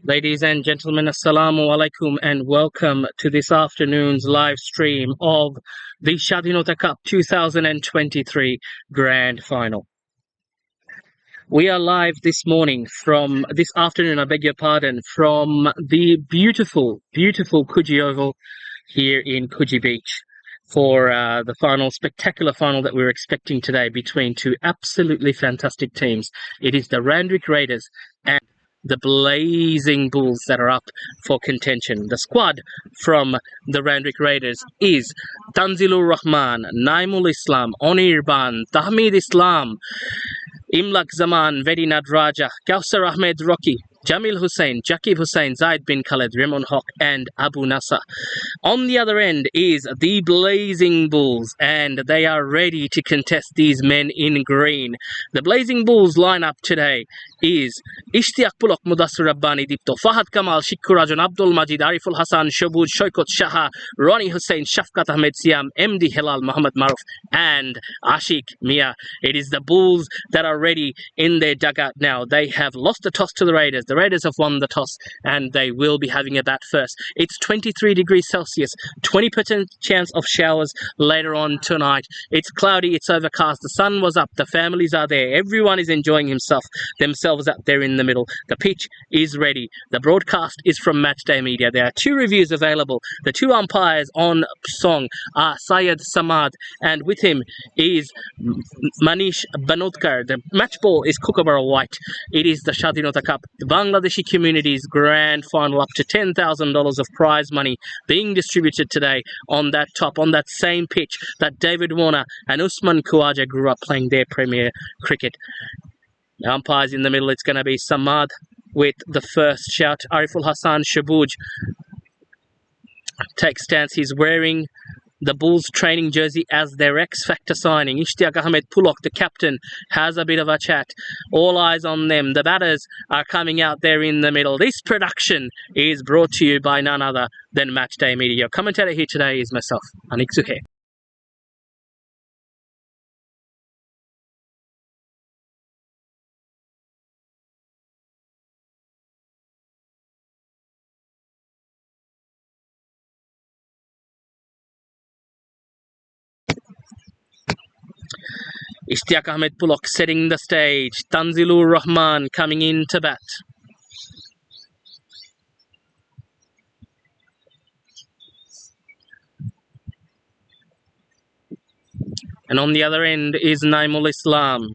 Ladies and gentlemen, Assalamu alaikum and welcome to this afternoon's live stream of the Shadhinota Cup 2023 Grand Final. We are live this afternoon, I beg your pardon, from the beautiful Coogee Oval here in Coogee Beach for the spectacular final that we're expecting today between two absolutely fantastic teams. It is the Randwick Raiders and the Blazing Bulls that are up for contention. The squad from the Randwick Raiders is Tanzilur Rahman, Naimul Islam, Onirban, Tahmid Islam, Imlak Zaman, Vedi Nadraja, Kausar Ahmed Rocky, Jamil Hussain, Jakib Hussain, Zaid bin Khaled, Remon Haq, and Abu Nasser. On the other end is the Blazing Bulls, and they are ready to contest these men in green. The Blazing Bulls lineup today is Ishtiaq Pulok, Mudassir Rabbani Dipto, Fahad Kamal, Shikurajan, Abdul Majid, Ariful Hassan, Shobuj, Shoykot Shaha, Ronnie Hussain, Shafkat Ahmed Siam, MD Hilal, Muhammad Maruf, and Ashik Mia. It is the Bulls that are ready in their dugout now. They have lost the toss to the Raiders. The Raiders have won the toss and they will be having a bat first. It's 23 degrees Celsius, 20% chance of showers later on tonight. It's cloudy, it's overcast, the sun was up, the families are there, everyone is enjoying themselves out there in the middle. The pitch is ready. The broadcast is from Matchday Media. There are two reviews available. The two umpires on song are Syed Samad, and with him is Manish Banotkar. The match ball is Kookaburra White. It is the Shadhinota Cup, the Bangladeshi community's grand final, up to $10,000 of prize money being distributed today on that same pitch that David Warner and Usman Khawaja grew up playing their premier cricket. The umpires in the middle, it's going to be Samad with the first shout. Ariful Hassan Shabuj takes stance. He's wearing the Bulls training jersey as their X-Factor signing. Ishtiaq Ahmed Pulok, the captain, has a bit of a chat. All eyes on them. The batters are coming out there in the middle. This production is brought to you by none other than Matchday Media. Your commentator here today is myself, Anik Zuhair. Ishtiaq Ahmed Pulok setting the stage. Tanzilur Rahman coming in to bat. And on the other end is Naimul Islam.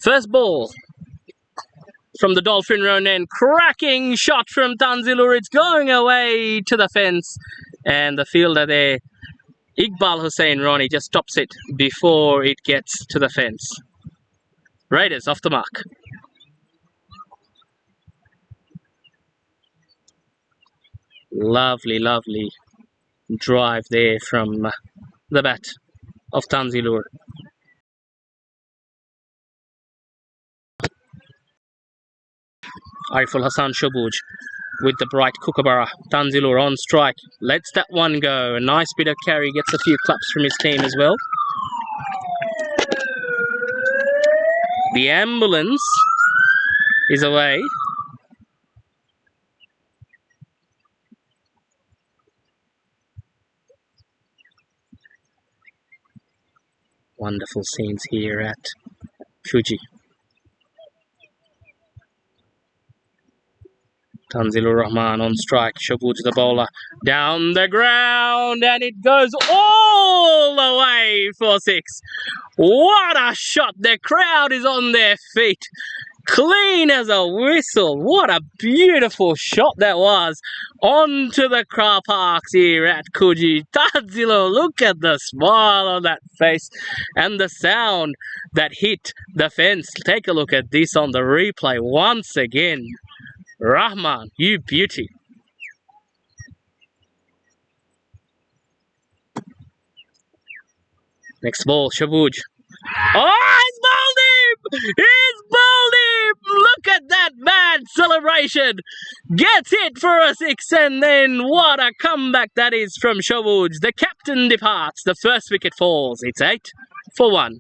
First ball from the Dolphin Ronen. Cracking shot from Tanzilur. It's going away to the fence. And the fielder there, Iqbal Hussain Ronnie, just stops it before it gets to the fence. Raiders off the mark. Lovely drive there from the bat of Tanzilur. Ariful Hassan Shobuj with the bright Kookaburra. Tanzilur on strike. Lets that one go. A nice bit of carry. Gets a few claps from his team as well. The ambulance is away. Wonderful scenes here at Coogee. Tanzilur Rahman on strike. Shabuj the bowler down the ground, and it goes all the way for 6. What a shot! The crowd is on their feet. Clean as a whistle. What a beautiful shot that was. Onto the car parks here at Coogee. Tanzilur, look at the smile on that face and the sound that hit the fence. Take a look at this on the replay once again. Rahman, you beauty. Next ball, Shabuj. Oh, he's bowled him! He's bowled him! Look at that mad celebration! Gets hit for a 6, and then what a comeback that is from Shabuj. The captain departs. The first wicket falls. It's 8 for 1.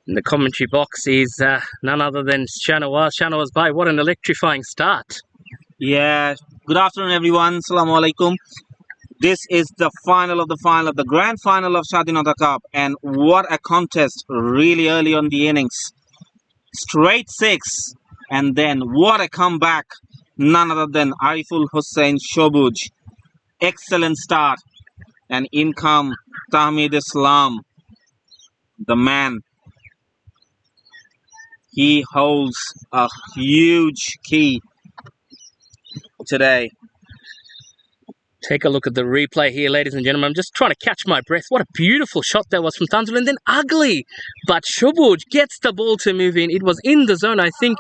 In the commentary box is none other than Shanawaz. Shanawaz bhai, what an electrifying start. Yeah, good afternoon everyone. Assalamu alaikum. This is the final of the grand final of Shadhinota Cup, and what a contest really early on the innings. Straight 6, and then what a comeback. None other than Ariful Hussain Shobuj. Excellent start, and in come Tahmid Islam, the man. He holds a huge key today. Take a look at the replay here, ladies and gentlemen. I'm just trying to catch my breath. What a beautiful shot that was from Tanzilur, and then ugly. But Shabuj gets the ball to move in. It was in the zone. I think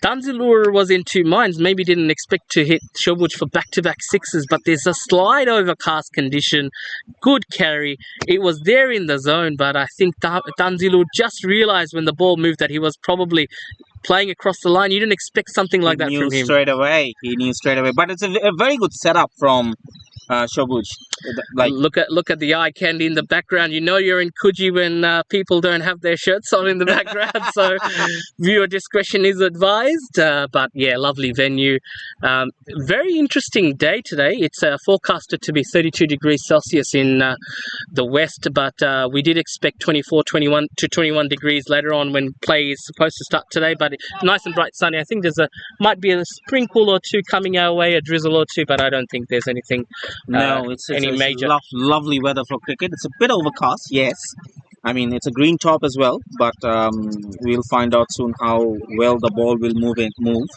Tanzilur was in two minds. Maybe didn't expect to hit Shabuj for back-to-back 6s, but there's a slight overcast condition. Good carry. It was there in the zone, but I think Tanzilur just realized when the ball moved that he was probably playing across the line. You didn't expect something like that from him. He knew straight away. But it's a very good setup from Shobuj. Like, look at the eye candy in the background. You know you're in Coogee when people don't have their shirts on in the background. So viewer discretion is advised. But yeah, lovely venue. Very interesting day today. It's forecasted to be 32 degrees Celsius in the west, but we did expect 24, 21 to 21 degrees later on when play is supposed to start today. But nice and bright sunny. I think might be a sprinkle or two coming our way, a drizzle or two, but I don't think there's anything. No, it's lovely weather for cricket. It's a bit overcast, yes. I mean, it's a green top as well, but we'll find out soon how well the ball will move.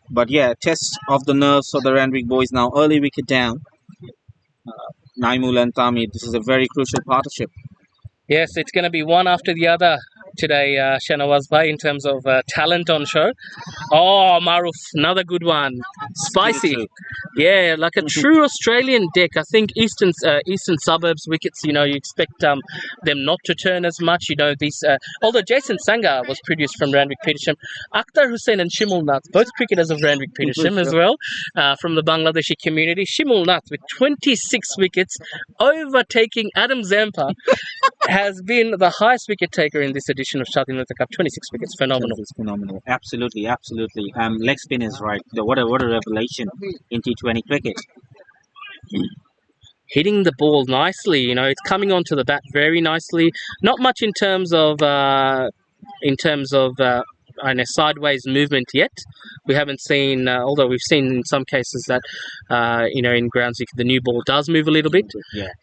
But yeah, test of the nerves for the Randwick boys now. Early wicket down. Naimul and Tami, this is a very crucial partnership. Yes, it's going to be one after the other today, Shanawaz Bhai, in terms of talent on show. Oh, Maruf, another good one. Spicy. True. Yeah, like a true Australian deck. I think eastern suburbs wickets, you expect them not to turn as much. These although Jason Sangha was produced from Randwick Petersham, Akhtar Hussain and Shimul Nath, both cricketers of Randwick Petersham as well, from the Bangladeshi community. Shimul Nath with 26 wickets, overtaking Adam Zampa, has been the highest wicket taker in this edition of Shadhinota Cup. 26 wickets, phenomenal. It's phenomenal. Absolutely. Leg spin is right. What a revelation in T20 cricket. Hitting the ball nicely, it's coming onto the bat very nicely. Not much in terms of sideways movement yet. We haven't seen, although we've seen in some cases that, in grounds the new ball does move a little bit,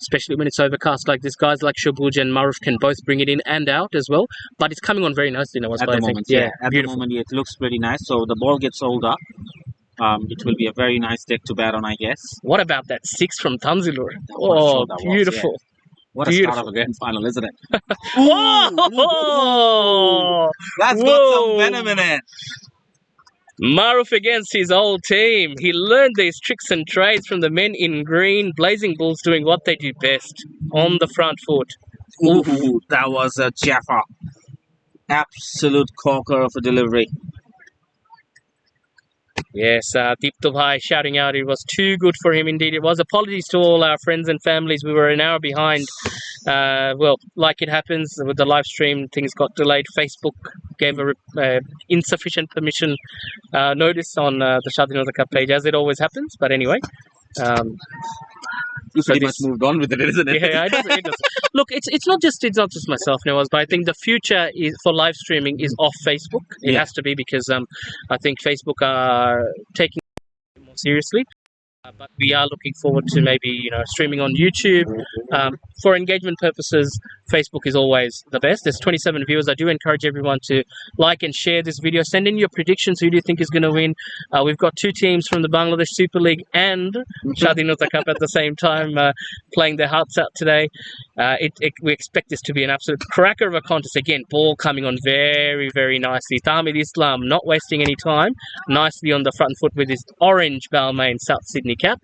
especially when it's overcast like this. Guys like Shabuj and Maruf can both bring it in and out as well, but it's coming on very nicely now. At the moment, beautiful. It looks pretty nice. So the ball gets sold up. It will be a very nice deck to bat on, I guess. What about that 6 from Tanzilur? Oh, beautiful. What a start of a grand final, isn't it? Oh! That's got some venom in it. Maruf against his old team. He learned these tricks and trades from the men in green. Blazing Bulls doing what they do best, on the front foot. Ooh, that was a Jaffa. Absolute corker of a delivery. Yes, Deepto Bhai shouting out it was too good for him indeed. It was. Apologies to all our friends and families. We were an hour behind. Well, like it happens with the live stream, things got delayed. Facebook gave a insufficient permission notice on the Shadhinota Cup page, as it always happens. But anyway. You pretty much moved on with it, isn't it? Yeah, it does. Look, it's not just myself, Nawaz, but I think the future is for live streaming is off Facebook. It has to be, because I think Facebook are taking it more seriously. But we are looking forward to maybe streaming on YouTube. For engagement purposes, Facebook is always the best. There's 27 viewers. I do encourage everyone to like and share this video. Send in your predictions. Who do you think is going to win? We've got 2 teams from the Bangladesh Super League and Shadhinota Cup at the same time playing their hearts out today. We expect this to be an absolute cracker of a contest. Again, ball coming on very, very nicely. Tahmid Islam not wasting any time. Nicely on the front foot with his orange Balmain South Sydney cap.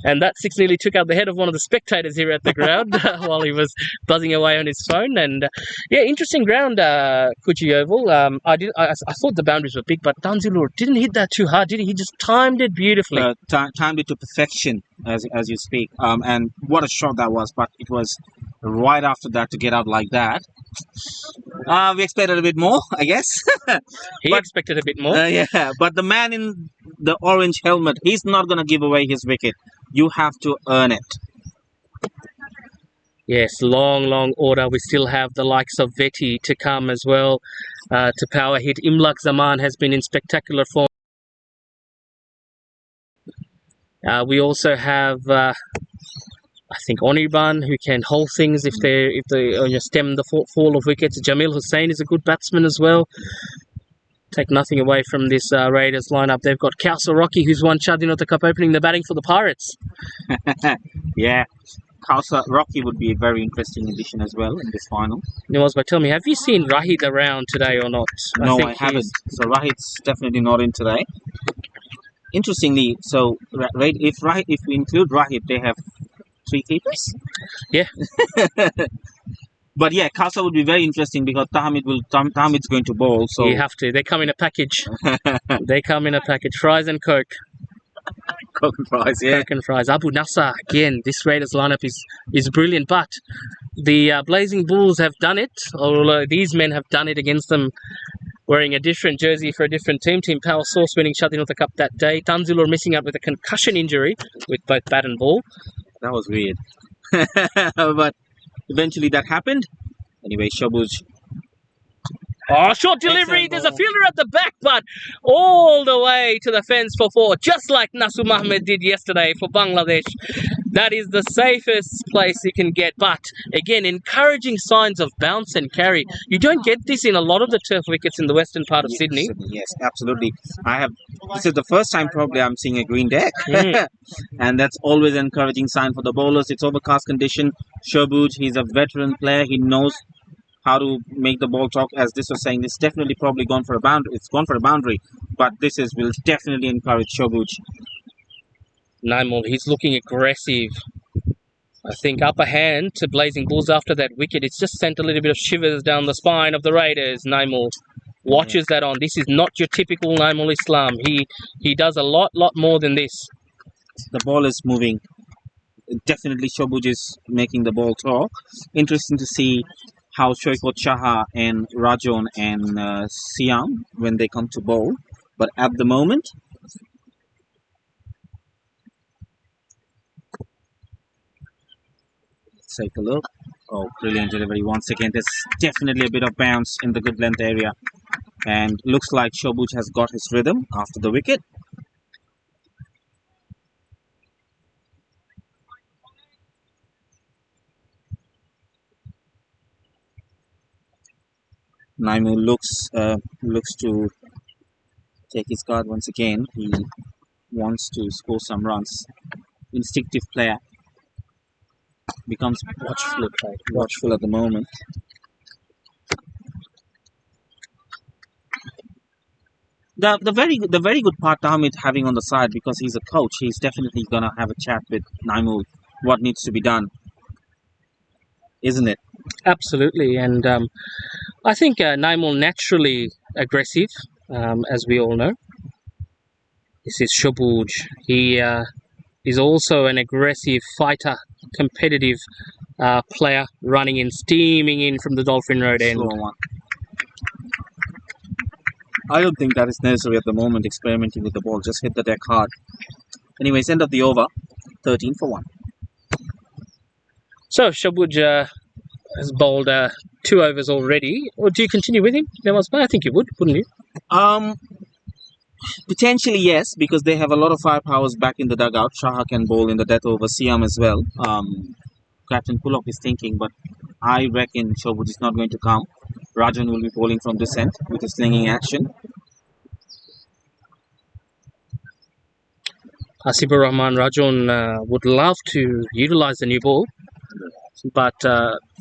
And that 6 nearly took out the head of one of the spectators here at the ground while he was buzzing away on his phone. And interesting ground, Coogee Oval. I thought the boundaries were big, but Tanzilur didn't hit that too hard, did he? He just timed it beautifully. Timed it to perfection, as you speak. And what a shot that was! But it was right after that to get out like that. We expected a bit more, I guess. He expected a bit more. But the man in the orange helmet, he's not going to give away his wicket. You have to earn it. Yes, long order. We still have the likes of Veti to come as well to power hit. Imlak Zaman has been in spectacular form. We also have, I think, Onirban, who can hold things if they stem the fall of wickets. Jamil Hussain is a good batsman as well. Take nothing away from this Raiders lineup. They've got Kausar Rocky, who's won Shadhinota Cup, opening the batting for the Pirates. Yeah. Kausar Rocky would be a very interesting addition as well in this final. Nawaz, but tell me, have you seen Rahid around today or not? No, I haven't. So Rahid's definitely not in today. Interestingly, so if we include Rahid, they have 3 keepers. Yeah. But yeah, Kausar would be very interesting because Tahmid's going to bowl. So you have to. They come in a package. They come in a package. Fries and Coke. Coke and fries, yeah. Coke and fries. Abu Nasser, again, this Raiders lineup is brilliant. But the Blazing Bulls have done it. Although these men have done it against them, wearing a different jersey for a different team. Team Power Source winning Shadhinota Cup that day. Tanzilur missing out with a concussion injury with both bat and ball. That was weird. But eventually that happened. Anyway, Shabuj. Oh, short delivery. There's a fielder at the back, but all the way to the fence for 4, just like Nasum Ahmed did yesterday for Bangladesh. That is the safest place you can get. But again, encouraging signs of bounce and carry. You don't get this in a lot of the turf wickets in the western part of Sydney. Yes, absolutely. This is the first time probably I'm seeing a green deck. And that's always an encouraging sign for the bowlers. It's overcast condition. Shabuj, he's a veteran player. He knows how to make the ball talk. As this was saying, it's definitely probably gone for a boundary. It's gone for a boundary, but this is will definitely encourage Shobuj. Naimul, he's looking aggressive. I think upper hand to Blazing Bulls after that wicket. It's just sent a little bit of shivers down the spine of the Raiders. Naimul watches that on. This is not your typical Naimul Islam. He does a lot more than this. The ball is moving. Definitely Shobuj is making the ball talk. Interesting to see how Shoikot Shaha and Rajon and Siam when they come to bowl. But at the moment, let's take a look. Oh, brilliant delivery once again. There's definitely a bit of bounce in the good length area. And looks like Shobuj has got his rhythm after the wicket. Naimu looks to take his card once again. He wants to score some runs. Instinctive player. Becomes watchful at the moment. The very good part Tahmid having on the side, because he's a coach, he's definitely gonna have a chat with Naimu what needs to be done, isn't it? Absolutely, and I think Naimul naturally aggressive, as we all know. This is Shobuj. He is also an aggressive fighter, competitive player, running in, steaming in from the Dolphin Road end. Slow one. I don't think that is necessary at the moment, experimenting with the ball. Just hit the deck hard. Anyways, end of the over, 13 for 1. So Shobuj has bowled 2 overs already. Or do you continue with him? I think you would, wouldn't you? Potentially yes, because they have a lot of firepowers back in the dugout. Shaha can bowl in the death over, Siam as well. Captain Pullock is thinking, but I reckon Shobuj is not going to come. Rajan will be bowling from this end with his slinging action. Hasibur Rahman Rajan would love to utilise the new ball, but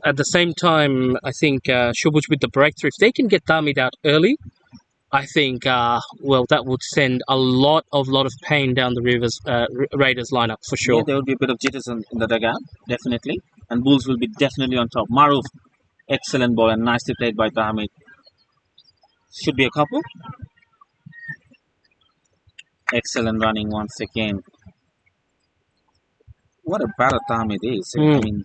at the same time, I think Shobuj with the breakthrough, if they can get Tamid out early, I think, well, that would send a lot of pain down the Raiders lineup for sure. Yeah, there will be a bit of jitters in the dugout, definitely. And Bulls will be definitely on top. Maruf, excellent ball and nicely played by Tahmid. Should be a couple. Excellent running once again. What a batter Tahmid is. I mean,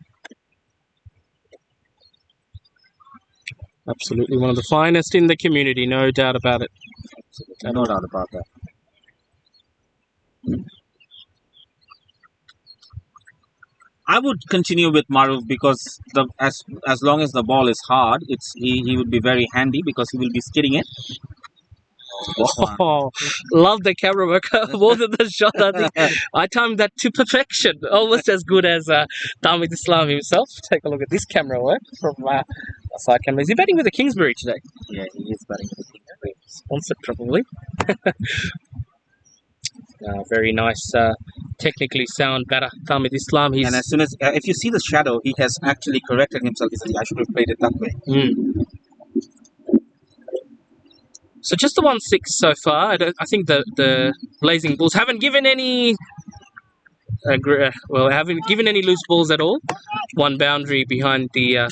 absolutely one of the finest in the community, no doubt about it. No doubt about that. I would continue with Maruf because as long as the ball is hard, he would be very handy because he will be skidding it. Oh, love the camera work more than the shot. I think I timed that to perfection, almost as good as Tamid Islam himself. Take a look at this camera work from side camera. Is he batting with the Kingsbury today? Yeah, he is batting with the Kingsbury. Sponsored probably. Very nice, technically sound batter, Tamid Islam. And as soon as if you see the shadow, he has actually corrected himself. He said, "I should have played it that way." So just the 1-6 so far. I think the Blazing Bulls haven't given any haven't given any loose balls at all. One boundary behind the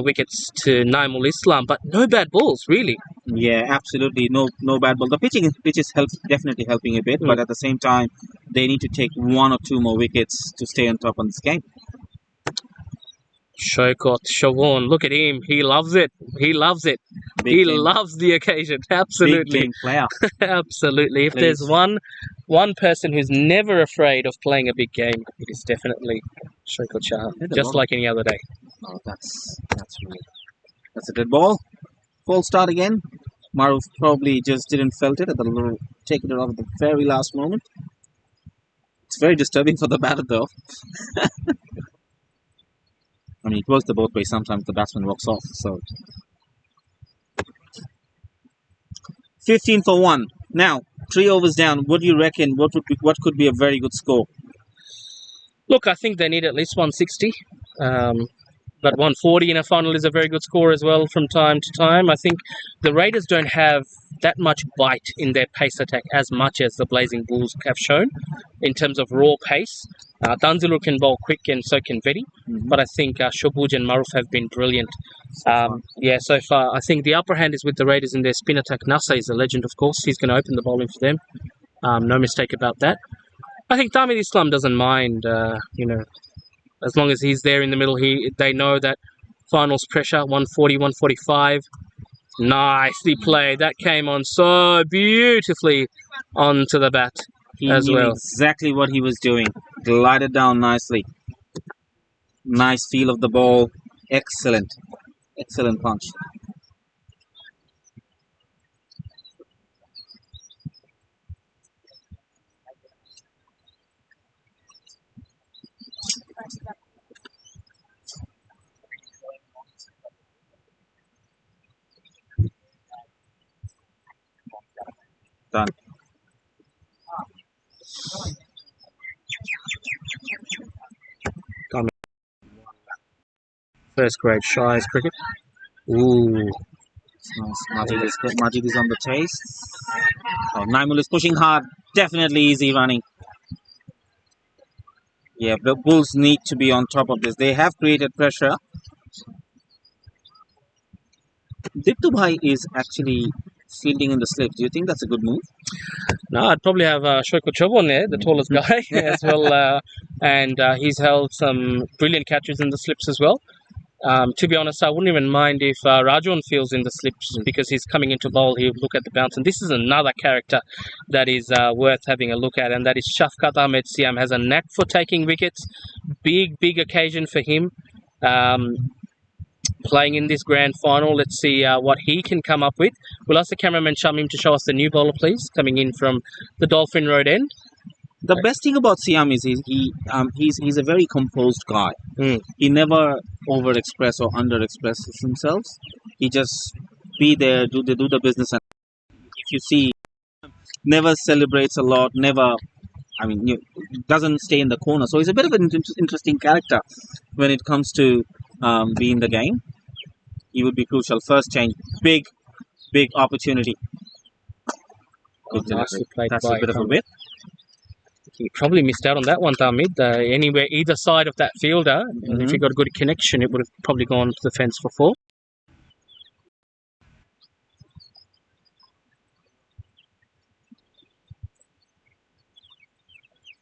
wickets to Naimul Islam, but no bad balls really. Yeah, absolutely, no bad ball. The pitch is definitely helping a bit, but at the same time, they need to take 1 or 2 more wickets to stay on top on this game. Shokot Shavon, look at him. He loves it. He loves it. He loves the occasion. Absolutely. Big player. Absolutely. If there's one person who's never afraid of playing a big game, it is definitely Shokot Shah. Just like any other day. Oh, that's really, that's a good ball. Full start again. Maruf probably just didn't felt it at the little taking it off at the very last moment. It's very disturbing for the batter though. I mean, it works the both ways. Sometimes the batsman walks off. So, 15 for 1. Now, 3 overs down. What do you reckon? What could be a very good score? Look, I think they need at least 160. but 140 in a final is a very good score as well from time to time. I think the Raiders don't have that much bite in their pace attack as much as the Blazing Bulls have shown in terms of raw pace. Tanzilu can bowl quick and so can Vedi, but I think Shobuj and Maruf have been brilliant. So far. I think the upper hand is with the Raiders in their spin attack. Nasa is a legend, of course. He's going to open the bowling for them. No mistake about that. I think Tamid Islam doesn't mind, as long as he's there in the middle. They know that finals pressure, 140, 145. Nicely played. That came on so beautifully onto the bat as He knew well. exactly what he was doing. Glided down nicely. Nice feel of the ball. Excellent. Excellent punch. Done. First grade Shires cricket. Ooh. Nice. Majid is on the chase. Oh, Naimul is pushing hard. Definitely easy running. Yeah, the Bulls need to be on top of this. They have created pressure. Diptu Bhai is actually fielding in the slip. Do you think that's a good move? No, I'd probably have Shoiko Chobon there, the tallest guy as well. And he's held some brilliant catches in the slips as well. To be honest, I wouldn't even mind if Rajon fields in the slips because he's coming into bowl. He'll look at the bounce. And this is another character that is worth having a look at. And that is Shafqat Ahmed Siam. Has a knack for taking wickets. Big occasion for him. Playing in this grand final. Let's see what he can come up with. We'll ask the cameraman Shamim to show us the new bowler, please. Coming in from the Dolphin Road end. The best thing about Siam is he's a very composed guy. He never overexpress or underexpresses himself. He just be there, do the business, and if you see, never celebrates a lot. Doesn't stay in the corner. So he's a bit of an interesting character when it comes to be in the game. He would be crucial. First change, big opportunity. Good delivery. That's a bit of a whip. He probably missed out on that one, Tamid. Anywhere, either side of that fielder, and if he got a good connection, it would have probably gone to the fence for 4.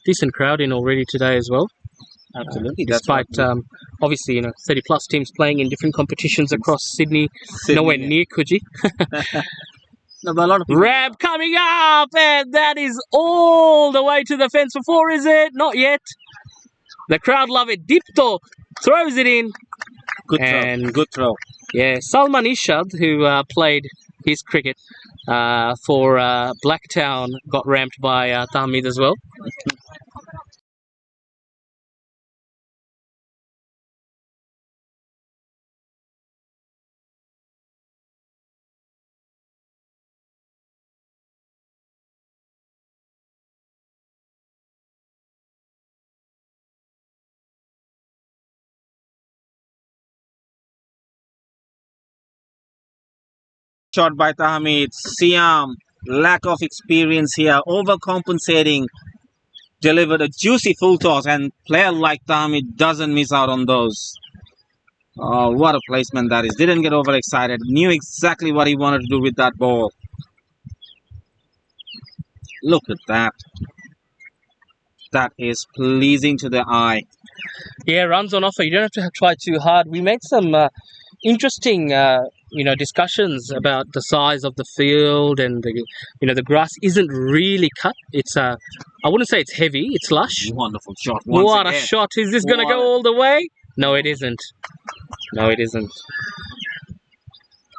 Decent crowd in already today as well. Absolutely. Despite, obviously, 30 plus teams playing in different competitions across Sydney nowhere near Coogee. No, but a lot of people. Rab coming up, and that is all the way to the fence for 4, is it? Not yet. The crowd love it. Dipto throws it in. Good throw. Yeah, Salman Ishad, who played his cricket for Blacktown, got ramped by Tahmid as well. Shot by Tahmid. Siam, lack of experience here, overcompensating. Delivered a juicy full toss, and player like Tahmid doesn't miss out on those. Oh, what a placement that is. Didn't get overexcited. Knew exactly what he wanted to do with that ball. Look at that. That is pleasing to the eye. Yeah, runs on offer. You don't have to try too hard. We made some interesting discussions about the size of the field, and the grass isn't really cut. It's I wouldn't say it's heavy, it's lush. Wonderful shot. What a shot. Is this going to go all the way? No, it isn't. No, it isn't.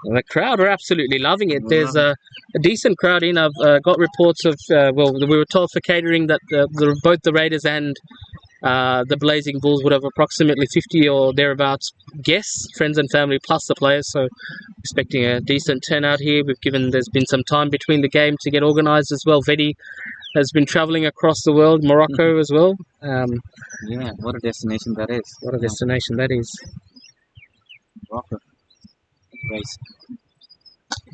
The crowd are absolutely loving it. There's a decent crowd in. I've got reports of, we were told for catering that both the Raiders and the Blazing Bulls would have approximately 50 or thereabouts guests, friends and family, plus the players. So expecting a decent turnout here. There's been some time between the game to get organised as well. Vedi has been travelling across the world, Morocco as well. Yeah, what a destination that is. What a destination that is. Rocker. Anyways,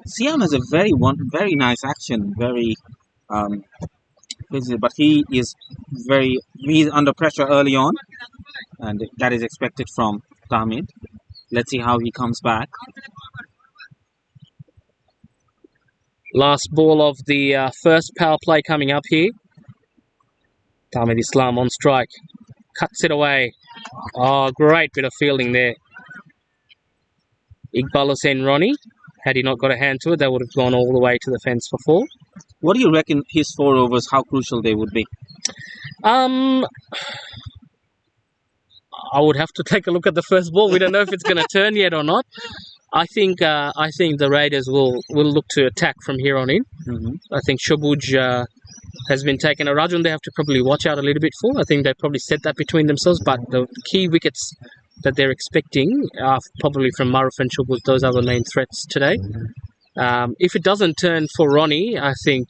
Siam has a very nice action, very but he's under pressure early on, and that is expected from Tamid. Let's see how he comes back. Last ball of the first power play coming up here. Tamid Islam on strike. Cuts it away. Oh, great bit of fielding there. Iqbal Hussain Ronnie. Had he not got a hand to it, they would have gone all the way to the fence for 4. What do you reckon his 4 overs, how crucial they would be? I would have to take a look at the first ball. We don't know if it's going to turn yet or not. I think the Raiders will look to attack from here on in. I think Shabuj has been taken a Rajan. They have to probably watch out a little bit for. I think they probably set that between themselves. But the key wickets that they're expecting are probably from Maruf and Shabuj. Those are the main threats today. If it doesn't turn for Ronnie, I think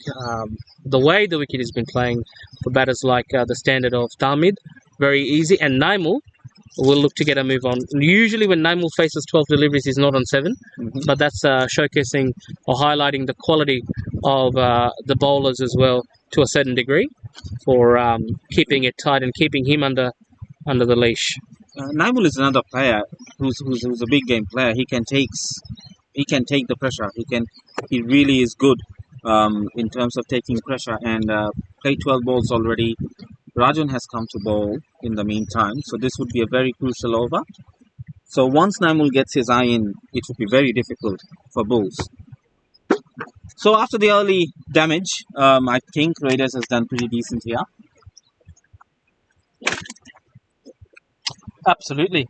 the way the wicket has been playing for batters like the standard of Tamid, very easy. And Naimul will look to get a move on. Usually when Naimul faces 12 deliveries, he's not on 7. But that's showcasing or highlighting the quality of the bowlers as well to a certain degree for keeping it tight and keeping him under the leash. Naimul is another player who's a big game player. He can take the pressure. He really is good in terms of taking pressure, and played 12 balls already. Rajan has come to bowl in the meantime, so this would be a very crucial over. So once Naimul gets his eye in, it would be very difficult for Bulls. So after the early damage, I think Raiders has done pretty decent here. Absolutely.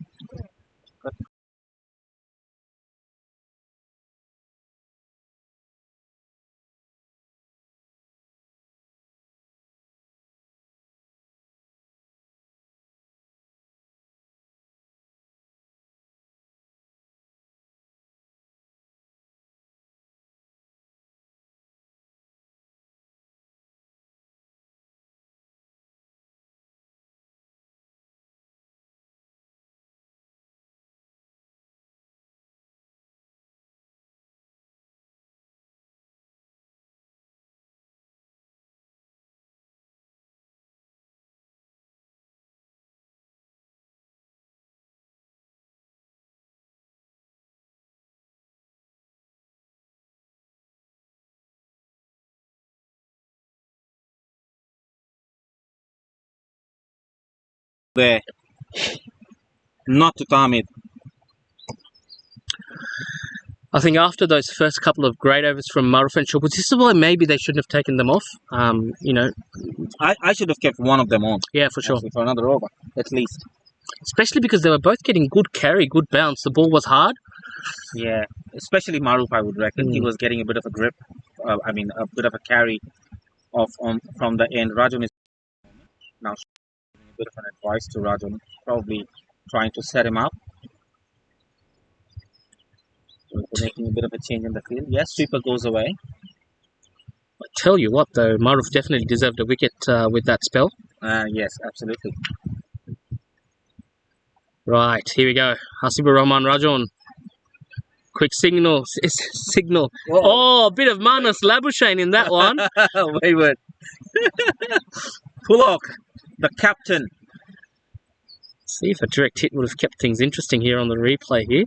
There, not to Tamid. I think after those first couple of great overs from Maruf and Shabuj, this is why maybe they shouldn't have taken them off. I should have kept one of them on. Yeah, for sure. Actually, for another over, at least. Especially because they were both getting good carry, good bounce. The ball was hard. Yeah, especially Maruf, I would reckon. He was getting a bit of a grip. A bit of a carry from the end. Rajan is now giving a bit of an advice to Rajan, probably trying to set him up. So they're making a bit of a change in the field. Yes, sweeper goes away. I tell you what, though, Maruf definitely deserved a wicket with that spell. Yes, absolutely. Right, here we go. Hasibur Rahman Rajan. Quick signal. Signal. Whoa. Oh, a bit of Manas Labuschagne in that one. Wayward. Pullock, the captain. See if a direct hit would have kept things interesting here on the replay here.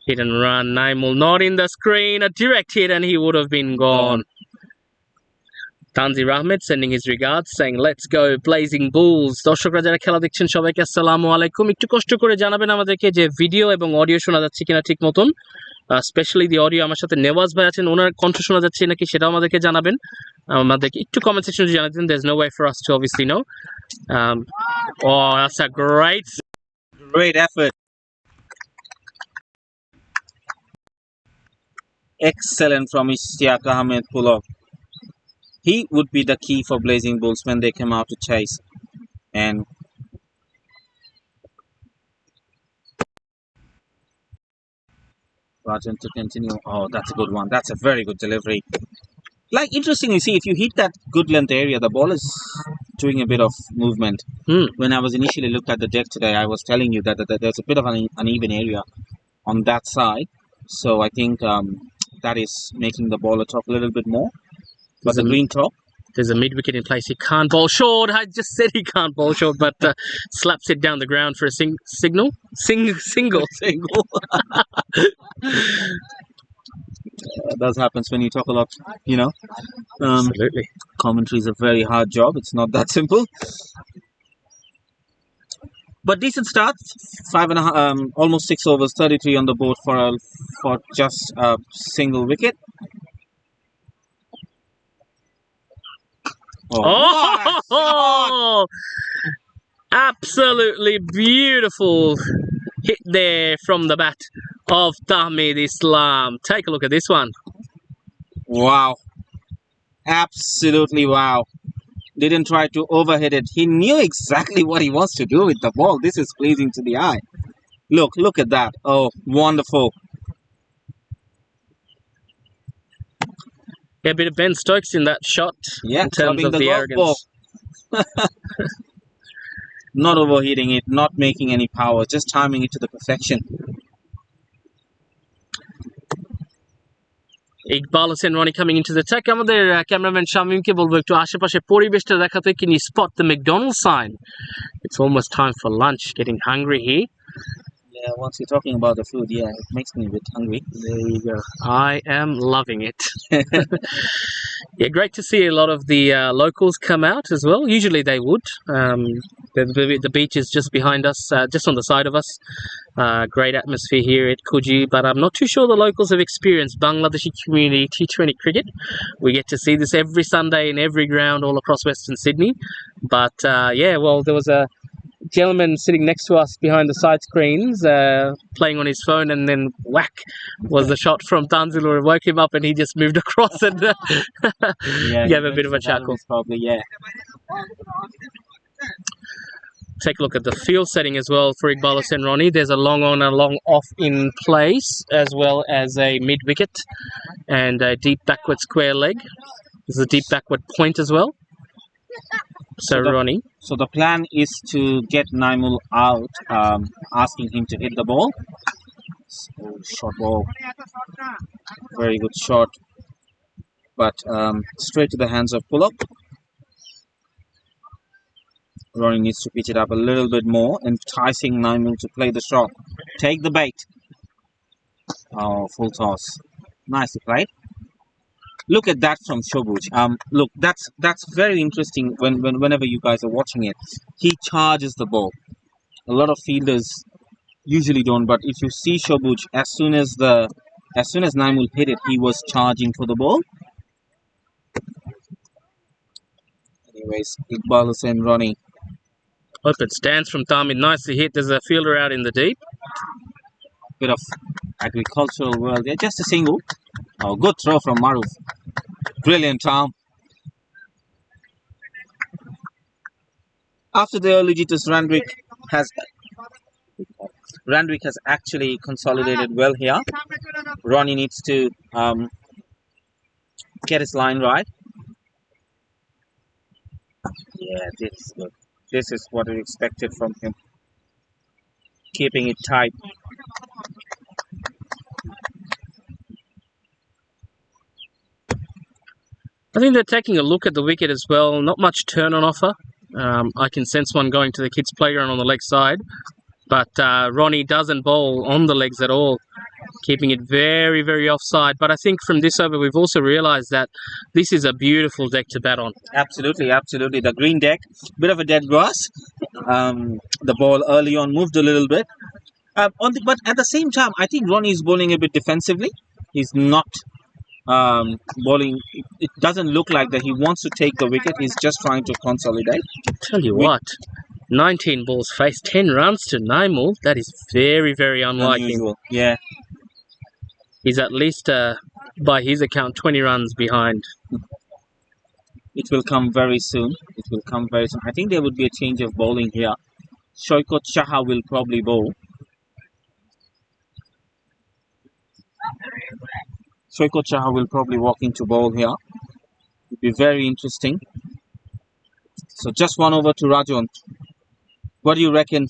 Hit and run. Naimul not in the screen. A direct hit and he would have been gone. Tanzir Ahmed sending his regards, saying let's go Blazing Bulls. দর্শকরা যারা খেলা দেখছেন সবাইকে আসসালামু আলাইকুম। একটু কষ্ট করে জানাবেন আমাদেরকে যে ভিডিও এবং অডিও শোনা যাচ্ছে কিনা ঠিক মতন। স্পেশালি দি অডিও আমার সাথে নেওয়াজ ভাই আছেন, ওনার কণ্ঠ শোনা যাচ্ছে নাকি সেটাও আমাদেরকে জানাবেন। আমাদেরকে একটু কমেন্ট সেকশনে জানাতে দিন। There's no way for us to obviously know. Oh, that's a Great effort. Excellent from Ishtiaq Ahmed Pullock. He would be the key for Blazing Bulls when they come out to chase. And Rajan to continue. Oh, that's a good one. That's a very good delivery. Like, interestingly, see, if you hit that good length area, the ball is doing a bit of movement. When I was initially looked at the deck today, I was telling you that there's a bit of an uneven area on that side. So I think that is making the ball top a little bit more. But the green top. There's a mid-wicket in place. He can't bowl short. I just said he can't bowl short, but slaps it down the ground for a single. That happens when you talk a lot, Absolutely. Commentary is a very hard job. It's not that simple. But decent start. 5.5, almost 6 overs, 33 on the board for just a single wicket. Oh, absolutely beautiful hit there from the bat of Tahmid Islam. Take a look at this one. Wow. Absolutely wow. Didn't try to overhit it. He knew exactly what he wants to do with the ball. This is pleasing to the eye. Look at that. Oh, wonderful. Yeah, a bit of Ben Stokes in that shot. Yeah, in terms of the arrogance. Not overheating it, not making any power, just timing it to the perfection. Iqbal Hossain Rani coming into the attack. আমাদের cameraman শামীমকে বলবো একটু আশেপাশে পরিবেশটা দেখাতে. Can you spot the McDonald's sign? It's almost time for lunch. Getting hungry here. Yeah, once you're talking about the food, yeah, it makes me a bit hungry. There you go. I am loving it. Yeah, great to see a lot of the locals come out as well. Usually they would. The beach is just behind us, just on the side of us. Great atmosphere here at Coogee, but I'm not too sure the locals have experienced Bangladeshi community T20 cricket. We get to see this every Sunday in every ground all across Western Sydney. But yeah, well, there was a gentleman sitting next to us behind the side screens playing on his phone, and then whack was the shot from Tanzilur. It woke him up and he just moved across and gave a bit of a chuckle. Probably, yeah. Take a look at the field setting as well for Iqbal Hossain Rani. There's a long on and a long off in place, as well as a mid wicket and a deep backward square leg. There's a deep backward point as well. So Ronnie. So the plan is to get Naimul out, asking him to hit the ball. So, short ball. Very good shot. But straight to the hands of pull-up. Ronnie needs to pitch it up a little bit more, enticing Naimul to play the shot. Take the bait. Oh, full toss. Nicely played. Look at that from Shobuj. Look, that's very interesting. Whenever you guys are watching it, he charges the ball. A lot of fielders usually don't, but if you see Shobuj, as soon as Naimul hit it, he was charging for the ball. Anyways, Iqbal Hossain Rani. Open stance from Tahmid. Nicely hit. There's a fielder out in the deep. Bit of agricultural world there. Just a single. Oh, good throw from Maruf. Brilliant, Tom. After the early jitters, Randwick has actually consolidated well here. Ronnie needs to get his line right. Yeah, this is good. This is what we expected from him. Keeping it tight. I think they're taking a look at the wicket as well. Not much turn on offer. I can sense one going to the kids' playground on the leg side. But Ronnie doesn't bowl on the legs at all, keeping it very, very offside. But I think from this over, we've also realised that this is a beautiful deck to bat on. Absolutely, absolutely. The green deck, bit of a dead grass. The ball early on moved a little bit. But at the same time, I think Ronnie is bowling a bit defensively. He's not bowling. It doesn't look like that he wants to take the wicket. He's just trying to consolidate. Tell you what, 19 balls faced, 10 runs to Naimul. That is very, very unlike him. Yeah. He's at least, by his account, 20 runs behind. It will come very soon. It will come very soon. I think there would be a change of bowling here. Shoykot Shaha will probably bowl. Shoykot Shaha will probably walk into bowl here. Be very interesting. So just one over to Rajan. What do you reckon?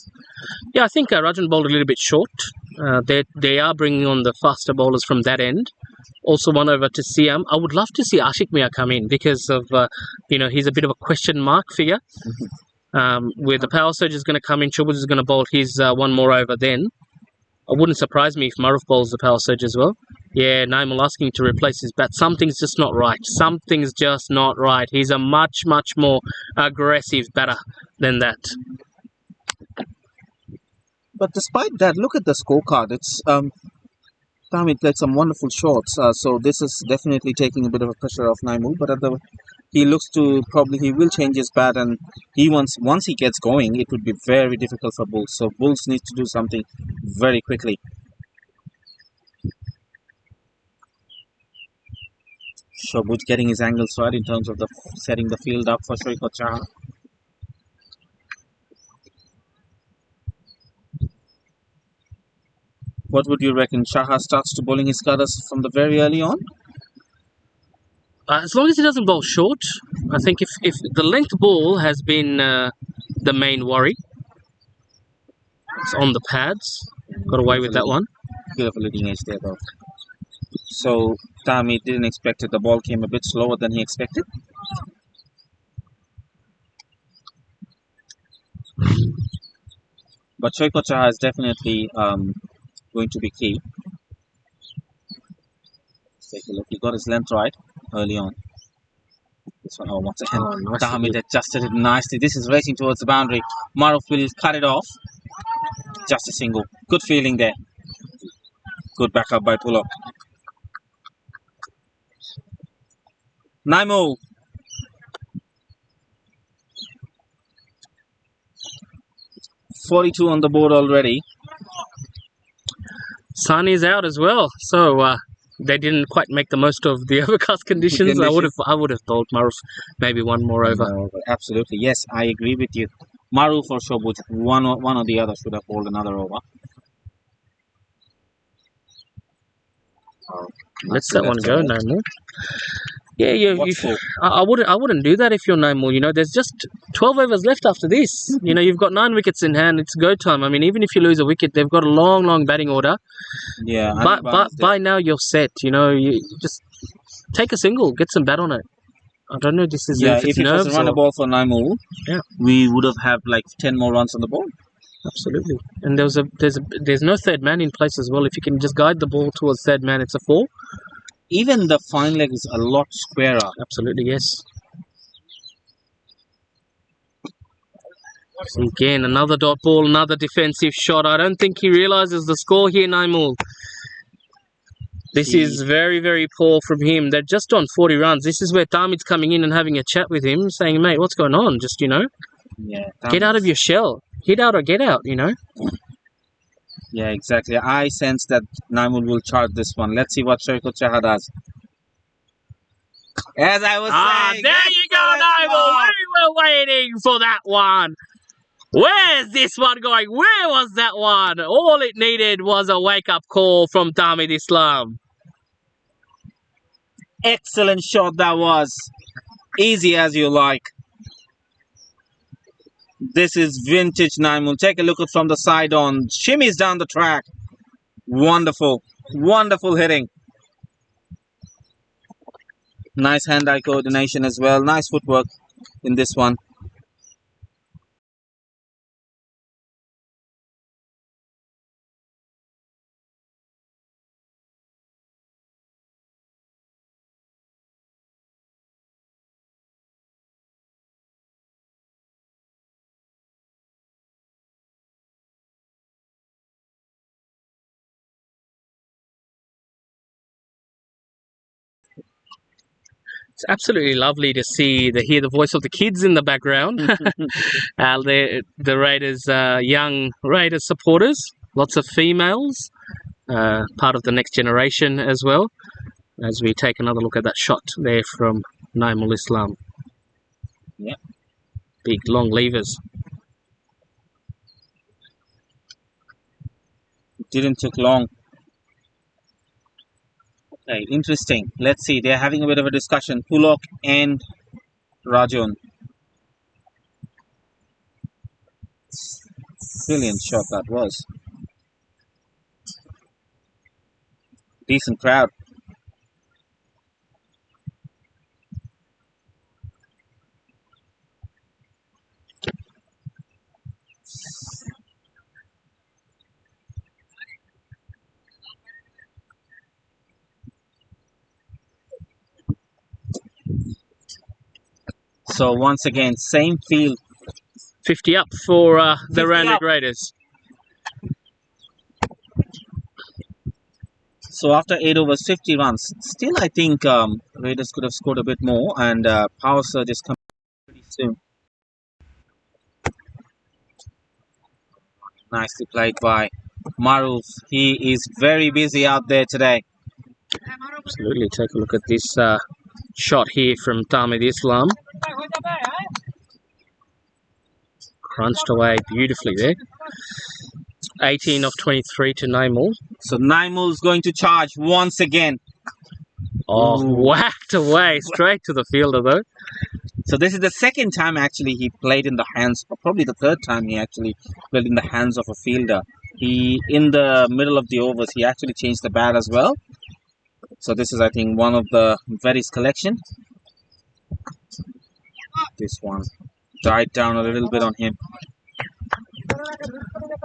Yeah, I think Rajan bowled a little bit short. They are bringing on the faster bowlers from that end. Also one over to Siam. I would love to see Ashik Mia come in because of he's a bit of a question mark figure. Where the power surge is going to come in, Chubuz is going to bowl his one more over then. It wouldn't surprise me if Maruf bowls the power surge as well. Yeah, Naimul asking to replace his bat. Something's just not right. Something's just not right. He's a much, much more aggressive batter than that. But despite that, look at the scorecard. It's damn it, like some wonderful shots. So this is definitely taking a bit of a pressure off Naimul. But he looks to he will change his bat, and once he gets going, it would be very difficult for Bulls. So Bulls need to do something very quickly. Shobuj getting his angles right in terms of setting the field up for Shoaib Chaha. What would you reckon? Shaha starts to bowling his cutters from the very early on? As long as he doesn't bowl short, I think if the length ball has been the main worry. It's on the pads. Got away with that one. Bit of a leading edge there though. So Tami didn't expect it. The ball came a bit slower than he expected. But Shoaib Chaha is definitely going to be key. Let's take a look. He got his length right early on. This one, once again, Tami adjusted it nicely. This is racing towards the boundary. Maruf will cut it off. Just a single. Good feeling there. Good backup by Pullo. Naimul. .42 on the board already. Sun is out as well, so they didn't quite make the most of the overcast conditions. I would have told Maruf maybe one more over. Absolutely, yes, I agree with you. Maruf or Shobuj, one or the other should have bowled another over. Let's that one go, Naimul. Yeah, I wouldn't do that if you're Naimul. There's just 12 overs left after this. You've got 9 wickets in hand. It's go time. I mean, even if you lose a wicket, they've got a long batting order. Yeah, but by now you're set. You just take a single, get some bat on it. I don't know. This is if it was a run a ball for Naimul, we would have had like 10 more runs on the ball. Absolutely, and there's no third man in place as well. If you can just guide the ball towards third man, it's a 4. Even the fine leg is a lot squarer. Absolutely, yes. So again, another dot ball, another defensive shot. I don't think he realizes the score here, Naimul. This is very, very poor from him. They're just on 40 runs. This is where Tamid's coming in and having a chat with him, saying, mate, what's going on? Just, get out of your shell. Hit out or get out, Yeah, exactly. I sense that Naimul will charge this one. Let's see what Shoaib Chaha does. As I was saying. There you go, Naimul. We were waiting for that one. Where's this one going? Where was that one? All it needed was a wake-up call from Tamid Islam. Excellent shot that was. Easy as you like. This is vintage Naimul. Take a look at from the side on. Shimmies down the track. Wonderful. Wonderful hitting. Nice hand-eye coordination as well. Nice footwork in this one. It's absolutely lovely to hear the voice of the kids in the background. The Raiders, young Raiders supporters, lots of females, part of the next generation as well. As we take another look at that shot there from Naimul Islam. Yeah. Big long levers. It didn't take long. Right, interesting. Let's see. They're having a bit of a discussion. Pulok and Rajon. Brilliant shot that was. Decent crowd. So once again, same field. 50 up for the 50 Randwick up. Raiders. So after 8 overs, 50 runs. Still, I think Raiders could have scored a bit more, and Power Surge is coming pretty soon. Nicely played by Maruf. He is very busy out there today. Absolutely. Take a look at this shot here from Tamid Islam. Crunched away beautifully there. 18 of 23 to Naimul. So Naimul is going to charge once again. Oh, Ooh. whacked away straight to the fielder though. So this is the second time actually he played in the hands, or probably the third time he actually played in the hands of a fielder. He, in the middle of the overs, he actually changed the bat as well. So this is, I think, one of the Veri's collection. This one died down a little bit on him.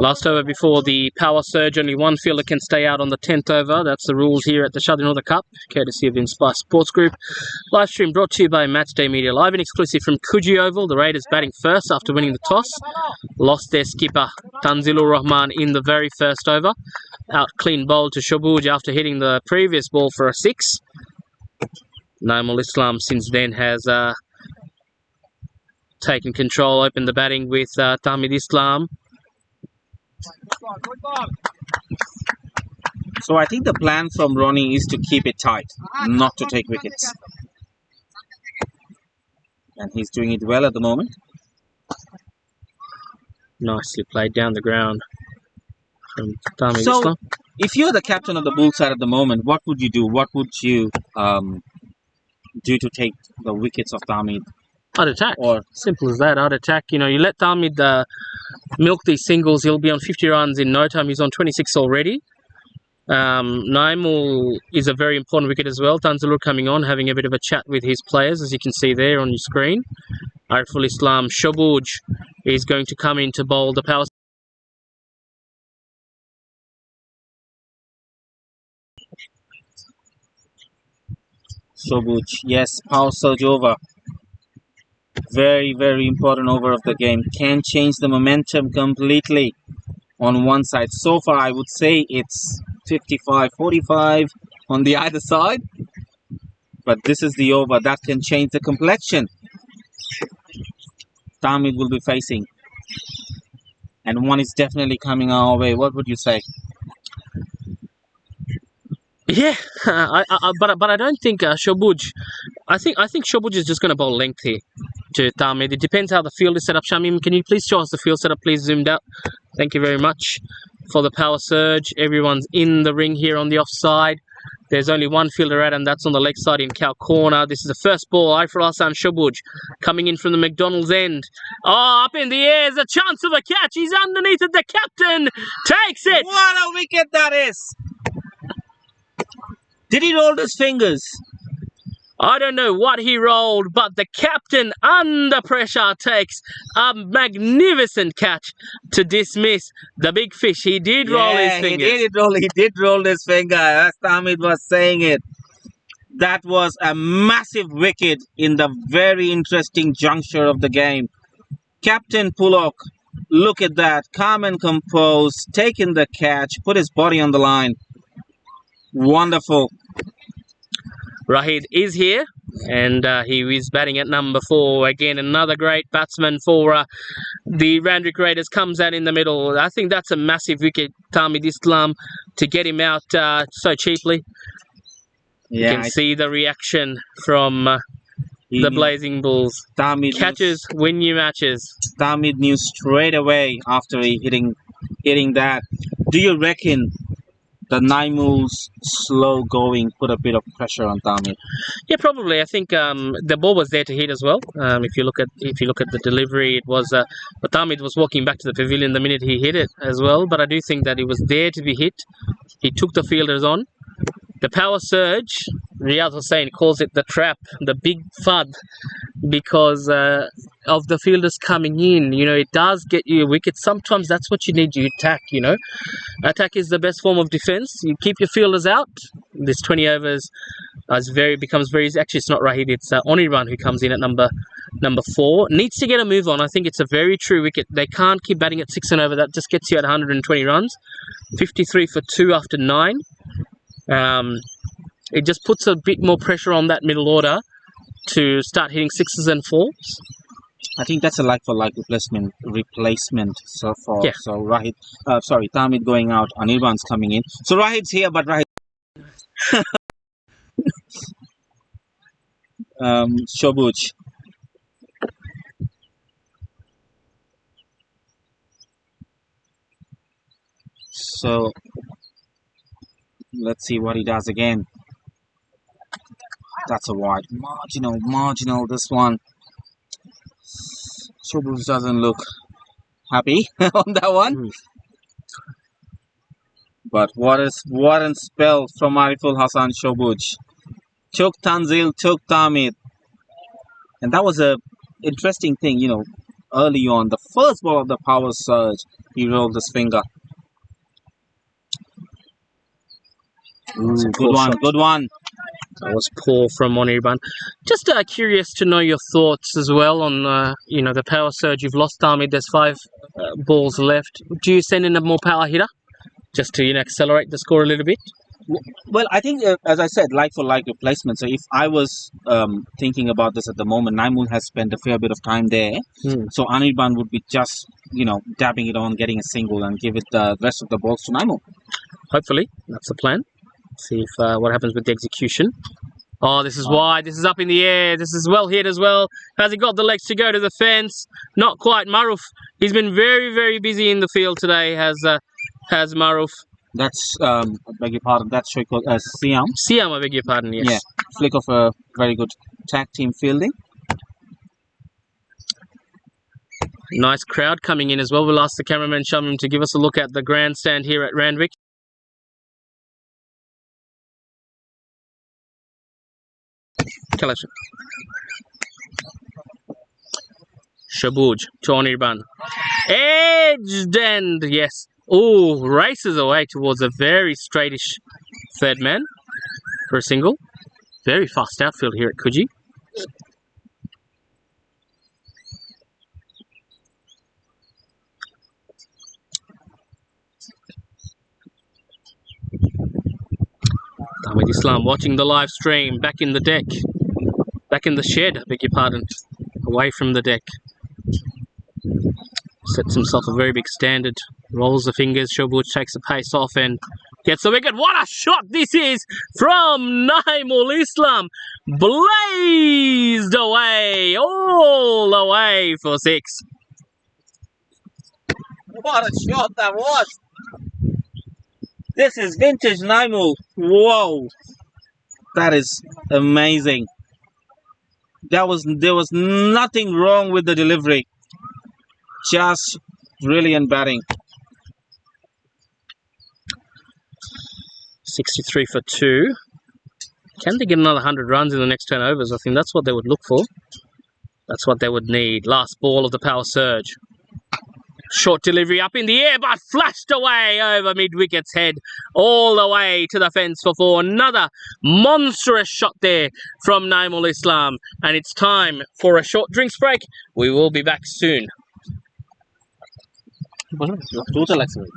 Last over before the Power Surge, only one fielder can stay out on the 10th over. That's the rules here at the Shadhinota Cup, courtesy of Inspire Sports Group. Live stream brought to you by Matchday Media Live and exclusive from Coogee Oval. The Raiders batting first after winning the toss. Lost their skipper, Tanzilur Rahman, in the very first over. Out clean bowl to Shobuj after hitting the previous ball for a 6. Naimul Islam since then has taken control, opened the batting with Tamid Islam. So I think the plan from Ronnie is to keep it tight, not to take wickets. And he's doing it well at the moment. Nicely played down the ground from Tamid So, Islam. if you're the captain of the Bull side at the moment, what would you do? What would you do to take the wickets of Tamid? I'd attack. Or Simple as that. I'd attack. You know, you let Tamid milk these singles, he'll be on 50 runs in no time. He's on 26 already. Naimul is a very important wicket as well. Tanzilur coming on, having a bit of a chat with his players, as you can see there on your screen. Ariful Islam, Shobuj is going to come in to bowl the Power. Shobuj, yes, Power Surge over. Very, very important over of the game. Can change the momentum completely on one side. So far, I would say it's 55-45 on the either side. But this is the over that can change the complexion. Tamid will be facing. And one is definitely coming our way. What would you say? Yeah, but I don't think Shobuj. I think Shobuj is just going to bowl length here to Tamid. It depends how the field is set up. Shamim, can you please show us the field setup, please, zoomed out? Thank you very much for the Power Surge. Everyone's in the ring here on the offside. There's only one fielder out, and that's on the leg side in cow corner. This is the first ball. Ariful Hassan Shobuj coming in from the McDonald's end. Oh, up in the air. There's a chance of a catch. He's underneath it. The captain takes it. What a wicket that is! Did he roll his fingers? I don't know what he rolled, but the captain under pressure takes a magnificent catch to dismiss the big fish. He did roll his fingers. He did roll his finger. As Tamid was saying it. That was a massive wicket in the very interesting juncture of the game. Captain Pulok, look at that. Calm and composed, taking the catch, put his body on the line. Wonderful. Rahid is here, and he is batting at number 4. Again, another great batsman for the Randwick Raiders. Comes out in the middle. I think that's a massive wicket, Tamid Islam, to get him out so cheaply. Yeah, you can see the reaction from the Blazing Bulls. Tamid Catches win you matches. Tamid knew straight away after he hitting that. Do you reckon the Naimul's slow going put a bit of pressure on Tamid. Yeah, probably. I think the ball was there to hit as well. If you look at the delivery, it was Batamid was walking back to the pavilion the minute he hit it as well. But I do think that it was there to be hit. He took the fielders on. The power surge, Riyadh Hussain calls it the trap, the big fud, because of the fielders coming in. You know, it does get you a wicket. Sometimes that's what you need. You attack. You know, attack is the best form of defense. You keep your fielders out. This 20 overs becomes very easy. Actually, it's not Rahid. It's Anirban who comes in at number 4. Needs to get a move on. I think it's a very true wicket. They can't keep batting at 6 and over. That just gets you at 120 runs. 53 for 2 after 9. It just puts a bit more pressure on that middle order to start hitting 6s and 4s. I think that's a like-for-like replacement. So for Yeah. so Rahid, Tamid going out, Anirban's coming in. So Rahid's here, but Rahid, Shobuj. So let's see what he does again. That's a wide, marginal. This one. Shobuj doesn't look happy on that one. Mm. But what a spell from Ariful Hassan Shobuj. Took Tanzil, took Tamid. And that was a interesting thing, early on. The first ball of the power surge, he rolled his finger. Good one. That was poor from Anirban. Just curious to know your thoughts as well on the power surge. You've lost Tamid. There's 5 balls left. Do you send in a more power hitter just to accelerate the score a little bit? Well, I think, as I said, like-for-like replacement. So if I was thinking about this at the moment, Naimul has spent a fair bit of time there. So Anirban would be just, dabbing it on, getting a single and give it the rest of the balls to Naimul. Hopefully, that's the plan. See if what happens with the execution. Oh, this is wide. This is up in the air. This is well hit as well. Has he got the legs to go to the fence? Not quite. Maruf. He's been very, very busy in the field today. Has Maruf. That's I beg your pardon. That's Siam. Siam, I beg your pardon. Yes. Yeah, flick of a very good tag team fielding. Nice crowd coming in as well. We'll ask the cameraman Shamim to give us a look at the grandstand here at Randwick. Shabuj to Anirban. Edged end, yes. Oh, races away towards a very straightish third man for a single. Very fast outfield here at Coogee. Ahmed Islam watching the live stream, back in the deck. Back in the shed, I beg your pardon. Away from the deck. Sets himself a very big standard. Rolls the fingers. Shobuj takes the pace off and gets the wicket. What a shot this is from Naimul Islam. Blazed away. All the way for 6. What a shot that was. This is vintage Naimul. Whoa. That is amazing. There was nothing wrong with the delivery. Just brilliant batting. 63 for 2. Can they get another 100 runs in the next 10 overs? I think that's what they would look for. That's what they would need. Last ball of the power surge. Short delivery up in the air, but flashed away over mid-wicket's head. All the way to the fence for 4. Another monstrous shot there from Naimul Islam. And it's time for a short drinks break. We will be back soon. Total accident.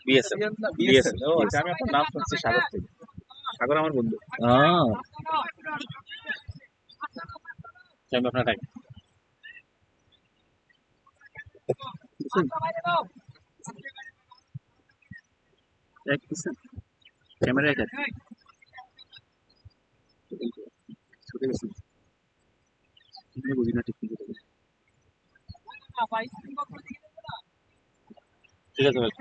BSF BSF আমি আপনার নাম শুনছি সাগর থেকে সাগর আমার বন্ধু আমি আপনার time camera এটা ছুটে গেছি বুঝি না ঠিক ঠিক আছে ভাই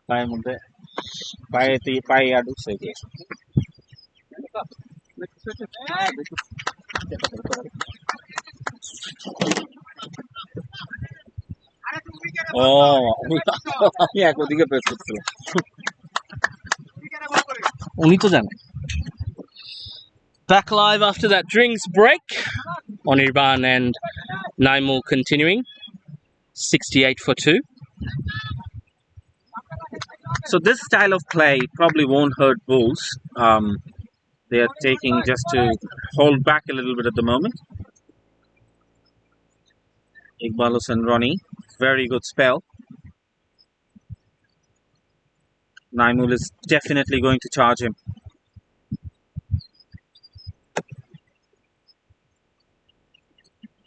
পায়ের মধ্যে পায়ে আর ঢুকছে কি ও আমি এক ওদিকে প্রেস করছিলাম উনি তো জানে। Back live after that drinks break. Onirban and Naimul continuing. 68 for 2. So this style of play probably won't hurt bulls. They are taking just to hold back a little bit at the moment. Iqbalus and Ronnie, very good spell. Naimul is definitely going to charge him.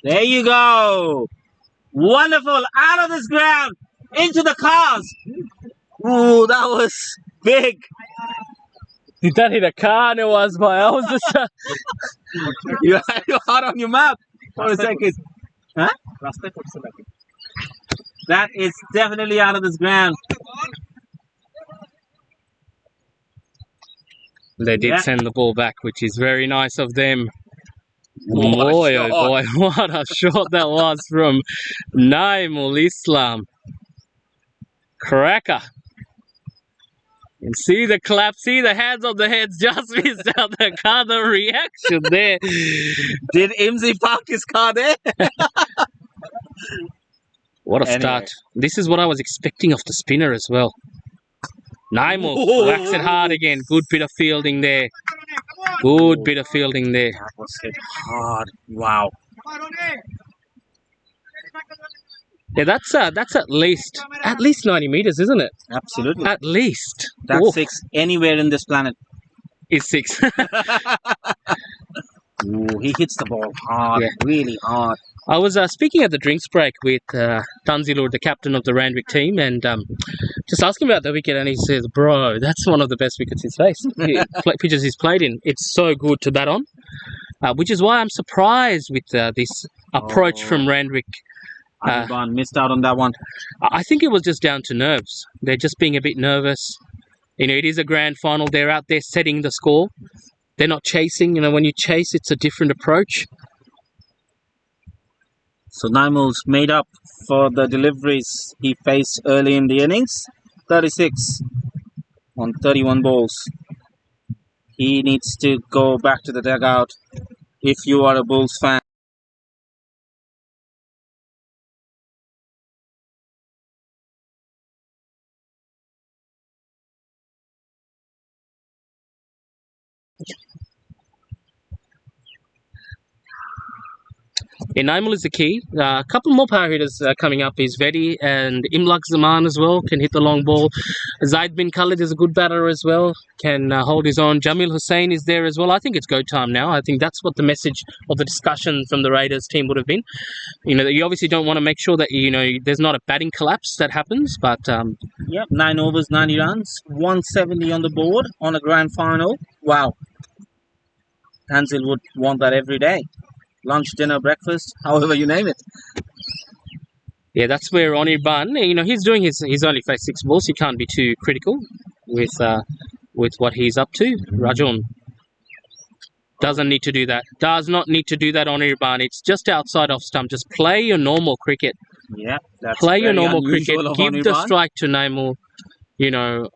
There you go. Wonderful. Out of this ground. Into the cars. Ooh, that was big. Did that hit a car? No, was my. I was just. You're hard on your map for a second. Huh? That is definitely out of this ground. They did send the ball back, which is very nice of them. Boy, oh boy, what a shot that was from Naimul Islam. Cracker. And see the clap, see the hands on the heads, just missed out the car, the reaction there. Did Imzi park his car there? What a start. This is what I was expecting of the spinner as well. Naimul whacks it hard again. Good bit of fielding there. Good bit of fielding there. That was hit hard. Wow. Yeah, that's at least 90 meters, isn't it? Absolutely. At least. That's 6 anywhere in this planet. Is 6. Ooh, he hits the ball hard, really hard. I was speaking at the drinks break with Tanzilur, the captain of the Randwick team, and just asking about the wicket, and he says, "Bro, that's one of the best wickets he's faced. Pitches he's played in. It's so good to bat on," which is why I'm surprised with this approach from Randwick. Anirban missed out on that one. I think it was just down to nerves. They're just being a bit nervous. You know, it is a grand final. They're out there setting the score. They're not chasing. You know, when you chase, it's a different approach. So Naimul's made up for the deliveries he faced early in the innings. 36 on 31 balls. He needs to go back to the dugout if you are a Bulls fan. Naimul is the key. A couple more power hitters coming up is Vedi and Imlak Zaman as well, can hit the long ball. Zaid bin Khalid is a good batter as well, can hold his own. Jamil Hussain is there as well. I think it's go time now. I think that's what the message of the discussion from the Raiders team would have been. You know, you obviously don't want to make sure that, you know, there's not a batting collapse that happens, but... Yep, 9 overs, 90 runs, 170 on the board on a grand final. Wow. Tanzil would want that every day. Lunch, dinner, breakfast, however you name it. Yeah, that's where Onirban, you know, he's doing he's only faced 6 balls. He can't be too critical with what he's up to. Rajon doesn't need to do that. Does not need to do that on Onirban. It's just outside off stump. Just play your normal cricket. Yeah, that's play your normal cricket. Give Onirban. the strike to Naimul. You know,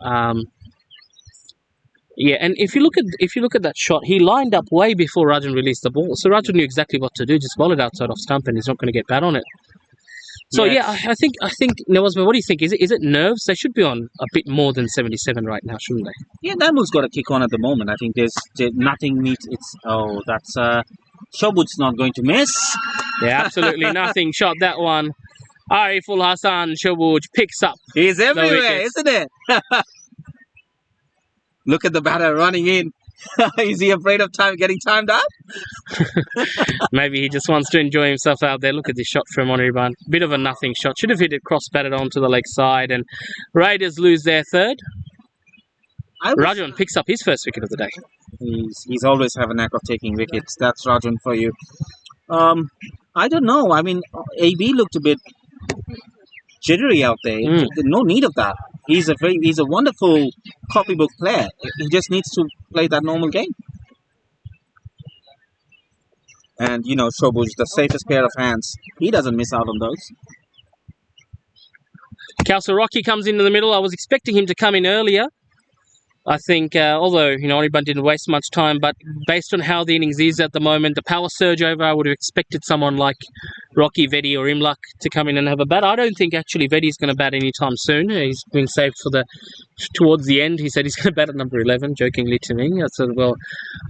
yeah, and if you look at that shot, he lined up way before Rajan released the ball. So Rajan knew exactly what to do. Just bowl it outside off stump, and he's not going to get bat on it. So Yes. yeah, I think Nawazma, what do you think? Is it nerves? They should be on a bit more than 77 right now, shouldn't they? Yeah, Naimul's got a kick on at the moment. I think there's nothing needs. That's Shobut's not going to miss. Yeah, absolutely nothing. Shot that one. Ariful Hassan Shobuj picks up. He's everywhere, wickets. isn't it? Look at the batter running in. Is he afraid of getting timed out? Maybe he just wants to enjoy himself out there. Look at this shot from Onirban. Bit of a nothing shot. Should have hit it cross-batted onto the leg side, and Raiders lose their third. Rajan picks up his first wicket of the day. He's always have a knack of taking wickets. That's Rajan for you. I don't know. I mean, AB looked a bit jittery out there. No need of that. He's a wonderful copybook player. He just needs to play that normal game. And Shobuj, the safest pair of hands. He doesn't miss out on those. Kelso Rocky comes into the middle. I was expecting him to come in earlier. I think, although, Oriban didn't waste much time, but based on how the innings is at the moment, the power surge over, I would have expected someone like Rocky, Vedi or Imlak to come in and have a bat. I don't think actually Vedi's going to bat anytime soon. He's been saved for towards the end. He said he's going to bat at number 11, jokingly to me. I said, well,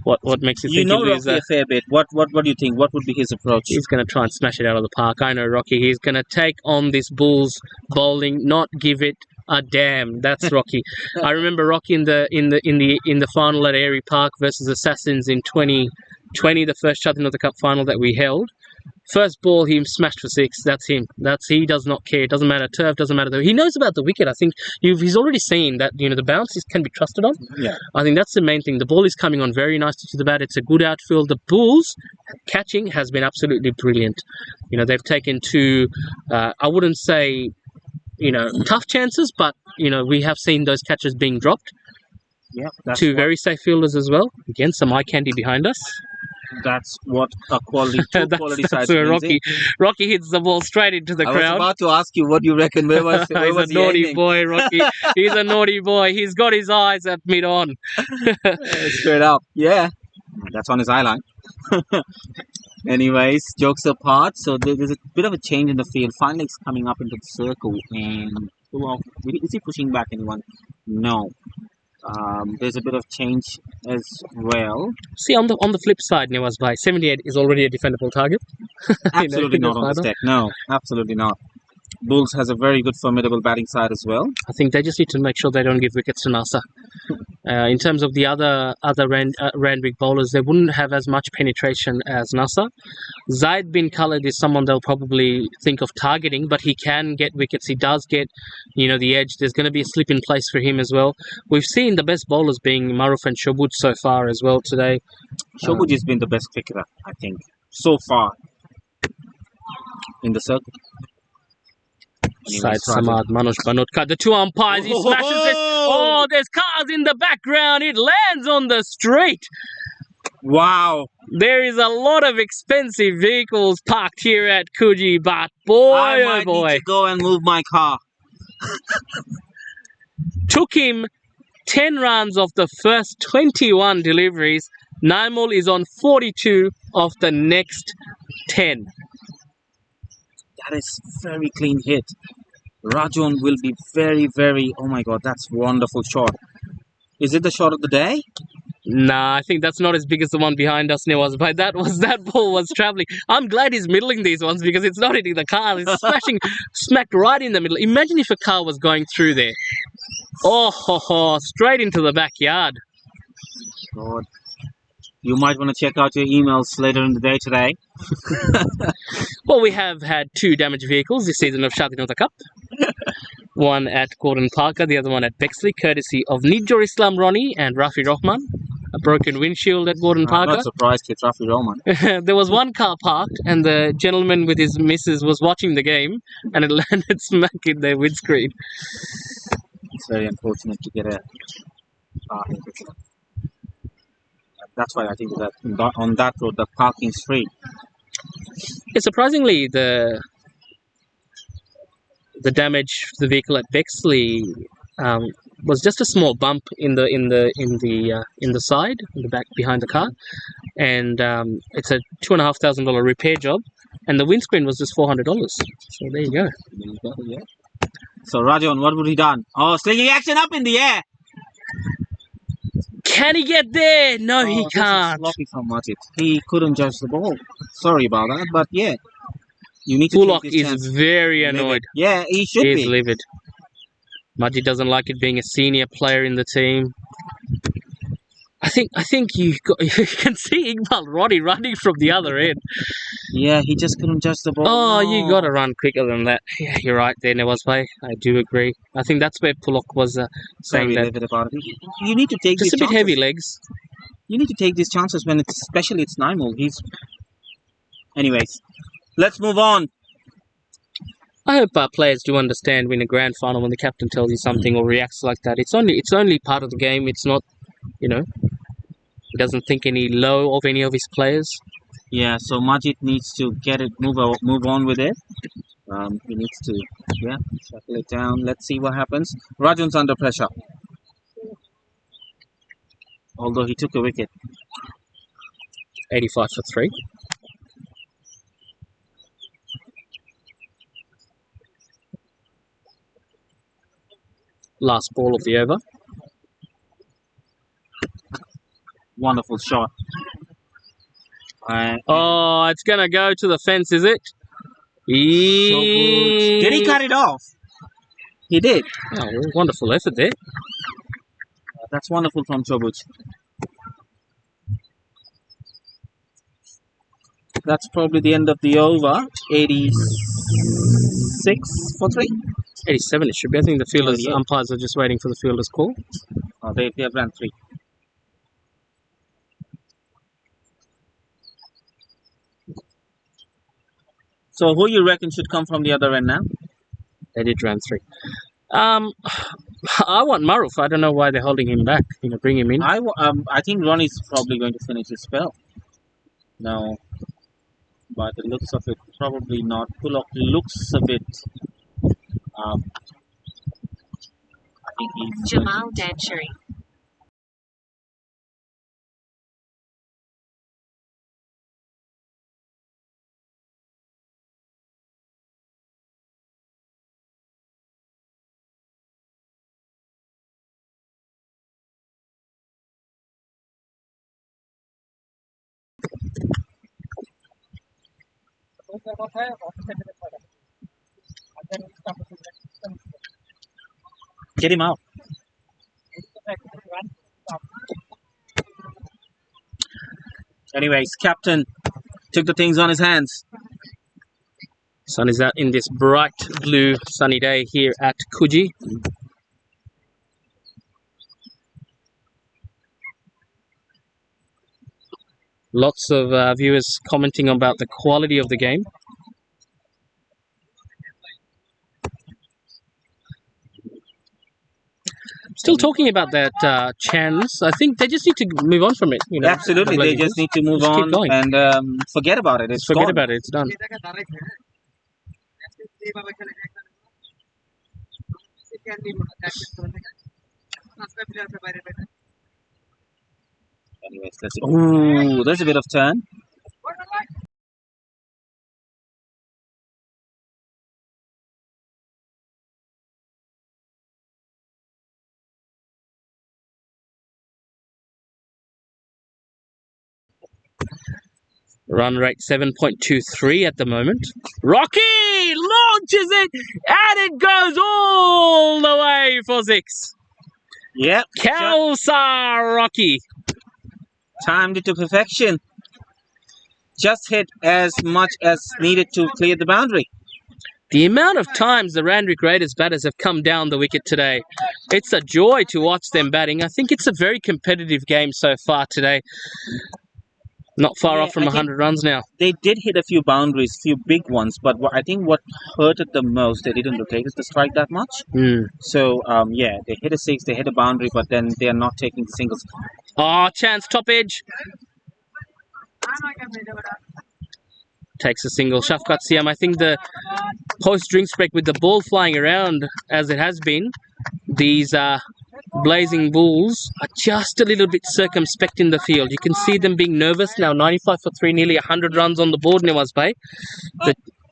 what makes you think Rocky a fair bit. What do you think? What would be his approach? He's going to try and smash it out of the park. I know Rocky. He's going to take on this Bulls bowling, not give it a damn. That's Rocky. I remember Rocky in the final at Airy Park versus Assassins in 2020, the first Shadhinota Cup final that we held. First ball, he smashed for 6. That's him. He does not care. It doesn't matter. Turf doesn't matter. He knows about the wicket. I think he's already seen that the bounces can be trusted on. Yeah. I think that's the main thing. The ball is coming on very nicely to the bat. It's a good outfield. The Bulls catching has been absolutely brilliant. They've taken 2. I wouldn't say tough chances, but we have seen those catches being dropped. Yeah, 2 very safe fielders as well. Again, some eye candy behind us. That's what a quality side means. Rocky hits the ball straight into the crowd. I was about to ask you, what do you reckon? Where was He's a naughty boy, Rocky. He's a naughty boy. He's got his eyes at mid-on. Straight up, yeah. That's on his eye line. Anyways, jokes apart, so there's a bit of a change in the field. Finally, it's coming up into the circle, and is he pushing back anyone? No. There's a bit of change as well. See, on the flip side, Nawaz Bhai, 78 is already a defendable target. Absolutely not on this deck. No, absolutely not. Bulls has a very good formidable batting side as well. I think they just need to make sure they don't give wickets to Nasa. In terms of the other Randwick bowlers, they wouldn't have as much penetration as Nasa. Zaid bin Khalid is someone they'll probably think of targeting, but he can get wickets. He does get, the edge. There's going to be a slip in place for him as well. We've seen the best bowlers being Maruf and Shobuj so far as well today. Shobuj has been the best cricketer, I think, so far in the circle. Syed Samad, Manoj Banotka, the 2 umpires, he smashes this. Oh, there's cars in the background. It lands on the street. Wow. There is a lot of expensive vehicles parked here at Coogee, but boy, I might need to go and move my car. Took him 10 runs of the first 21 deliveries. Naimul is on 42 of the next 10. That is very clean hit. Rajon will be very, very... Oh my God, that's wonderful shot. Is it the shot of the day? Nah, I think that's not as big as the one behind us, Nawaz. But that ball was travelling. I'm glad he's middling these ones because it's not hitting the car. It's smacked right in the middle. Imagine if a car was going through there. Oh, straight into the backyard. God. You might want to check out your emails later in the day today. Well, we have had 2 damaged vehicles this season of Shadhinota Cup. One at Gordon Parker, the other one at Bexley, courtesy of Nijor Islam Ronnie and Rafi Rahman. A broken windshield at Gordon Parker. I'm not surprised it's Rafi Rahman. There was one car parked and the gentleman with his missus was watching the game and it landed smack in their windscreen. It's very unfortunate to get a That's why I think that on that road the parking is free. Yeah, surprisingly, the damage to the vehicle at Bexley was just a small bump in the side, in the back behind the car, and it's a $2,500 repair job, and the windscreen was just $400. So there you go. Yeah. So Rajon, what would he done? Oh, slinging action up in the air. Can he get there? No, he can't. Sloppy from Majid. He couldn't judge the ball. Sorry about that, but yeah. You need to Bullock is very annoyed. Yeah, he should be. He's livid. Majid doesn't like it being a senior player in the team. I think you can see Iqbal Roddy running from the other end. Yeah, he just couldn't judge the ball. Oh, you got to run quicker than that. Yeah, you're right there, Nawaz Bhai. I do agree. I think that's where Bullock was saying that. About it. You need to take just these a bit chances. heavy legs. You need to take these chances when especially it's Naimul. Anyways, Let's move on. I hope our players do understand in a grand final when the captain tells you something or reacts like that. It's only part of the game. It's not, he doesn't think any low of any of his players. Yeah, so Majid needs to get it, move on with it. He needs to, settle it down. Let's see what happens. Rajun's under pressure. Although he took a wicket. 85 for 3. Last ball of the over. Wonderful shot. Oh, it's going to go to the fence, is it? So good. Did he cut it off? He did. Oh, wonderful effort there. That's wonderful from Chobuch. That's probably the end of the over. 86 for 3. 87 it should be. I think the fielders, umpires are just waiting for the fielder's call. Oh, they have ran 3. So who you reckon should come from the other end now? They did run 3. I want Maruf. I don't know why they're holding him back. Bring him in. I think Ronnie's probably going to finish his spell. No. By the looks of it, probably not. Pullock looks a bit. I think he's Jamal Danchery. Get him out. Anyways, captain took the things on his hands. Sun is out in this bright blue sunny day here at Coogee. Lots of viewers commenting about the quality of the game. Still talking about that chance. I think they just need to move on from it. Absolutely, they just need to move on and forget about it. Forget about it. It's done. Anyways, let's see. Ooh, there's a bit of turn. Run rate 7.23 at the moment. Rocky launches it and it goes all the way for 6. Yep. Kelsar Rocky. Timed it to perfection. Just hit as much as needed to clear the boundary. The amount of times the Randwick Raiders batters have come down the wicket today, it's a joy to watch them batting. I think it's a very competitive game so far today. Not far off from 100 runs now. They did hit a few boundaries, few big ones, but I think what hurted the most, they didn't rotate the strike that much. So, they hit a 6, they hit a boundary, but then they are not taking the singles. Oh, chance, top edge. Takes a single. Shafqat Siam, I think the post-drinks break with the ball flying around as it has been, these Blazing Bulls are just a little bit circumspect in the field. You can see them being nervous now. 95 for 3, nearly 100 runs on the board, Nawaz Bhai.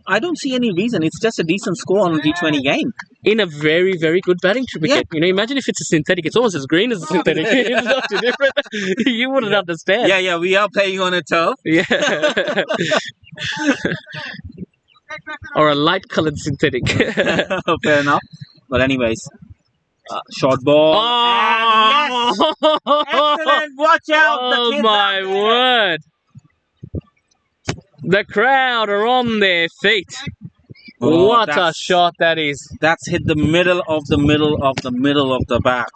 I don't see any reason. It's just a decent score on a T20 game. In a very, very good batting wicket. Yeah. Imagine if it's a synthetic. It's almost as green as a synthetic. It's not too different. You wouldn't understand. Yeah, we are playing on a turf. Yeah. Or a light-coloured synthetic. Fair enough. But anyways, short ball. Oh! Yes! Excellent. Watch out. Oh, my word. The crowd are on their feet. Oh, what a shot that is. That's hit the middle of the bat.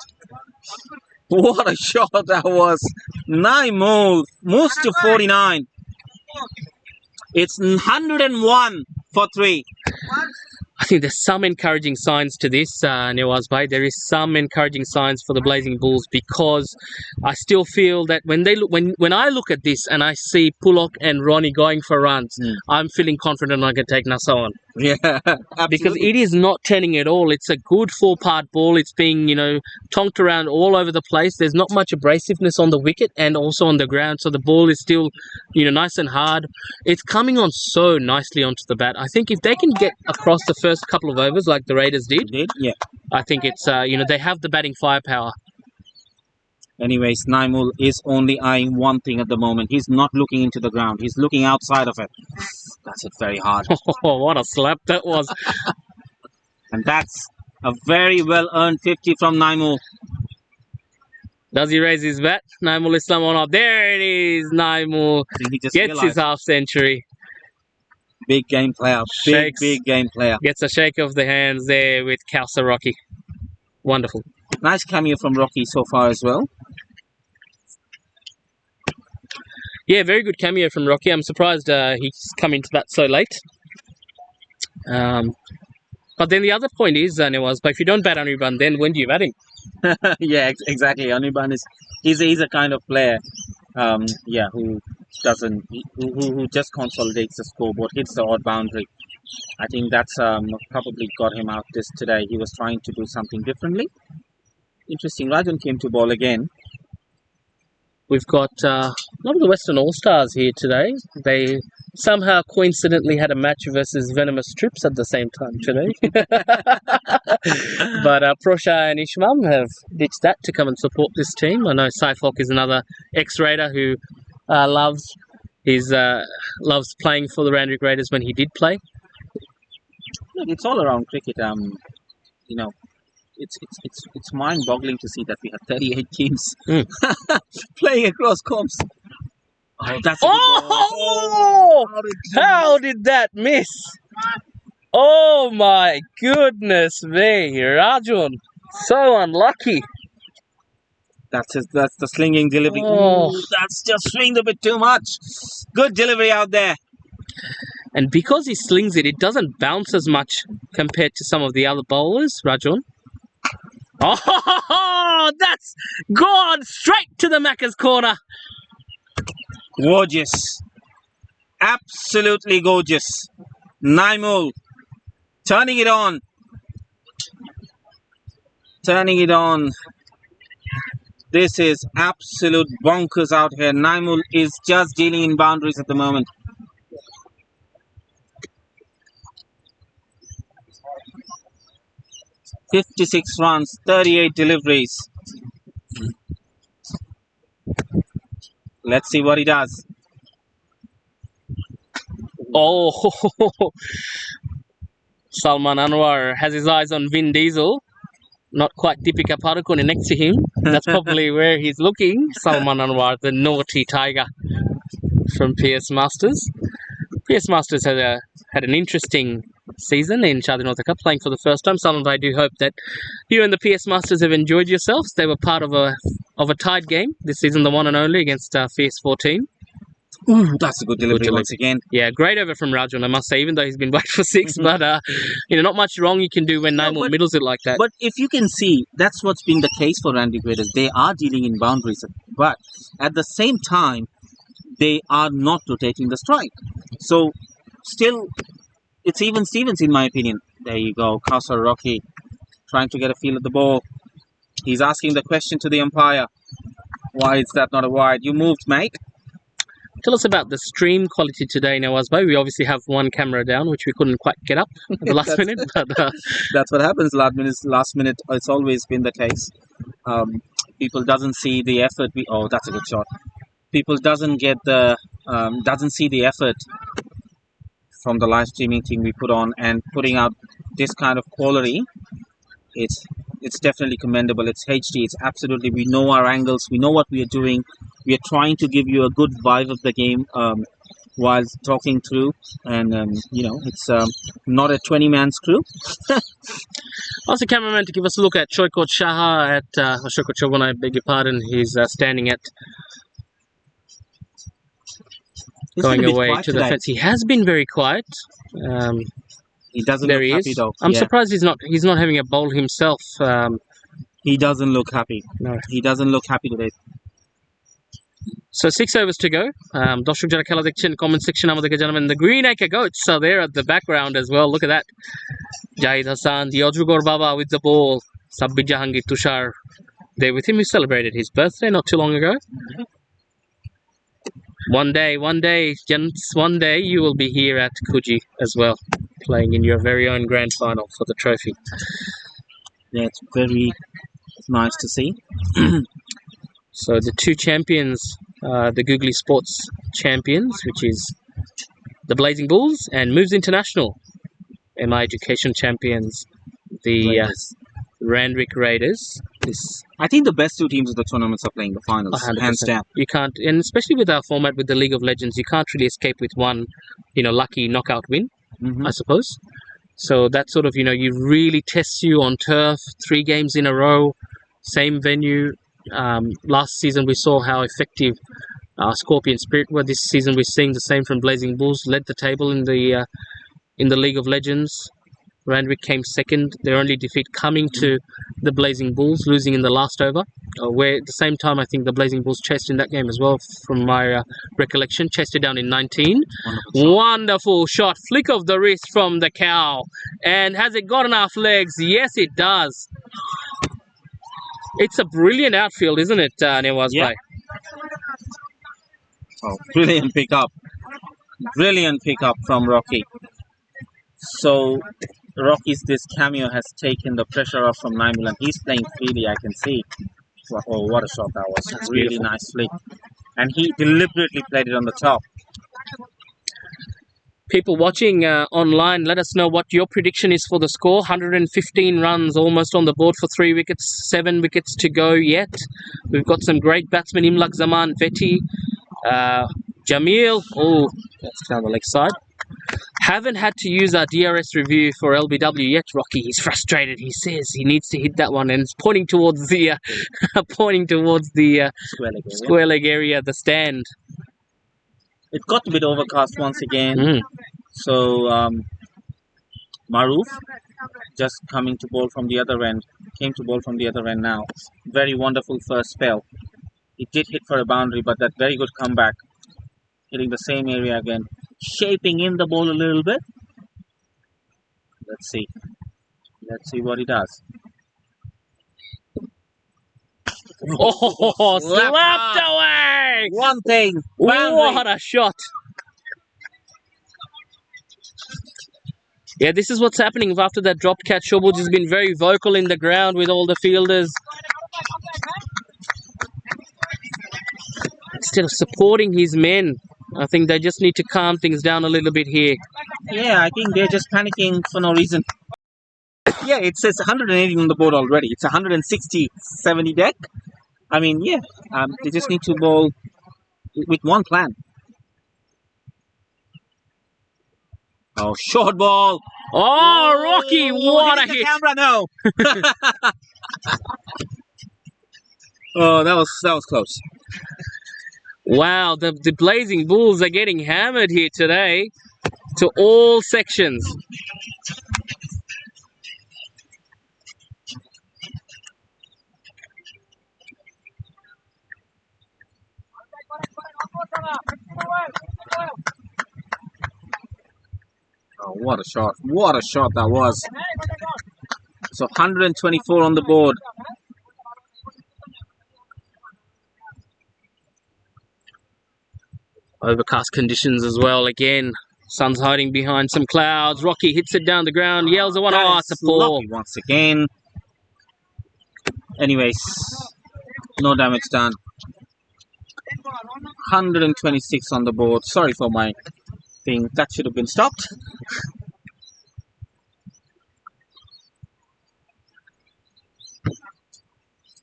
What a shot that was. 9 moves to 49. It's 101 for 3. I think there's some encouraging signs to this, Nawaz Bhai. There is some encouraging signs for the Blazing Bulls, because I still feel that when I look at this and I see Pullock and Ronnie going for runs, I'm feeling confident I can take Nasa on. Yeah, absolutely. Because it is not turning at all. It's a good 4-part ball. It's being, tonked around all over the place. There's not much abrasiveness on the wicket and also on the ground. So the ball is still, nice and hard. It's coming on so nicely onto the bat. I think if they can get across the first couple of overs like the Raiders did, Yeah. I think it's, they have the batting firepower. Anyways, Naimul is only eyeing one thing at the moment. He's not looking into the ground. He's looking outside of it. That's it very hard. Oh, what a slap that was. And that's a very well-earned 50 from Naimul. Does he raise his bat? Naimul Islam or not? There it is. Naimul He just gets his half century. Big game player. Big game player. Gets a shake of the hands there with Kausar Rocky. Wonderful. Nice cameo from Rocky so far as well. Yeah, very good cameo from Rocky. I'm surprised he's come into that so late. But then the other point is, Nawaz, but if you don't bat Anirban, then when do you bat him? Yeah, exactly. Anirban he's a kind of player, who doesn't who just consolidates the scoreboard, hits the odd boundary. I think that's probably got him out today. He was trying to do something differently. Interesting. Rajan came to ball again. We've got a lot of the Western All-Stars here today. They somehow coincidentally had a match versus Venomous Trips at the same time today. But Prosha and Ishmam have ditched that to come and support this team. I know Saifok is another ex-Raider who loves playing for the Randwick Raiders when he did play. Look, it's all around cricket. It's mind-boggling to see that we have 38 teams playing across comps. Oh, that's a how did that miss? Oh my goodness me, Rajan, so unlucky. That's the slinging delivery. Oh. Ooh, that's just swinged a bit too much. Good delivery out there. And because he slings it, it doesn't bounce as much compared to some of the other bowlers, Rajan. Oh, that's gone straight to the Macca's corner. Gorgeous. Absolutely gorgeous. Naimul turning it on. This is absolute bonkers out here. Naimul is just dealing in boundaries at the moment. "56 runs, 38 deliveries. Let's see what he does. Oh, Salman Anwar has his eyes on Vin Diesel. Not quite Deepika Padukone next to him. That's probably where he's looking. Salman Anwar, the naughty tiger from PS Masters. PS Masters had an interesting season in Shadhinota Cup, playing for the first time. Salman, I do hope that you and the PS Masters have enjoyed yourselves. They were part of a tied game this season, the one and only against Fierce 14. Ooh, that's a good delivery once again. Yeah, great over from Rajan, I must say, even though he's been whacked for 6. But, not much wrong you can do when Naimul middles it like that. But if you can see, that's what's been the case for Randwick Raiders. They are dealing in boundaries. But at the same time, they are not rotating the strike. So, still, it's even Stevens in my opinion. There you go. Kausar Rocky trying to get a feel of the ball. He's asking the question to the umpire. Why is that not a wide? You moved, mate. Tell us about the stream quality today, Nawazbhai. We obviously have one camera down, which we couldn't quite get up at the last minute. But that's what happens last minute. It's always been the case. People doesn't see the effort. That's a good shot. People doesn't see the effort from the live streaming team we put on, and putting out this kind of quality. It's definitely commendable. It's HD. It's absolutely. We know our angles. We know what we are doing. We are trying to give you a good vibe of the game while talking through, and it's not a 20-man's crew. Ask the cameraman to give us a look at Shoykot Shaha Shoykot Chauvin, I beg your pardon. He's standing at He's going been a bit away quiet to the today. fence. He has been very quiet. He doesn't There look he happy is. though. I'm Yeah. surprised he's not having a bowl himself. He doesn't look happy. No. He doesn't look happy today. So 6 overs to go. দর্শক যারা খেলা দেখছেন comment section আমাদেরকে জানাবেন. The Green Acre Goats are there at the background as well. Look at that. Jahid Hassan, the Ojugor Baba with the ball. Sabbir Jahangir Tushar there with him. He celebrated his birthday not too long ago. One day, gents, one day you will be here at Coogee as well, playing in your very own grand final for the trophy. Yeah, it's very nice to see. So the two champions, the Googly Sports champions, which is the Blazing Bulls, and Moves International, MI Education champions, the Randwick Raiders. I think the best two teams of the tournaments are playing the finals, 100%. hands down. You can't, and especially with our format with the League of Legends, you can't really escape with one, lucky knockout win, I suppose. So that sort of, you really tests you on turf, 3 games in a row, same venue. Last season we saw how effective Scorpion Spirit were. This season we're seeing the same from Blazing Bulls. Led the table in the League of Legends. Randwick came second. Their only defeat coming to the Blazing Bulls, losing in the last over. Where at the same time I think the Blazing Bulls chased in that game as well, from my recollection. Chased it down in 19. Wonderful shot. Flick of the wrist from the cow. And has it got enough legs? Yes, it does. It's a brilliant outfield, isn't it, Nawaz Yeah. Bhai? Oh, brilliant pickup. Brilliant pickup from Rocky. So Rocky's this cameo has taken the pressure off from Naimul, and he's playing freely, I can see. Oh, what a shot that was. That's really beautiful. nice flick. And he deliberately played it on the top. People watching online, let us know what your prediction is for the score. 115 runs almost on the board for 3 wickets, 7 wickets to go yet. We've got some great batsmen, Imlak Zaman, Veti, Jamil. Oh, that's down the leg side. Haven't had to use our DRS review for LBW yet, Rocky. He's frustrated. He says he needs to hit that one, and it's pointing towards the square leg area, the stand. It got a bit overcast once again. So Maruf just coming to bowl from the other end. Came to bowl from the other end now. Very wonderful first spell. It did hit for a boundary, but that very good comeback. Hitting the same area again. Shaping in the ball a little bit. Let's see. Let's see what he does. Oh, slapped away! One thing. Boundary. What a shot! Yeah, this is what's happening after that drop catch. Shobuj has been very vocal in the ground with all the fielders. Instead of supporting his men, I think they just need to calm things down a little bit here. Yeah, I think they're just panicking for no reason. Yeah, it says 180 on the board already. It's 160, 70 deck. I mean, yeah, they just need to bowl with one plan. Oh, short ball. Oh, Rocky, what a hitting the hit! camera, no. Oh, that was close. Wow, the Blazing Bulls are getting hammered here today to all sections. Oh, what a shot. What a shot that was. So 124 on the board. Overcast conditions as well. Again, sun's hiding behind some clouds. Rocky hits it down the ground, yells at one. Oh, it's a four. Sloppy once again. Anyways, no damage done. 126 on the board. Sorry for my thing. That should have been stopped.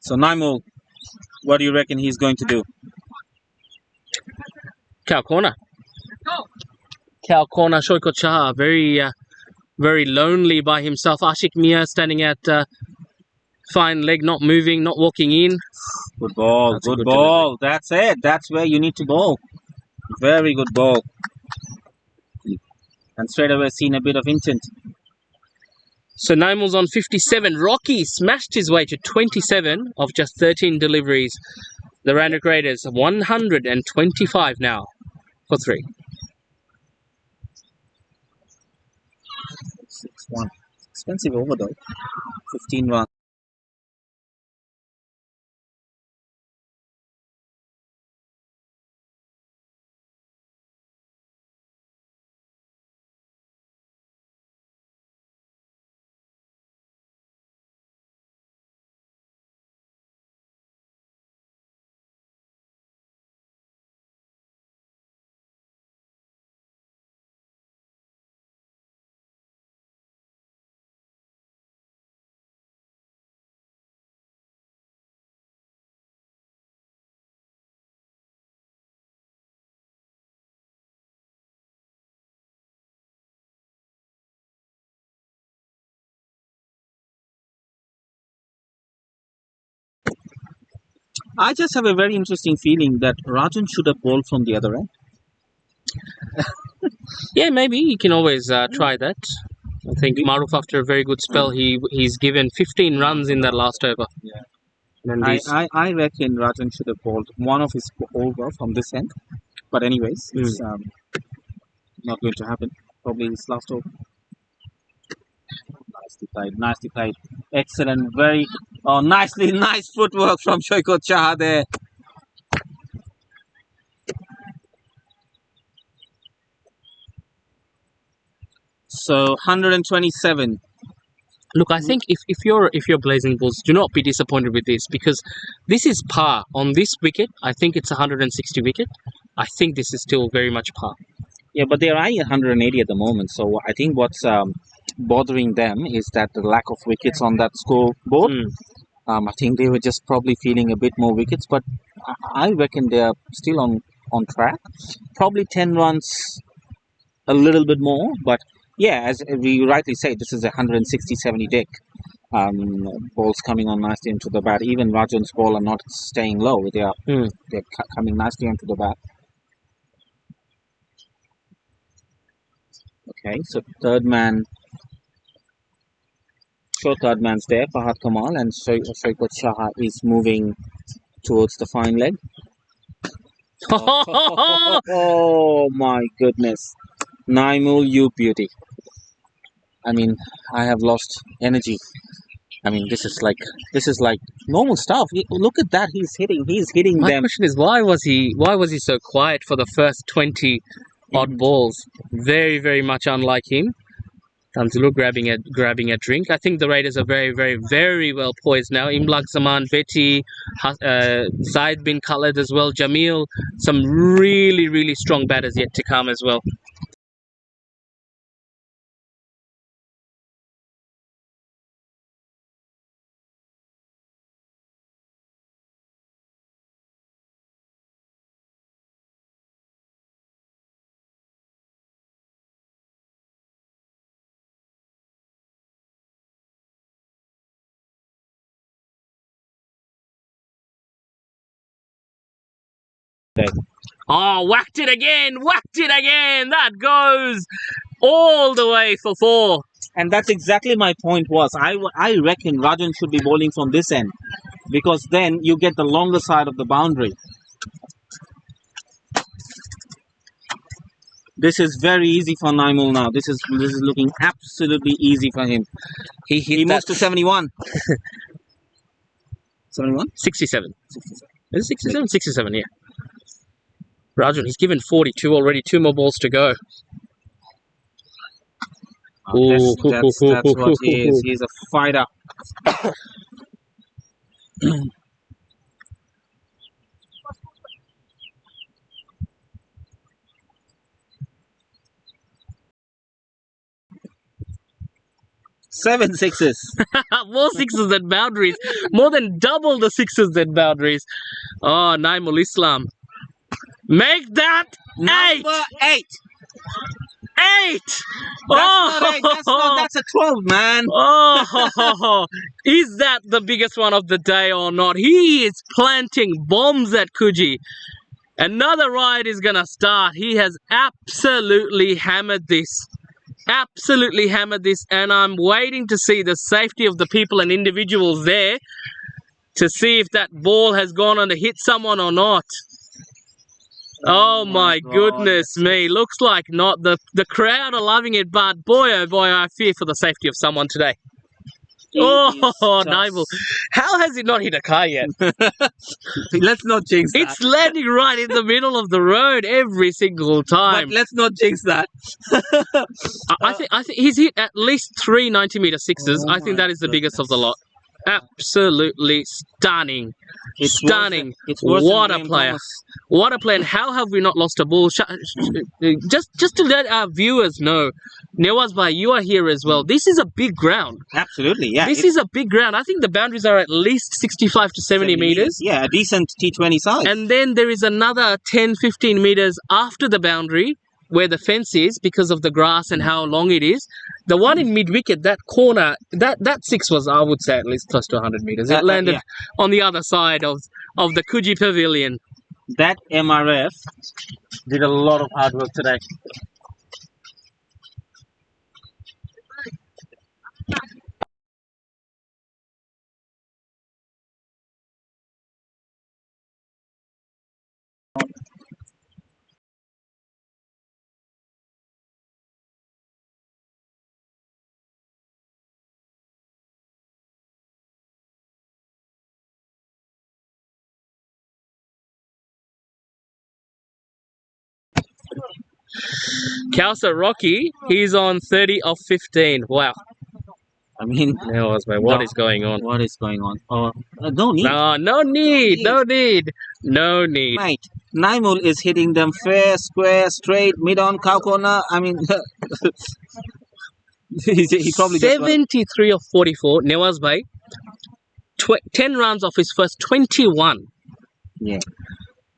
So Naimul, what do you reckon he's going to do? Cow corner. Cow corner. Shoiko Chaha, very lonely by himself. Ashik Mia standing at fine leg, not moving, not walking in. Good ball. That's a Good good ball. That's it. That's where you need to bowl. Very good ball. And straight away seen a bit of intent. So Naimul's on 57. Rocky smashed his way to 27 of just 13 deliveries. The Randwick Raiders 125 now for 3. 6-1. Expensive over though. 15 runs. I just have a very interesting feeling that Rajan should have bowled from the other end. Yeah, maybe you can always try that. I think Maruf, after a very good spell, he's given 15 runs in that last over. Yeah. And I reckon Rajan should have bowled one of his over from this end. But anyways, it's not going to happen. Probably his last over. Nicely played. Excellent, very nice footwork from Shoykot Chaha there. So 127. Look, I think if you're Blazing Bulls, do not be disappointed with this, because this is par on this wicket. I think it's 160 wicket. I think this is still very much par. Yeah, but they're eyeing 180 at the moment. So I think what's bothering them is that the lack of wickets on that scoreboard. I think they were just probably feeling a bit more wickets, but I reckon they're still on track. Probably 10 runs, a little bit more, but yeah, as we rightly say, this is a 160-70 deck. Balls coming on nicely into the bat. Even Rajan's ball are not staying low. They're coming nicely onto the bat. Okay, so third man's there, Fahad Kamal, and Shoykot Chaha is moving towards the fine leg. Oh my goodness. Naimul, you beauty. I mean, I have lost energy. I mean, this is like normal stuff. Look at that, he's hitting My them. question is, why was he so quiet for the first 20 odd balls? Very, very much unlike him. Tanzulu grabbing a drink. I think the Raiders are very, very, very well poised now. Imlak Zaman, Betty, Zaid bin Khaled as well, Jamil. Some really, really strong batters yet to come as well. Oh, whacked it again! That goes all the way for 4. And that's exactly my point was. I reckon Rajan should be bowling from this end, because then you get the longer side of the boundary. This is very easy for Naimul now. This is looking absolutely easy for him. He moves to 71. 71? 67. Is it 67? 67, yeah. Rajan, he's given 42 already. 2 more balls to go. That's what he is. He's a fighter. Seven sixes. More sixes than boundaries. More than double the sixes than boundaries. Oh, Naimul Islam. Make that Number 8. 8! That's a 12, man. Oh, is that the biggest one of the day or not? He is planting bombs at Coogee. Another ride is going to start. He has absolutely hammered this. Absolutely hammered this. And I'm waiting to see the safety of the people and individuals there to see if that ball has gone on to hit someone or not. Oh my goodness me. Looks like not. The crowd are loving it, but boy, oh boy, I fear for the safety of someone today. Oh, Nigel. How has it not hit a car yet? Let's not jinx that. It's landing right in the middle of the road every single time. But let's not jinx that. I think he's hit at least 3 90-meter sixes. I think that is the biggest of the lot. Absolutely stunning. Stunning. What a player. What a player. And how have we not lost a ball? Just to let our viewers know, Nawaz Bhai, you are here as well. This is a big ground. Absolutely, yeah. This is a big ground. I think the boundaries are at least 65 to 70 meters. Yeah, a decent T20 size. And then there is another 10, 15 meters after the boundary where the fence is because of the grass and how long it is. The one in mid-wicket, that corner, that six was, I would say, at least close to 100 meters. It landed on the other side of the Coogee Pavilion. That MRF did a lot of hard work today. Kausar Rocky, he's on 30 of 15. Wow. I mean, what is going on? What is going on? Oh, no need. No need. Mate, Naimul is hitting them fair, square, straight, mid-on, cow corner. I mean, he probably 73 of 44. Nawaz Bhai, 10 runs off his first 21. Yeah.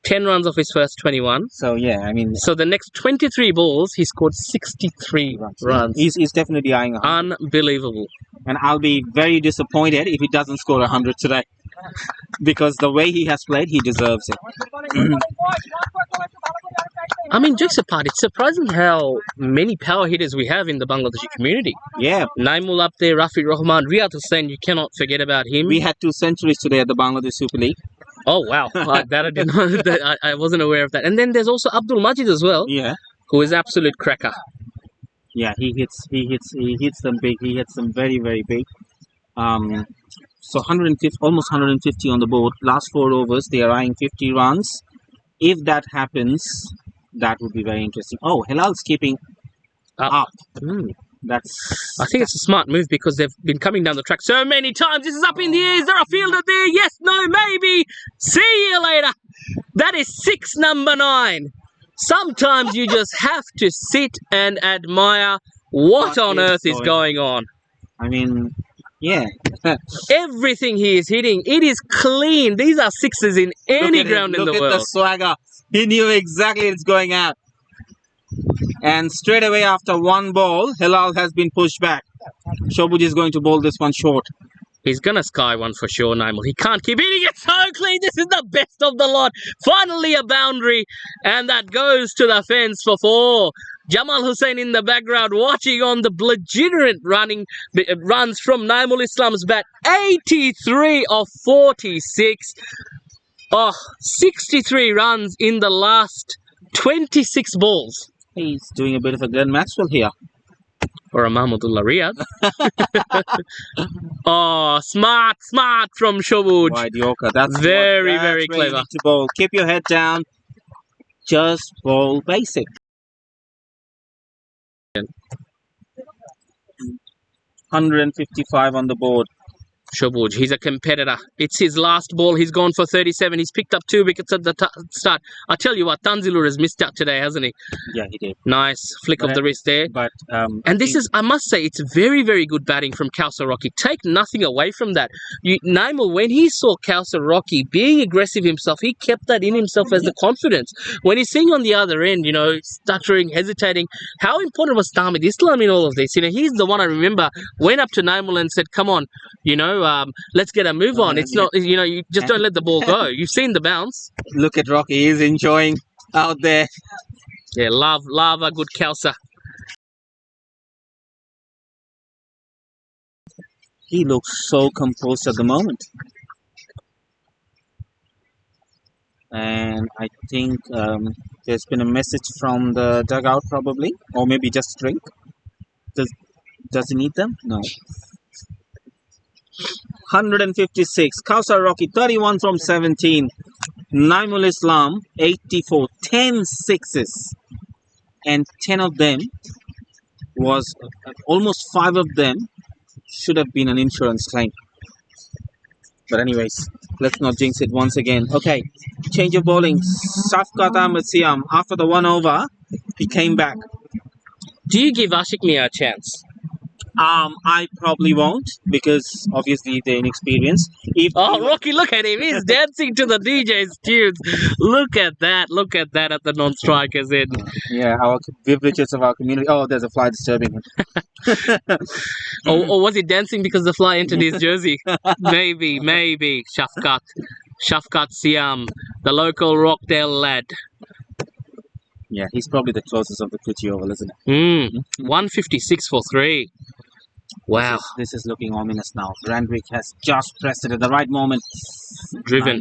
10 runs off his first 21. So, yeah, I mean... So, the next 23 balls, he scored 63 runs. He's definitely eyeing 100. Unbelievable. And I'll be very disappointed if he doesn't score 100 today. Because the way he has played, he deserves it. I mean, jokes apart, it's surprising how many power hitters we have in the Bangladeshi community. Yeah. Naimul up there, Rafiq Rahman, Riyad Hussain, you cannot forget about him. We had 2 centuries today at the Bangladesh Super League. Oh, wow. That I did not, I wasn't aware of that. And then there's also Abdul Majid as well. Yeah. Who is absolute cracker. Yeah, he hits them big. He hits them very, very big. So 150, almost 150 on the board. Last 4 overs, they are eyeing 50 runs. If that happens, that would be very interesting. Oh, Hilal's keeping up. I think it's a smart move because they've been coming down the track so many times. This is up in the air. Is there a fielder there? Yes, no, maybe. See you later. That is 6 number 9. Sometimes you just have to sit and admire what on earth is going on. I mean, yeah. Everything he is hitting, it is clean. These are sixes in any ground in the world. Look at the swagger. He knew exactly it's going out. And straight away after 1 ball, Hilal has been pushed back. Shobuj is going to bowl this one short. He's going to sky one for sure, Naimul. He can't keep hitting it so clean. This is the best of the lot. Finally a boundary. And that goes to the fence for 4. Jamal Hussain in the background watching on the belligerent runs from Naimul Islam's bat. 83 of 46. Oh, 63 runs in the last 26 balls. He's doing a bit of a Glenn Maxwell here. Or a Mahmudullah Riyad. Oh, smart from Shobuj. Wide Yorker. That's very clever. To bowl. Keep your head down. Just bowl basic. 155 on the board. Shobuj, he's a competitor. It's his last ball. He's gone for 37. He's picked up 2 wickets at the start. I tell you what, Tanzilur has missed out today, hasn't he? Yeah, he did. Nice flick of the wrist there. But and this is, I must say, it's very good batting from Kausar Rocky. Take nothing away from that. Naimul, when he saw Kausar Rocky being aggressive himself, he kept that in himself as the confidence. When he's seeing on the other end, stuttering, hesitating, how important was Tamid Islam in all of this? He's the one I remember went up to Naimul and said, come on, let's get a move on. It's not, you just don't let the ball go. You've seen the bounce. Look at Rocky. He's enjoying out there. Yeah, love a good Kelsa. He looks so composed at the moment. And I think there's been a message from the dugout probably, or maybe just drink. Does he need them? No. 156. Kausar Rocky 31 from 17. Naimul Islam 84. 10 sixes. And 10 of them was almost 5 of them should have been an insurance claim. But anyways, let's not jinx it once again. Okay, change of bowling. Shafqat Ahmed Siam, after the 1 over, he came back. Do you give Ashik Mia a chance? I probably won't because obviously they're inexperienced. Rocky, look at him. He's dancing to the DJ's tunes. Look at that at the non-strikers in. Yeah, our beverages of our community. Oh, there's a fly disturbing him. Or was he dancing because the fly entered his jersey? Maybe. Shafqat Siam, the local Rockdale lad. Yeah, he's probably the closest of the Coogee oval, isn't it? 156 for 3. Wow. This is looking ominous now. Randwick has just pressed it at the right moment. Driven.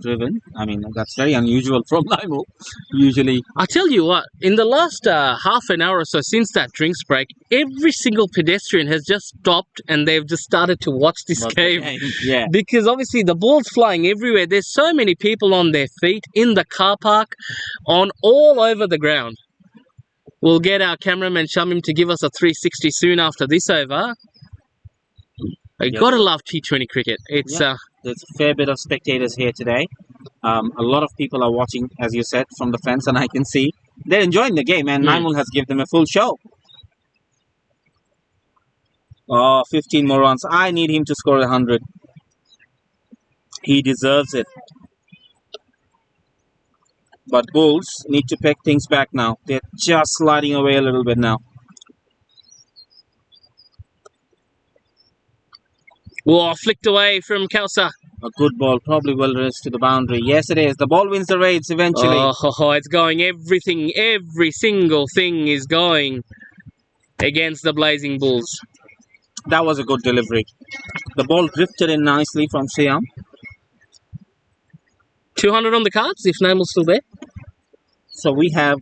Driven. I mean, that's very unusual from Naimo. Usually. I tell you what, in the last half an hour or so since that drinks break, every single pedestrian has just stopped and they've just started to watch this game. Yeah. Because obviously the ball's flying everywhere. There's so many people on their feet, in the car park, on all over the ground. We'll get our cameraman Shamim to give us a 360 soon after this over. You gotta love T20 cricket. It's there's a fair bit of spectators here today. A lot of people are watching, as you said, from the fence, and I can see they're enjoying the game, and Naimul has given them a full show. 15 more runs. I need him to score 100. He deserves it. But Bulls need to pick things back now. They're just sliding away a little bit now. Flicked away from Kelsa. A good ball, probably well raced to the boundary. Yes, it is. The ball wins the race eventually. It's going. Every single thing is going against the Blazing Bulls. That was a good delivery. The ball drifted in nicely from Siam. 200 on the cards if Naimul's still there. So we have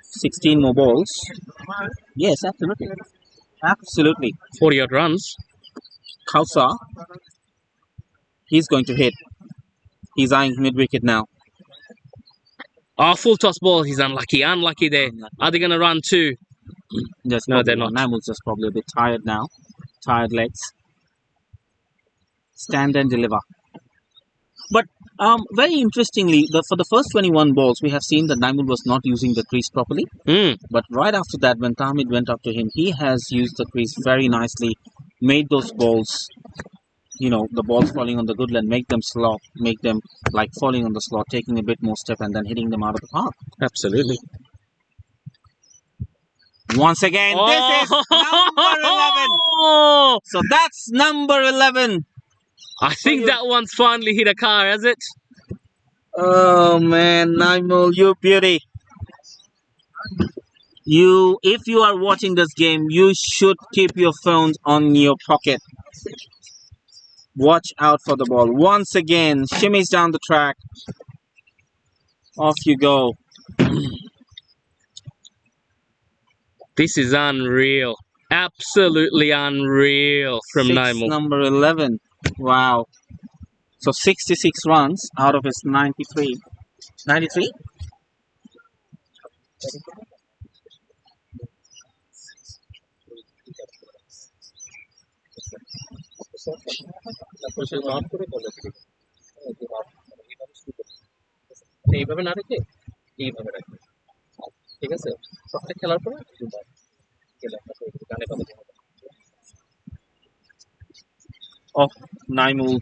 16 more balls. Yes, absolutely. Absolutely. 40 odd runs. Kausar. He's going to hit. He's eyeing mid-wicket now. Full toss ball. He's unlucky. Unlucky there. Are they going to run too? No, they're not. Naimul's just probably a bit tired now. Tired legs. Stand and deliver. But very interestingly, for the first 21 balls, we have seen that Naimul was not using the crease properly. But right after that, when Tahmid went up to him, he has used the crease very nicely, made those balls, the balls falling on the good land, make them slot, make them like falling on the slot, taking a bit more step and then hitting them out of the park. Absolutely. Once again, this is number 11. So that's number 11. I think that one's finally hit a car, has it? Oh man, Naimul, you beauty. If you are watching this game, you should keep your phones on your pocket. Watch out for the ball. Once again, shimmies down the track. Off you go. This is unreal. Absolutely unreal from Naimul. Number 11. Wow. So 66 runs out of his 93. 93? এইভাবে না রেখে এইভাবে রাখবে ঠিক আছে সবটা খেলার পরে দুবার গানে বাজাতে হবে of Naimul.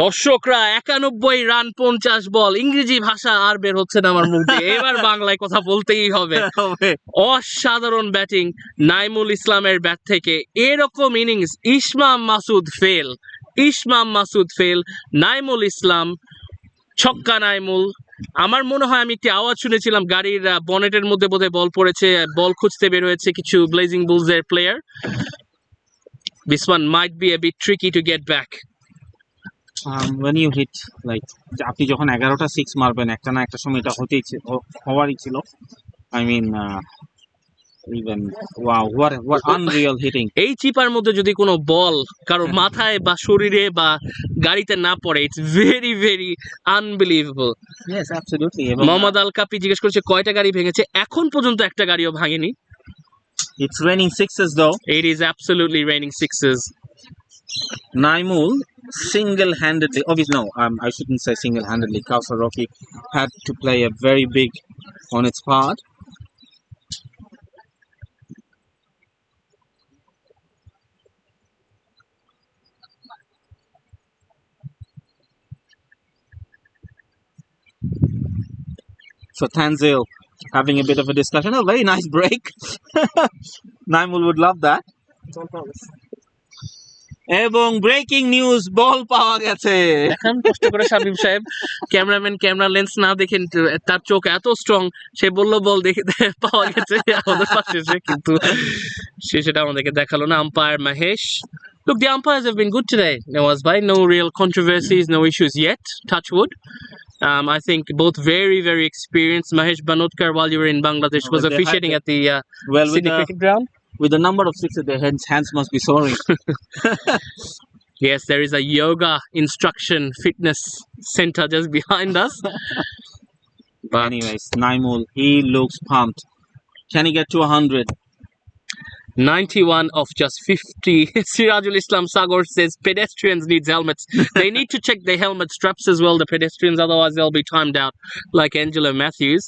দর্শকরা 91 রান 50 বল, ইংরেজি ভাষা আর বের হচ্ছে না আমার মুখ দিয়ে, এবার বাংলায় কথা বলতেই হবে। অসাধারণ ব্যাটিং নাইমুল ইসলামের ব্যাট থেকে, এরকম ইনিংস ইসমাম মাসুদ ফেল, নাইমুল ইসলাম ছক্কা। নাইমুল, আমার মনে হয় আমি একটি আওয়াজ শুনেছিলাম গাড়ির বনেটের মধ্যে বোধহয় বল পড়েছে, বল খুঁজতে বের হয়েছে কিছু ব্লেজিং বুলস এর player. This one might be a bit tricky to get back. When you hit like আপনি যখন 11টা 6 মারবেন, একটা না একটা সময় এটা হওয়ারই ছিল। I mean even wow, what unreal hitting. এই চিপার মধ্যে যদি কোনো বল কারো মাথায় বা শরীরে বা গাড়িতে না পড়ে, it's very very unbelievable. Yes, absolutely. Mohammad Al Kafi জিজ্ঞেস করেছে কয়টা গাড়ি ভেঙেছে, এখন পর্যন্ত একটা গাড়িও ভাঙেনি। It's raining sixes though. It is absolutely raining sixes. Naimul single-handedly, obviously no, I shouldn't say single-handedly. Kausar Rocky had to play a very big on its part. So Tanzil having a bit of a discussion. A very nice break. Naimul would love that. এবং breaking news, বল পাওয়া গেছে। এখন কষ্ট করে শাবিব সাহেব cameraman camera lens না দেখেন, তার চোখ এত স্ট্রং, সে বলল বল দেখে পাওয়া গেছে আমাদের পাশে, কিন্তু সে সেটা আমাদেরকে দেখালো না। Umpire Mahesh, look, the umpires have been good today. There was no real controversies, no issues yet, touch wood. I think both very very experienced. Mahesh Banotkar, while you were in Bangladesh, was officiating at the Sydney Cricket Ground. With the number of sixes, their hands must be soaring. Yes, there is a yoga instruction fitness center just behind us. But anyways, Naimul, he looks pumped. Can he get to 100? 91 of just 50. Sirajul Islam Sagor says pedestrians need helmets. They need to check their helmet straps as well, the pedestrians, otherwise they'll be timed out like Angelo Matthews.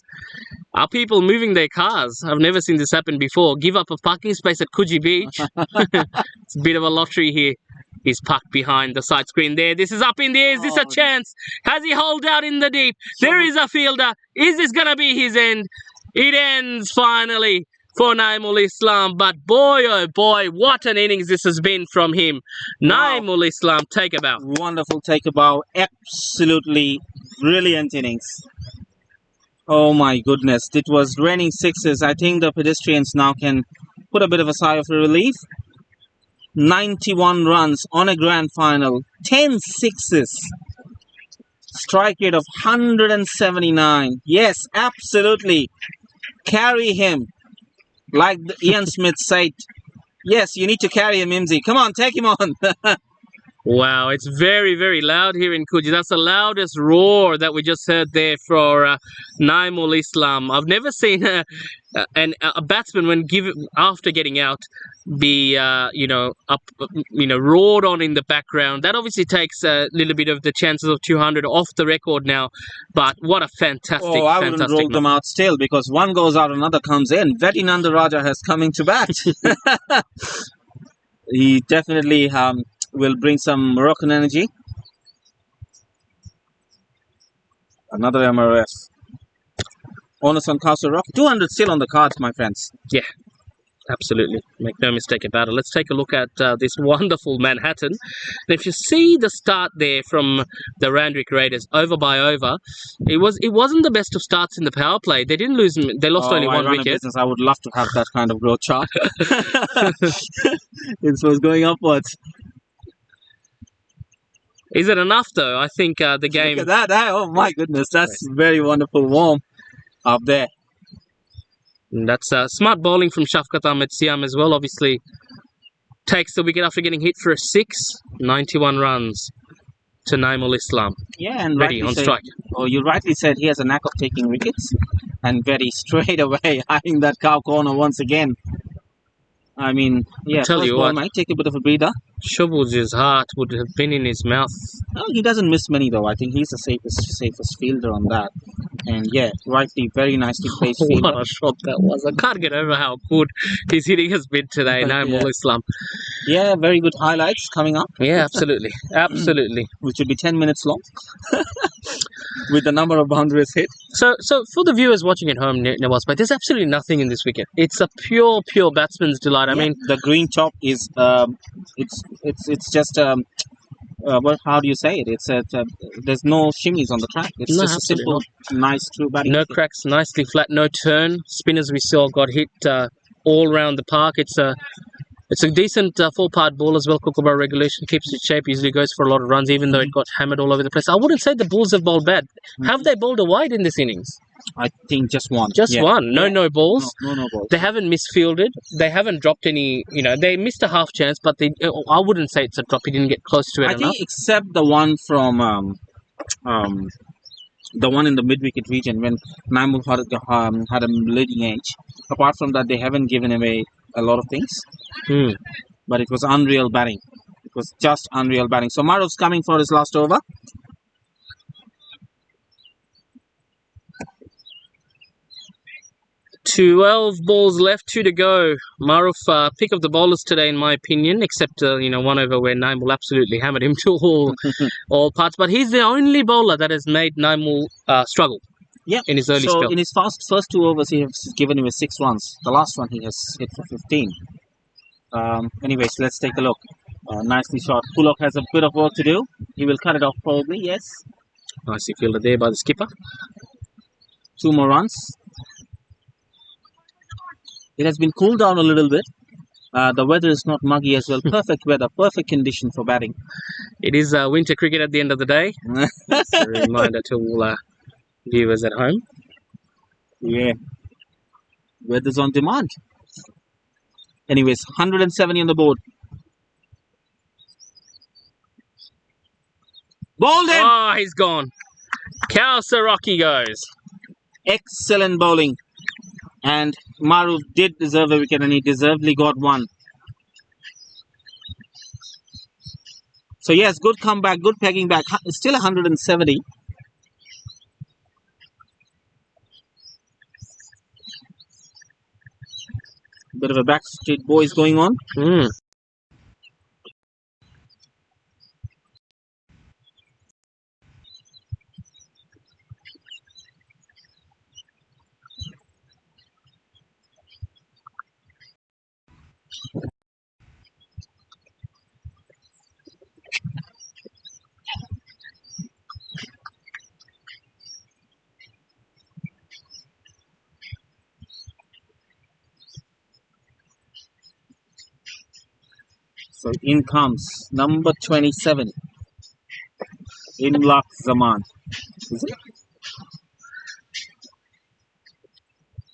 Are people moving their cars? I've never seen this happen before. Give up a parking space at Coogee Beach. It's a bit of a lottery here. He's parked behind the side screen there. This is up in the air. Is this a chance? Has he holed out in the deep? There is a fielder. Is this going to be his end? It ends finally for Naimul Islam, but boy oh boy, what an innings this has been from him. Naimul Islam, take a bow. Wonderful take a bow. Absolutely brilliant innings. Oh my goodness, it was raining sixes. I think the pedestrians now can put a bit of a sigh of relief. 91 runs on a grand final, 10 sixes, strike rate of 179. Yes, absolutely. Carry him. Like Ian Smith said, yes, you need to carry him, Imzi. Come on, take him on. Wow, it's very, very loud here in Coogee. That's the loudest roar that we just heard there for Naimul Islam. I've never seen a batsman, when after getting out, be roared on in the background. That obviously takes a little bit of the chances of 200 off the record now. But what a fantastic, I wouldn't roll them out still, because one goes out, another comes in. Vetinanda Raja has coming to bat. He definitely will bring some Moroccan energy. Another MRF. Onus on Kausar Rock. 200 still on the cards, my friends. Yeah, absolutely. Make no mistake about it. Let's take a look at this wonderful Manhattan. And if you see the start there from the Randwick Raiders, over by over, it wasn't the best of starts in the power play. They didn't lose. They lost only one wicket. I would love to have that kind of growth chart. It was going upwards. Is it enough though? I think the game. Look at that! Oh my goodness, that's very wonderful warm up there. That's smart bowling from Shafqat Ahmed Siam as well. Obviously, takes the wicket after getting hit for a 6. 91 runs to Naimul Islam. Yeah, and ready on strike. Oh, you rightly said he has a knack of taking wickets, and very straight away eyeing that cow corner once again. I mean, yeah, tell you what, might take a bit of a breather. Shabuz's heart would have been in his mouth. No, he doesn't miss many though. I think he's the safest fielder on that. And yeah, rightly, very nicely placed fielder. What a shot that was. I can't get over how good his hitting has been today, Naimul Islam. Yeah, very good highlights coming up. Yeah, absolutely, absolutely. Which would be 10 minutes long, with the number of boundaries hit. So for the viewers watching at home, Nawaz, but there's absolutely nothing in this wicket. It's a pure batsman's delight. I mean, the green top is it's just how do you say it? There's no shimmies on the track. It's No, just a simple, nice, true batting. no cracks, nicely flat, no turn. Spinners we saw got hit all around the park. It's a decent 4-part ball as well. Kookaburra regulation keeps its shape. Usually goes for a lot of runs, even though it got hammered all over the place. I wouldn't say the Bulls have bowled bad. Have they bowled a wide in this innings? I think just one. Just one. No balls. No balls. They haven't misfielded. They haven't dropped any. They missed a half chance, but I wouldn't say it's a drop. He didn't get close to it I enough. think except the one from the one in the mid-wicket region when Naimul had a leading edge. Apart from that, they haven't given away a lot of things. But it was unreal batting. It was just unreal batting. So Maruf's coming for his last over. 12 balls left, 2 to go. Maruf, pick of the bowlers today, in my opinion, except one over where Naimul absolutely hammered him to all parts. But he's the only bowler that has made Naimul struggle. Yeah. In his early so spell. In his first 2 overs, he has given him 6 runs. The last one he has hit for 15. Anyways, let's take a look. Nicely shot. Pulak has a bit of work to do. He will cut it off probably. Yes. Nicely fielded there by the skipper. 2 more runs. It has been cooled down a little bit. The weather is not muggy as well. Perfect weather, perfect condition for batting. It is winter cricket at the end of the day. It's a reminder to all viewers at home. Yeah. Weather's on demand. Anyways, 170 on the board. Bowled him! Oh, he's gone. Rocky goes. Excellent bowling. And Maruf did deserve a wicket and he deservedly got one. So yes, good comeback, good pegging back. Still 170. Bit of a Backstreet Boys going on. So in comes number 27. Imlak Zaman. Is it?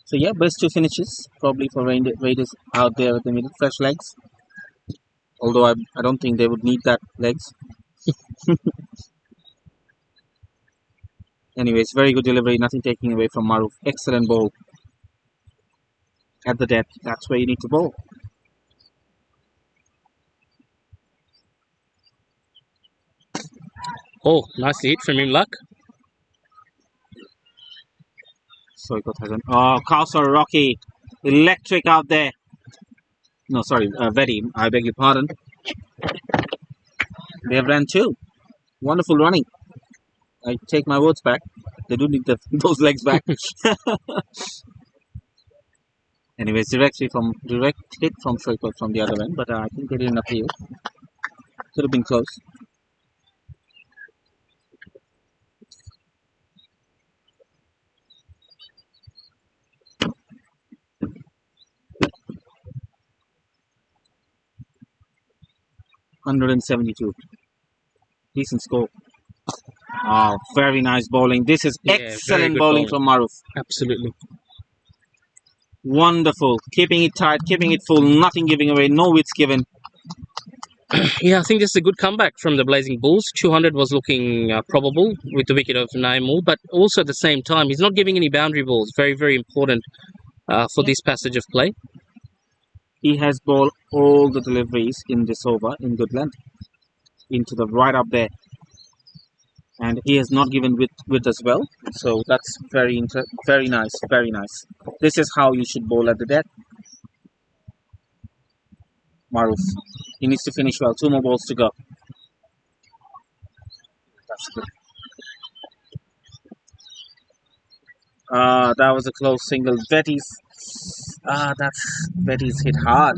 So yeah, best 2 finishes probably for Raiders out there at the middle. Fresh legs. Although I don't think they would need that legs. Anyways, very good delivery. Nothing taking away from Maruf. Excellent bowl. At the depth. That's where you need to bowl. Oh, nicely hit from Imlak. So Kausar Rocky. Electric out there. No, sorry, Vedi. I beg your pardon. They have ran 2. Wonderful running. I take my words back. They do need those legs back. Anyways, direct hit from Shoikot from the other end, but I think they didn't appeal. Could have been close. $172. Decent score. Oh, very nice bowling. This is excellent bowling from Maruf. Absolutely. Wonderful. Keeping it tight, keeping it full, nothing giving away, no wickets given. Yeah, I think this is a good comeback from the Blazing Bulls. 200 was looking probable with the wicket of Naimul, but also at the same time, he's not giving any boundary balls. Very, very important for this passage of play. He has bowled all the deliveries in this over in good length. Into the right up there. And he has not given width as well. So that's very nice, very nice. This is how you should bowl at the death. Maruf. He needs to finish well. 2 more balls to go. That's good. That was a close single. Betty's. That's Betty's hit hard.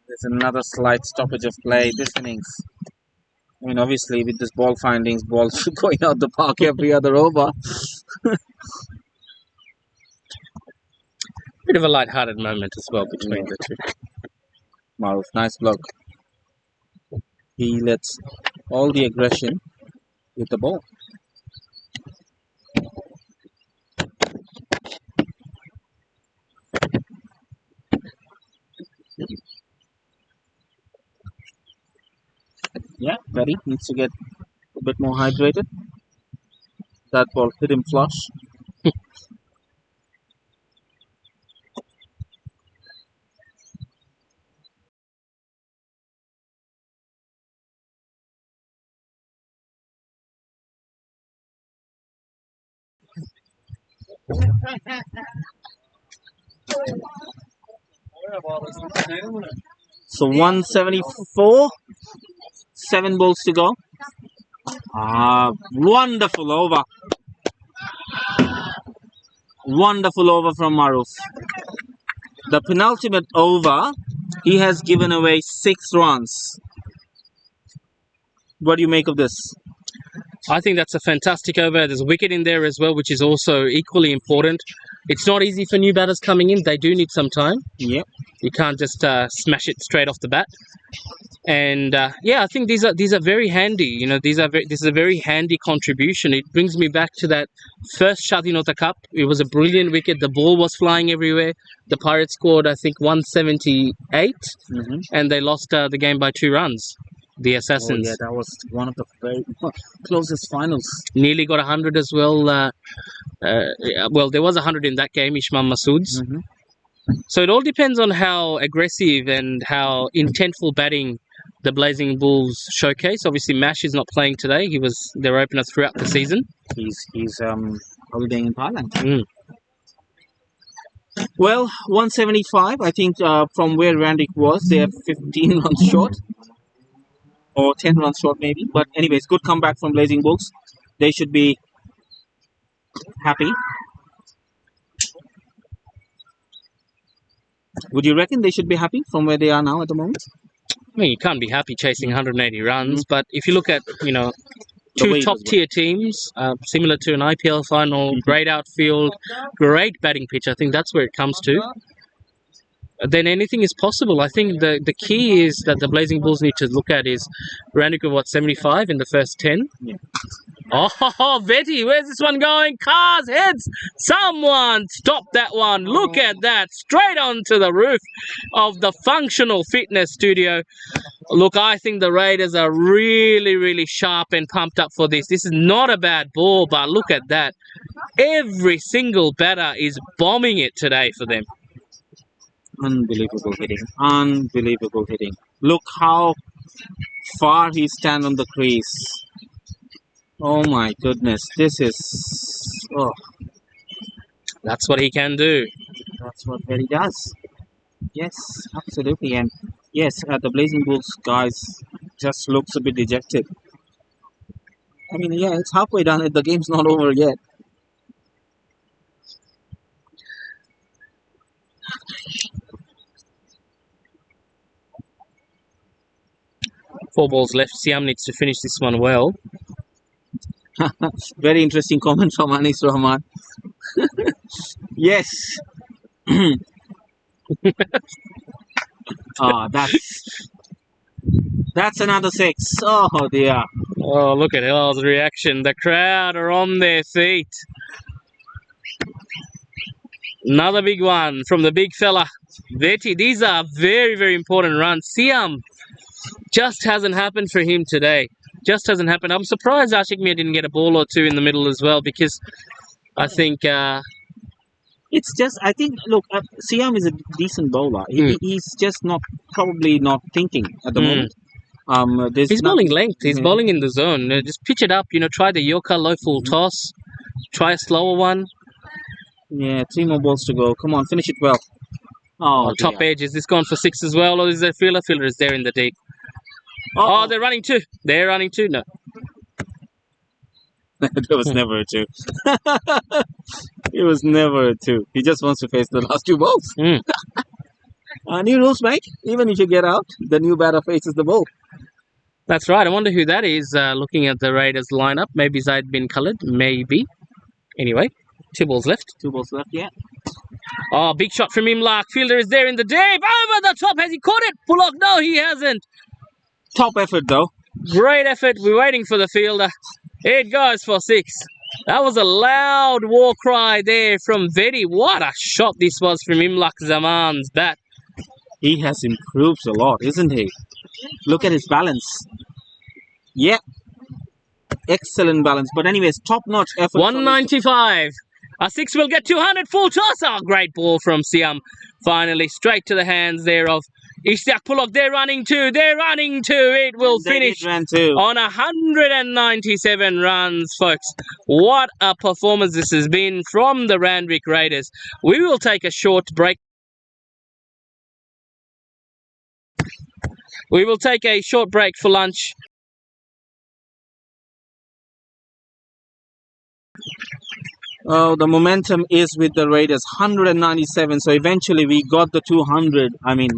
There's another slight stoppage of play this innings. I mean, obviously, with this ball findings, balls going out the park every other over. Bit of a light-hearted moment as well between the two. Maruf, nice block. He lets all the aggression with the ball. Yeah, Betty needs to get a bit more hydrated. That ball hit him flush. So 174, 7 balls to go. Wonderful over. Wonderful over from Maruf. The penultimate over, he has given away 6 runs. What do you make of this? I think that's a fantastic over. There's a wicket in there as well, which is also equally important. It's not easy for new batters coming in. They do need some time. Yep. You can't just smash it straight off the bat. And yeah, I think these are very handy. You know, this is a very handy contribution. It brings me back to that first Shadhinota Cup. It was a brilliant wicket. The ball was flying everywhere. The Pirates scored, I think, 178, and they lost the game by 2 runs. The Assassins. Oh, yeah, that was one of the very closest finals. Nearly got 100 as well. Well, there was 100 in that game, Ishmael Masood's. So it all depends on how aggressive and how intentful batting the Blazing Bulls showcase. Obviously, Mash is not playing today. He was their opener throughout the season. He's holidaying in Thailand. Well, 175. I think from where Randwick was, they are 15 runs short. Or 10 runs short maybe. But anyways, good comeback from Blazing Bulls. They should be happy. Would you reckon they should be happy from where they are now at the moment? I mean, you can't be happy chasing 180 runs, but if you look at, you know, 2 top-tier teams, similar to an IPL final, great outfield, great batting pitch, I think that's where it comes to. Then anything is possible. I think the key is that the Blazing Bulls need to look at is Randwick of 75 in the first 10. Yeah. Oh, Betty, where's this one going? Cars, heads! Someone stop that one. Look at that. Straight onto the roof of the functional fitness studio. Look, I think the Raiders are really, really sharp and pumped up for this. This is not a bad ball, but look at that. Every single batter is bombing it today for them. Unbelievable hitting. Unbelievable hitting. Look how far he stands on the crease. Oh my goodness. This is... Oh. That's what he can do. That's what Betty does. Yes, absolutely. And yes, the Blazing Bulls guys just looks a bit dejected. I mean, yeah, it's halfway done. The game's not over yet. Four balls left. Siam needs to finish this one well. Very interesting comment from Anis Rahman. Yes. That's another 6. Oh dear. Oh, look at Hilal's reaction. The crowd are on their feet. Another big one from the big fella. Veti, these are very, very important runs. Siam just hasn't happened for him today. Just hasn't happened. I'm surprised Ashik Mir didn't get a ball or 2 in the middle as well, because I think... It's just, I think, look, Siam is a decent bowler. He's just probably not thinking at the moment. He's bowling length. He's bowling in the zone. Just pitch it up. You know, try the Yorker low full toss. Try a slower one. Yeah, 3 more balls to go. Come on, finish it well. Oh Top dear. edge. Is this gone for 6 as well, or is there a fielder? Fielder is there in the deep. Oh, Uh-oh. they're running 2. They're running 2. No. There was never a 2. It was never a 2. He just wants to face the last 2 balls. Mm. New rules, mate. Even if you get out, the new batter faces the ball. That's right. I wonder who that is. Looking at the Raiders lineup, maybe Zaid bin Khalid. Maybe. Anyway, 2 balls left. 2 balls left, yeah. Oh, big shot from Imlak. Fielder is there in the deep. Over the top. Has he caught it? Bullock? No, he hasn't. Top effort, though. Great effort. We're waiting for the fielder. It goes for 6. That was a loud war cry there from Vedi. What a shot this was from Imlak Zaman's bat. He has improved a lot, isn't he? Look at his balance. Yeah. Excellent balance. But anyways, top-notch effort. 195. A 6 will get 200. Full toss. Oh, great ball from Siam. Finally, straight to the hands there of Ishtiaq Pulak. They're running 2. They're running 2. It will finish on 197 runs, folks. What a performance this has been from the Randwick Raiders. We will take a short break. We will take a short break for lunch. Oh, the momentum is with the Raiders, 197. So eventually we got the 200. I mean,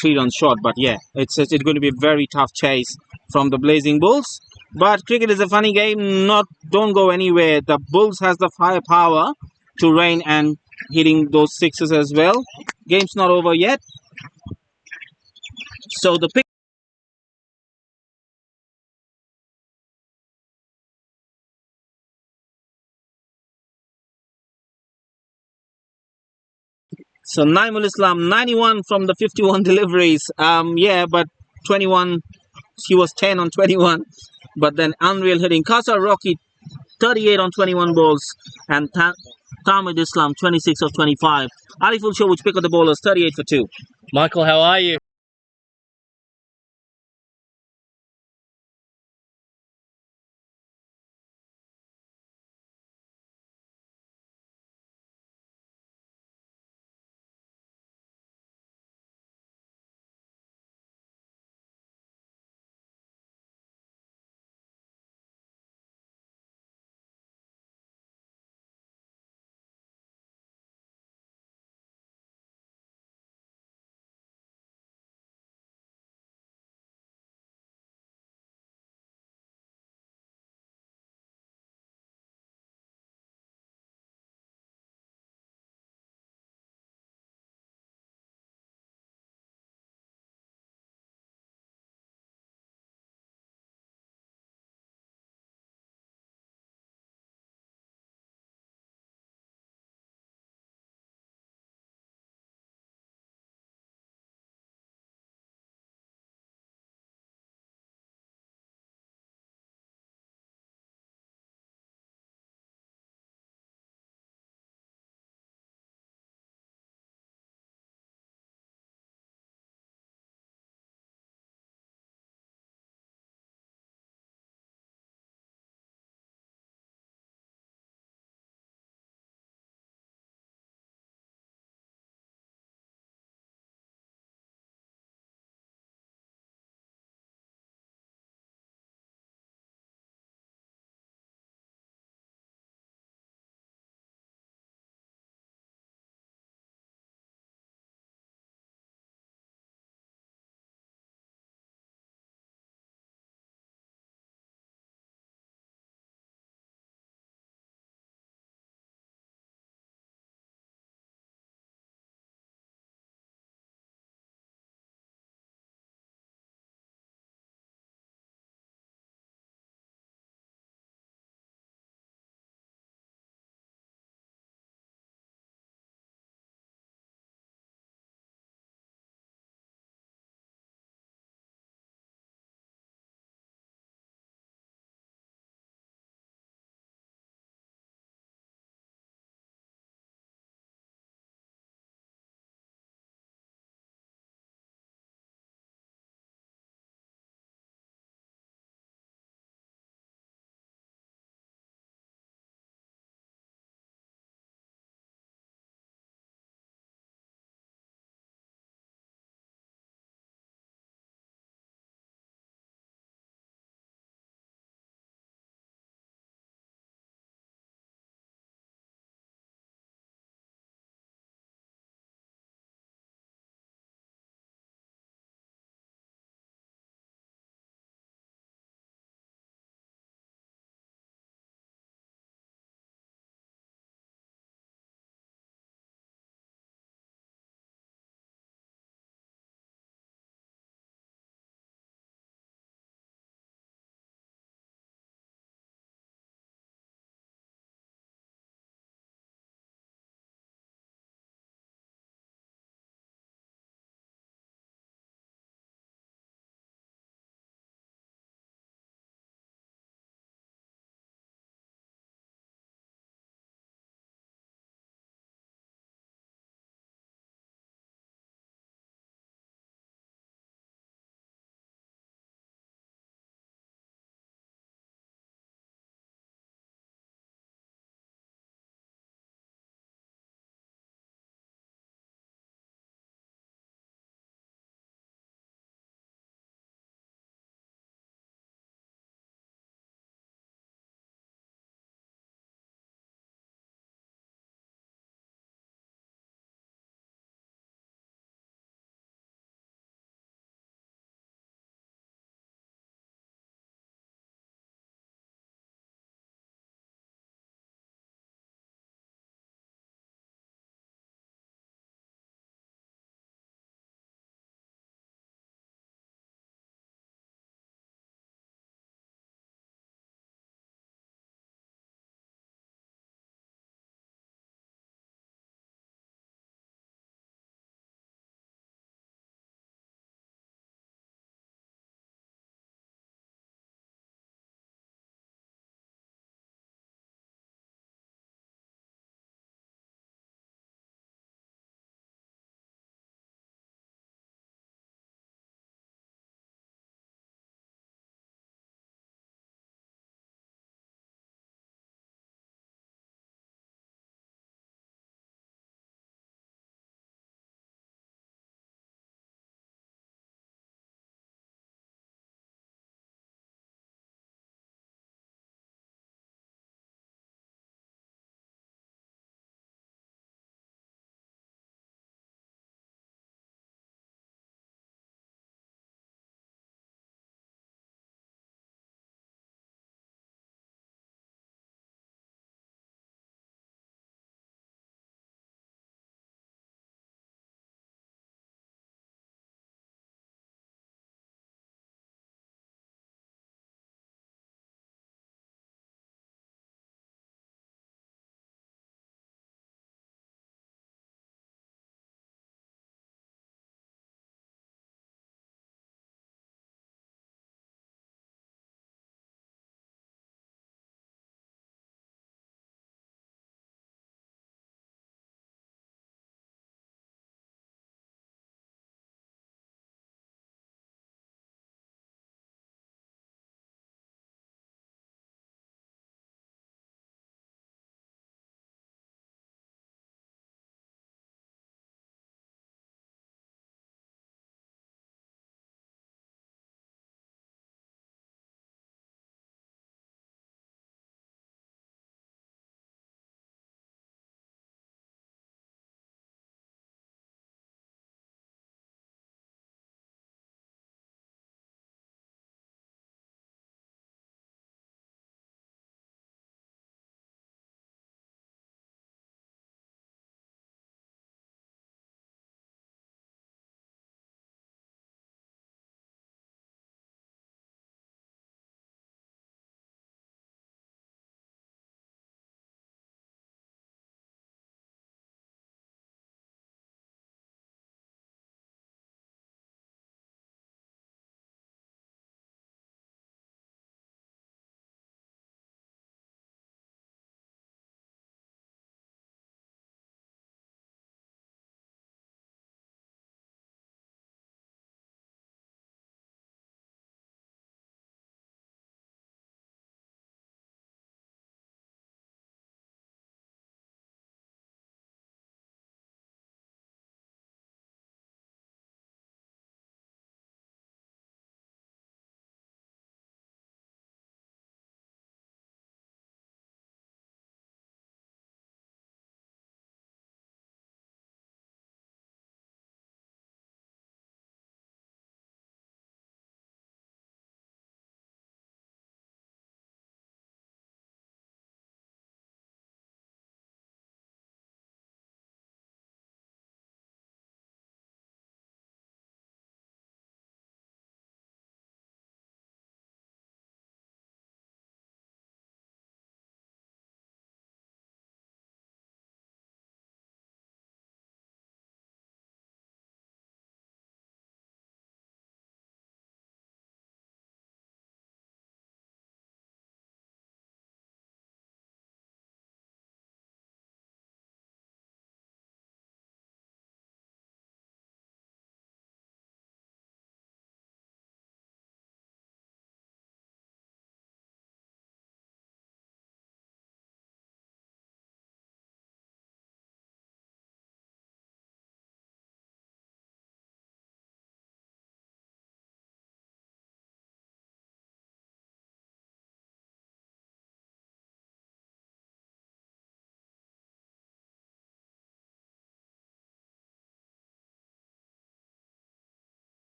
clear on shot. But yeah, it's going to be a very tough chase from the Blazing Bulls. But cricket is a funny game. Don't go anywhere. The Bulls has the firepower to rain and hitting those sixes as well. Game's not over yet. So the pick. So Naimul Islam, 91 from the 51 deliveries. Yeah, but 21. He was 10 on 21. But then unreal hitting. Kasar Rocky, 38 on 21 balls. And Tamid Islam, 26 of 25. Ariful Show, which pick of the bowlers, 38 for 2. Michael, how are you?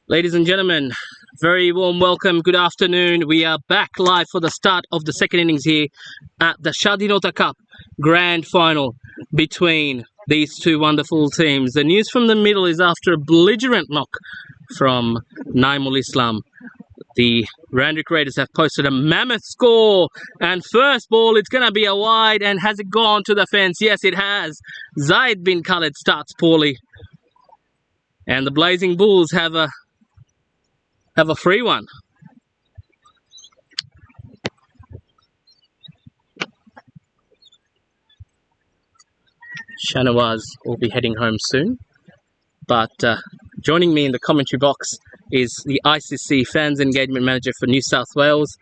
Ladies and gentlemen, very warm welcome. Good afternoon. We are back live for the start of the second innings here at the Shadhinota Cup Grand Final between these two wonderful teams. The news from the middle is after a belligerent knock from Naimul Islam. The Randwick Raiders have posted a mammoth score, and first ball, it's going to be a wide, and has it gone to the fence? Yes, it has. Zaid bin Khalid starts poorly, and the Blazing Bulls have a free one. Shanawaz will be heading home soon, but joining me in the commentary box is the ICC Fans Engagement Manager for New South Wales,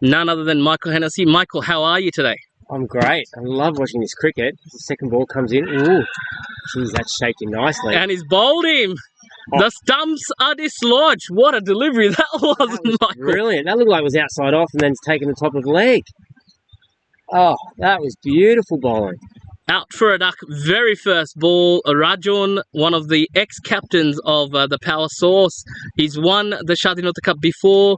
none other than Michael Hennessy. Michael, how are you today? I'm great. I love watching this cricket. The second ball comes in. Ooh, geez, that's shaped in nicely. And he's bowled him. Oh. The stumps are dislodged. What a delivery that was, Michael. Brilliant. That looked like it was outside off and then it's taken the top of the leg. Oh, that was beautiful bowling. Out for a duck, very first ball. Rajon, one of the ex-captains of the Power Source. He's won the Shadhinota Cup before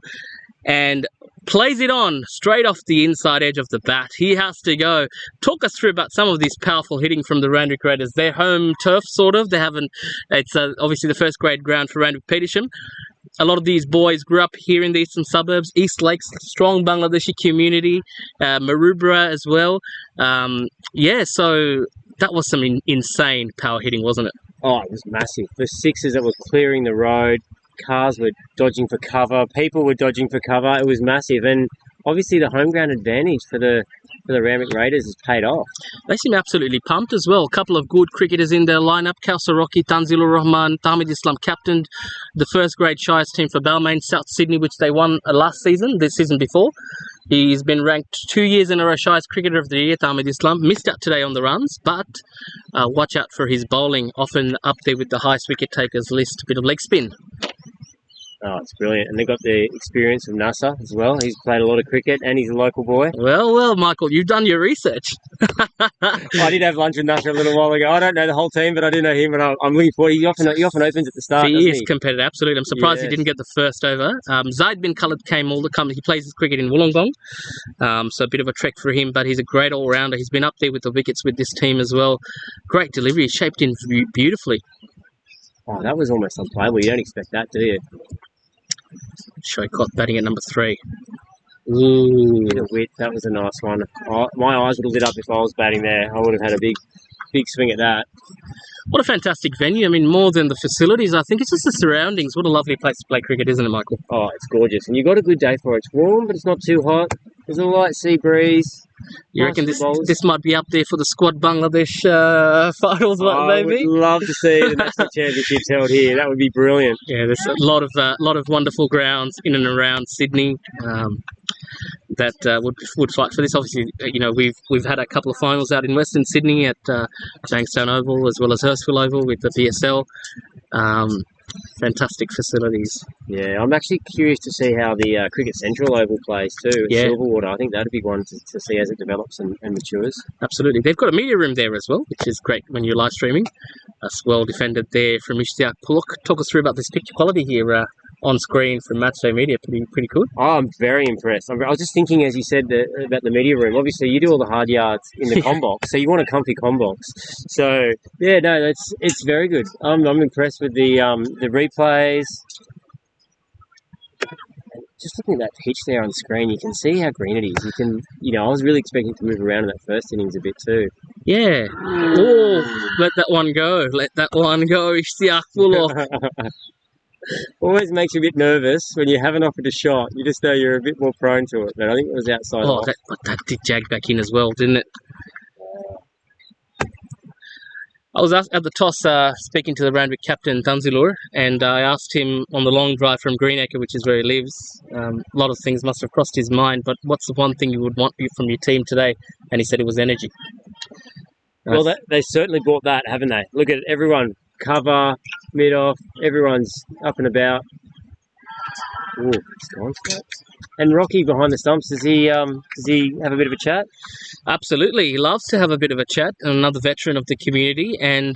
and plays it on straight off the inside edge of the bat. He has to go. Talk us through about some of this powerful hitting from the Randwick Raiders. Their home turf, sort of. They haven't. It's obviously the first grade ground for Randwick Petersham. A lot of these boys grew up here in the eastern suburbs. East Lakes, strong Bangladeshi community. Maroubra as well. Yeah, so that was some insane power hitting, wasn't it? Oh, it was massive. The sixes that were clearing the road. Cars were dodging for cover. People were dodging for cover. It was massive. And obviously the home ground advantage for the Randwick Raiders has paid off. They seem absolutely pumped as well. A couple of good cricketers in their lineup. Kausar Rocky, Tanzilur Rahman, Tahmid Islam captained the first grade Shires team for Balmain, South Sydney, which they won last season, this season before. He's been ranked 2 years in a row Shires Cricketer of the Year, Tahmid Islam. Missed out today on the runs, but watch out for his bowling. Often up there with the highest wicket takers list. Bit of leg spin. Oh, it's brilliant. And they've got the experience of Nasser as well. He's played a lot of cricket and he's a local boy. Well, Michael, you've done your research. I did have lunch with Nasser a little while ago. I don't know the whole team, but I do know him, and I'm looking forward. He often opens at the start. He is competitive, absolutely. I'm surprised he didn't get the first over. Zaid bin Khalid came all the time. He plays his cricket in Wollongong, so a bit of a trek for him, but he's a great all-rounder. He's been up there with the wickets with this team as well. Great delivery, shaped in beautifully. Oh, that was almost unplayable. You don't expect that, do you? Showcott batting at number 3. Ooh. Bit of width, that was a nice one. Oh, my eyes would have lit up if I was batting there. I would have had a big swing at that. What a fantastic venue. I mean, more than the facilities, I think it's just the surroundings. What a lovely place to play cricket, isn't it, Michael? Oh, it's gorgeous. And you've got a good day for it. It's warm, but it's not too hot. There's a light sea breeze. You reckon this might be up there for the squad Bangladesh finals, maybe? I would love to see the national championships held here. That would be brilliant. Yeah, there's a lot of wonderful grounds in and around Sydney that would fight for this. Obviously, you know, we've had a couple of finals out in Western Sydney at Jamestown Oval as well as Hurstville Oval with the BSL. Fantastic facilities. Yeah, I'm actually curious to see how the Cricket Central Oval plays too at Silverwater. I think that'd be one to see as it develops and matures. Absolutely. They've got a media room there as well, which is great when you're live streaming. That's well defended there from Ishtiaq Puluk. Talk us through about this picture quality here on screen from Matchday Media. Pretty good. Oh, I'm very impressed. I was just thinking, as you said, about the media room. Obviously, you do all the hard yards in the com box, so you want a comfy com box. So yeah, no, it's very good. I'm impressed with the replays. Just looking at that pitch there on screen, you can see how green it is. I was really expecting to move around in that first innings a bit too. Yeah. Oh, let that one go. Let that one go. Ishtiaq Puluk. Always makes you a bit nervous when you haven't offered a shot. You just know you're a bit more prone to it. But I think it was outside. Oh, that did jag back in as well, didn't it? I was asked at the toss, speaking to the Randwick captain, Tanzilur, and I asked him on the long drive from Greenacre, which is where he lives. A lot of things must have crossed his mind, but what's the one thing you would want from your team today? And he said it was energy. Well, they certainly brought that, haven't they? Look at everyone. Cover, mid-off, everyone's up and about. Ooh, it's gone for it. And Rocky behind the stumps, does he have a bit of a chat? Absolutely, he loves to have a bit of a chat. Another veteran of the community, and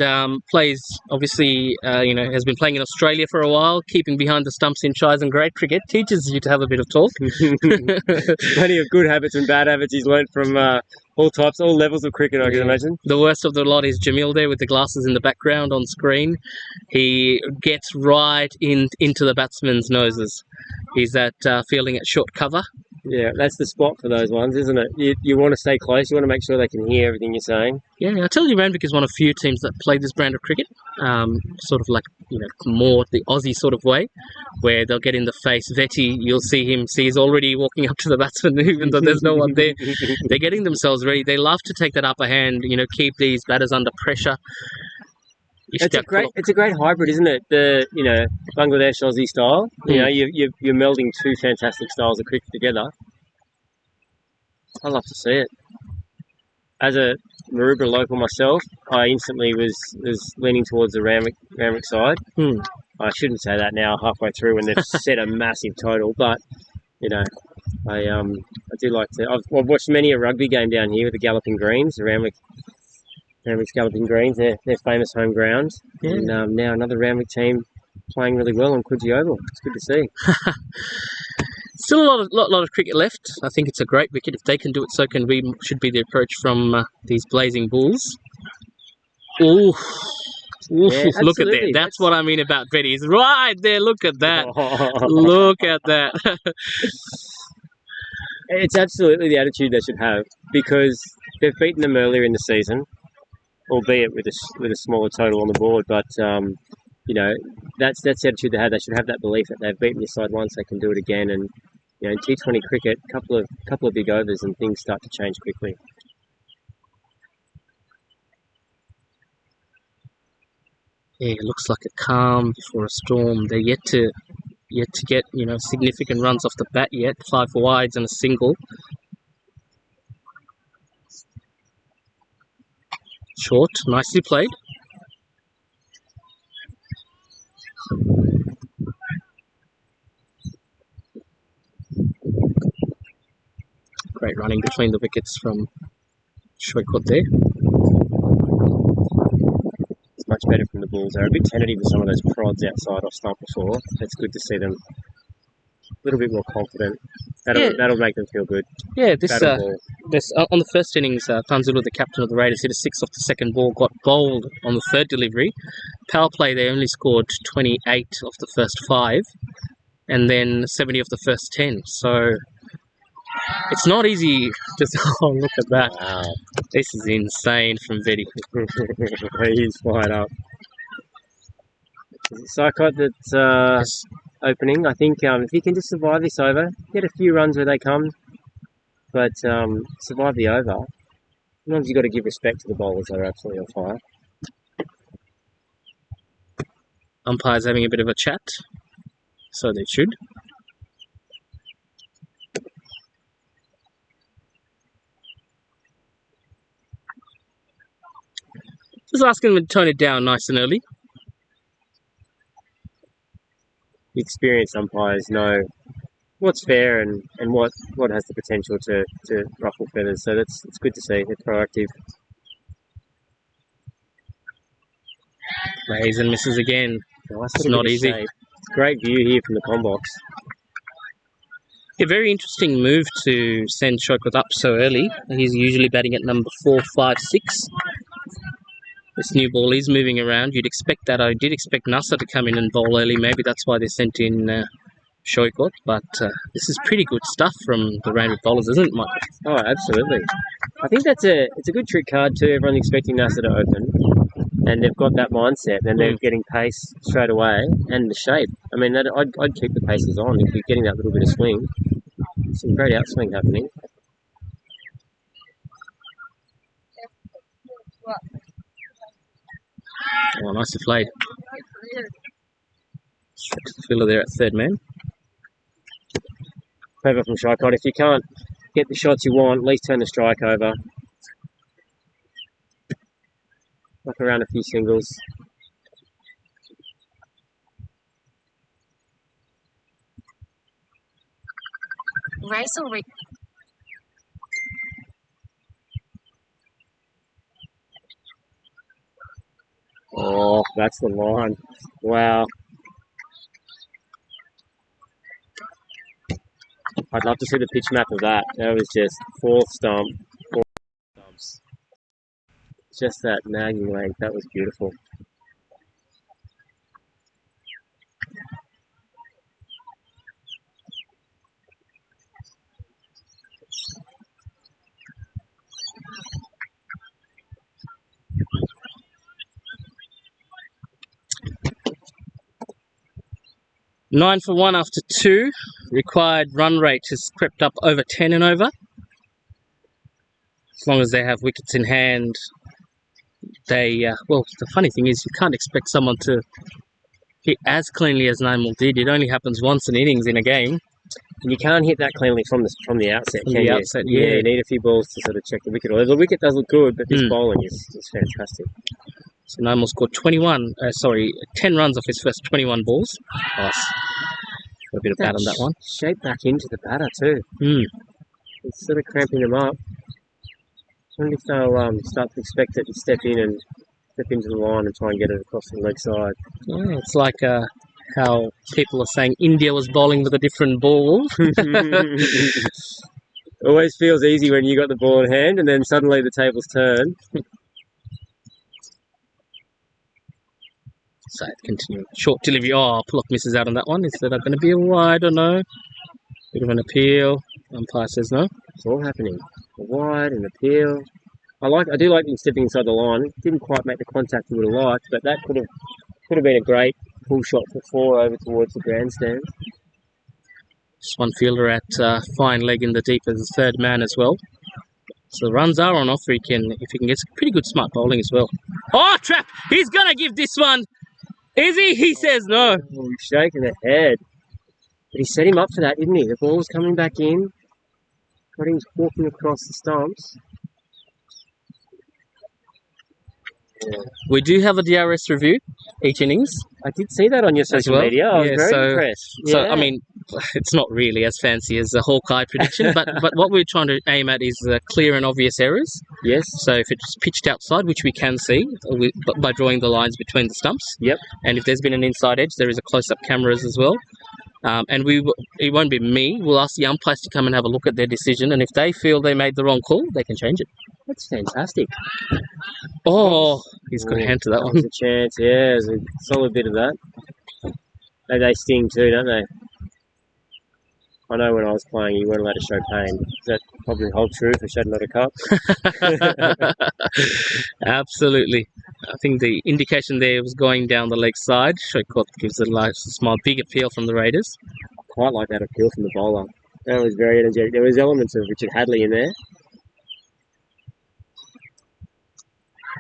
plays obviously. Has been playing in Australia for a while. Keeping behind the stumps in tries and grade cricket teaches you to have a bit of talk. Plenty of good habits and bad habits he's learnt from all types, all levels of cricket, I can imagine. The worst of the lot is Jamil there with the glasses in the background on screen. He gets right into the batsmen's noses. He's that fielding at short cover. Yeah, that's the spot for those ones, isn't it? You want to stay close. You want to make sure they can hear everything you're saying. Yeah, I tell you, Randwick is one of few teams that play this brand of cricket, sort of like, more the Aussie sort of way, where they'll get in the face. Vetty, you'll see him. He's already walking up to the batsman, even though there's no one there. They're getting themselves ready. They love to take that upper hand. Keep these batters under pressure. It's a great hybrid, isn't it? The Bangladesh Aussie style. You're melding two fantastic styles of cricket together. I love to see it. As a Maroubra local myself, I instantly was leaning towards the Randwick side. I shouldn't say that now, halfway through when they've set a massive total, but I do like to. I've watched many a rugby game down here with the Galloping Greens, the Randwick's Galloping Greens, their famous home ground. Yeah. And now another Randwick team playing really well on Coogee Oval. It's good to see. Still a lot of cricket left. I think it's a great wicket. If they can do it, so can we. Should be the approach from these Blazing Bulls. Ooh. Yeah, look at that. That's what I mean about Betty. He's right there. Look at that. Look at that. It's absolutely the attitude they should have, because they've beaten them earlier in the season, albeit with a smaller total on the board. But that's the attitude they have. They should have that belief that they've beaten this side once, they can do it again. And in T20 cricket, couple of big overs and things start to change quickly. Yeah, it looks like a calm before a storm. They're yet to get significant runs off the bat yet. 5 wides and a single. Short, nicely played. Great running between the wickets from Shoykot there. It's much better from the Bulls. They're a bit tentative with some of those prods outside off stump before. It's good to see them a little bit more confident. That'll make them feel good. Yeah, this on the first innings, Tanzulu, the captain of the Raiders, hit a 6 off the second ball, got bowled on the third delivery. Power play, they only scored 28 off the first 5, and then 70 off the first 10. So it's not easy. Just look at that! Wow. This is insane from Vetty. He's fired up. Is it Psychot that's opening? I think if he can just survive this over, get a few runs where they come, but survive the over. Sometimes you've got to give respect to the bowlers that are absolutely on fire. Umpires having a bit of a chat, so they should. Just asking them to tone it down nice and early. The experienced umpires know what's fair and what has the potential to ruffle feathers. So it's good to see. They're proactive. Plays and misses again. It's not easy. Shape. Great view here from the com box. A very interesting move to send Shoykot up so early. He's usually batting at number 4, 5, 6. This new ball is moving around. You'd expect that. I did expect Nasser to come in and bowl early. Maybe that's why they sent in Shoykot. But this is pretty good stuff from the Randwick bowlers, isn't it, Mike? Oh, absolutely. I think it's a good trick card too. Everyone's expecting Nasser to open, and they've got that mindset, and they're getting pace straight away and the shape. I mean, I'd keep the paces on if you're getting that little bit of swing. Some great outswing happening. Oh, nicely played. Straight to the fielder there at third man. Clever from Shoykot. If you can't get the shots you want, at least turn the strike over. Knock around a few singles. Race or Oh, that's the line. Wow. I'd love to see the pitch map of that. That was just fourth stump, four stumps. Just that nagging length. That was beautiful. Nine for one after two. Required run rate has crept up over 10 and over. As long as they have wickets in hand, they, well, the funny thing is you can't expect someone to hit as cleanly as Naimul did. It only happens once an innings in a game. And you can't hit that cleanly from the outset, From can the you? outset, Yeah, yeah. you need a few balls to sort of check the wicket. Although the wicket does look good, but this bowling is fantastic. So Naimul scored 10 runs off his first 21 balls. Nice. Got a bit of bat on that one. Shape back into the batter too. It's sort of cramping them up. I wonder if they'll start to expect it and step into the line and try and get it across the leg side. Yeah, it's like how people are saying India was bowling with a different ball. Always feels easy when you got the ball in hand and then suddenly the tables turn. So continue. Short delivery. Oh, Pullock misses out on that one. Is that going to be a wide or no? Bit of an appeal. Umpire says no. It's all happening. A wide, an appeal. I do like him stepping inside the line. Didn't quite make the contact he would have liked, but that could have been a great pull shot for four over towards the grandstand. Just one fielder at fine leg in the deep as the third man as well. So the runs are on offer. If he can get some pretty good smart bowling as well. Oh, trap! He's going to give this one. Is he? He says no. Oh, he's shaking the head. But he set him up for that, didn't he? The ball was coming back in. Got him walking across the stumps. Yeah. We do have a DRS review each innings. I did see that on your social media. I was very impressed. So, I mean, it's not really as fancy as a Hawkeye prediction, but what we're trying to aim at is clear and obvious errors. Yes. So if it's pitched outside, which we can see by drawing the lines between the stumps. Yep. And if there's been an inside edge, there is a close-up cameras as well. And it won't be me. We'll ask the umpires to come and have a look at their decision, and if they feel they made the wrong call, they can change it. That's fantastic. Oh, he's got a hand to that one. There's a chance, yeah. There's a solid bit of that. They sting too, don't they? I know when I was playing, you weren't allowed to show pain. Does that probably hold true for Shadhinota Cup? Absolutely. I think the indication there was going down the leg side. Shokot gives a small, big appeal from the Raiders. Quite like that appeal from the bowler. That was very energetic. There was elements of Richard Hadley in there.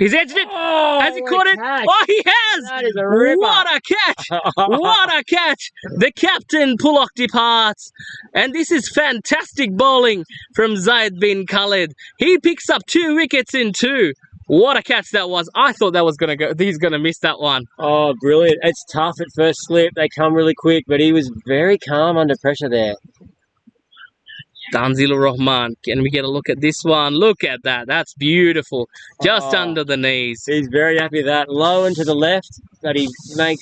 He's edged it. Oh, has he caught it? Catch. Oh, he has. That is a ripper. What a catch. What a catch. The captain, Pullock, departs. And this is fantastic bowling from Zaid bin Khalid. He picks up 2 wickets in 2. What a catch that was. I thought that was going to go. He's going to miss that one. Oh, brilliant. It's tough at first slip. They come really quick, but he was very calm under pressure there. Tanzilur Rahman. Can we get a look at this one? Look at that. That's beautiful. Just under the knees. He's very happy with that. Low and to the left, but he makes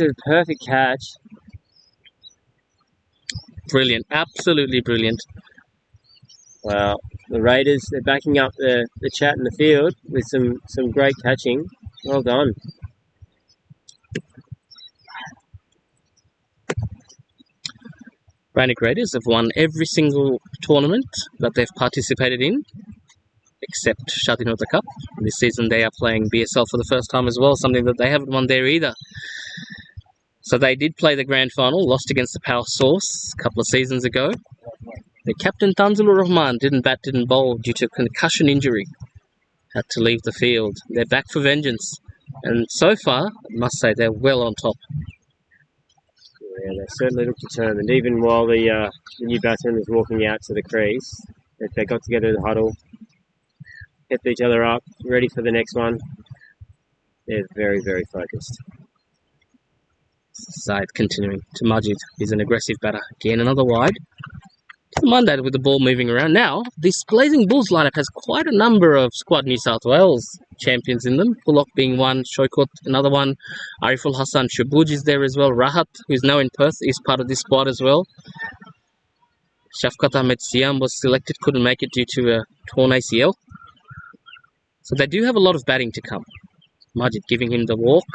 a perfect catch. Brilliant. Absolutely brilliant. Wow. The Raiders, they're backing up the chat in the field with some great catching. Well done. Randwick Raiders have won every single tournament that they've participated in, except Shadhinota Cup. This season they are playing BSL for the first time as well, something that they haven't won there either. So they did play the grand final, lost against the Power Source a couple of seasons ago. The captain Tanzilur Rahman didn't bowl due to concussion injury. Had to leave the field. They're back for vengeance. And so far, I must say, they're well on top. Yeah, they certainly look determined. Even while the new batsman was walking out to the crease, they got together in the huddle, kept each other up, ready for the next one. They're very, very focused. Zaid continuing to Majid. He's an aggressive batter. Again, another wide. Monday with the ball moving around. Now, this Blazing Bulls lineup has quite a number of Squad New South Wales champions in them. Bullock being one, Shoykot another one, Ariful Hassan Shabuj is there as well. Rahat, who's now in Perth, is part of this squad as well. Shafkat Ahmed Siam was selected, couldn't make it due to a torn ACL. So they do have a lot of batting to come. Majid giving him the walk.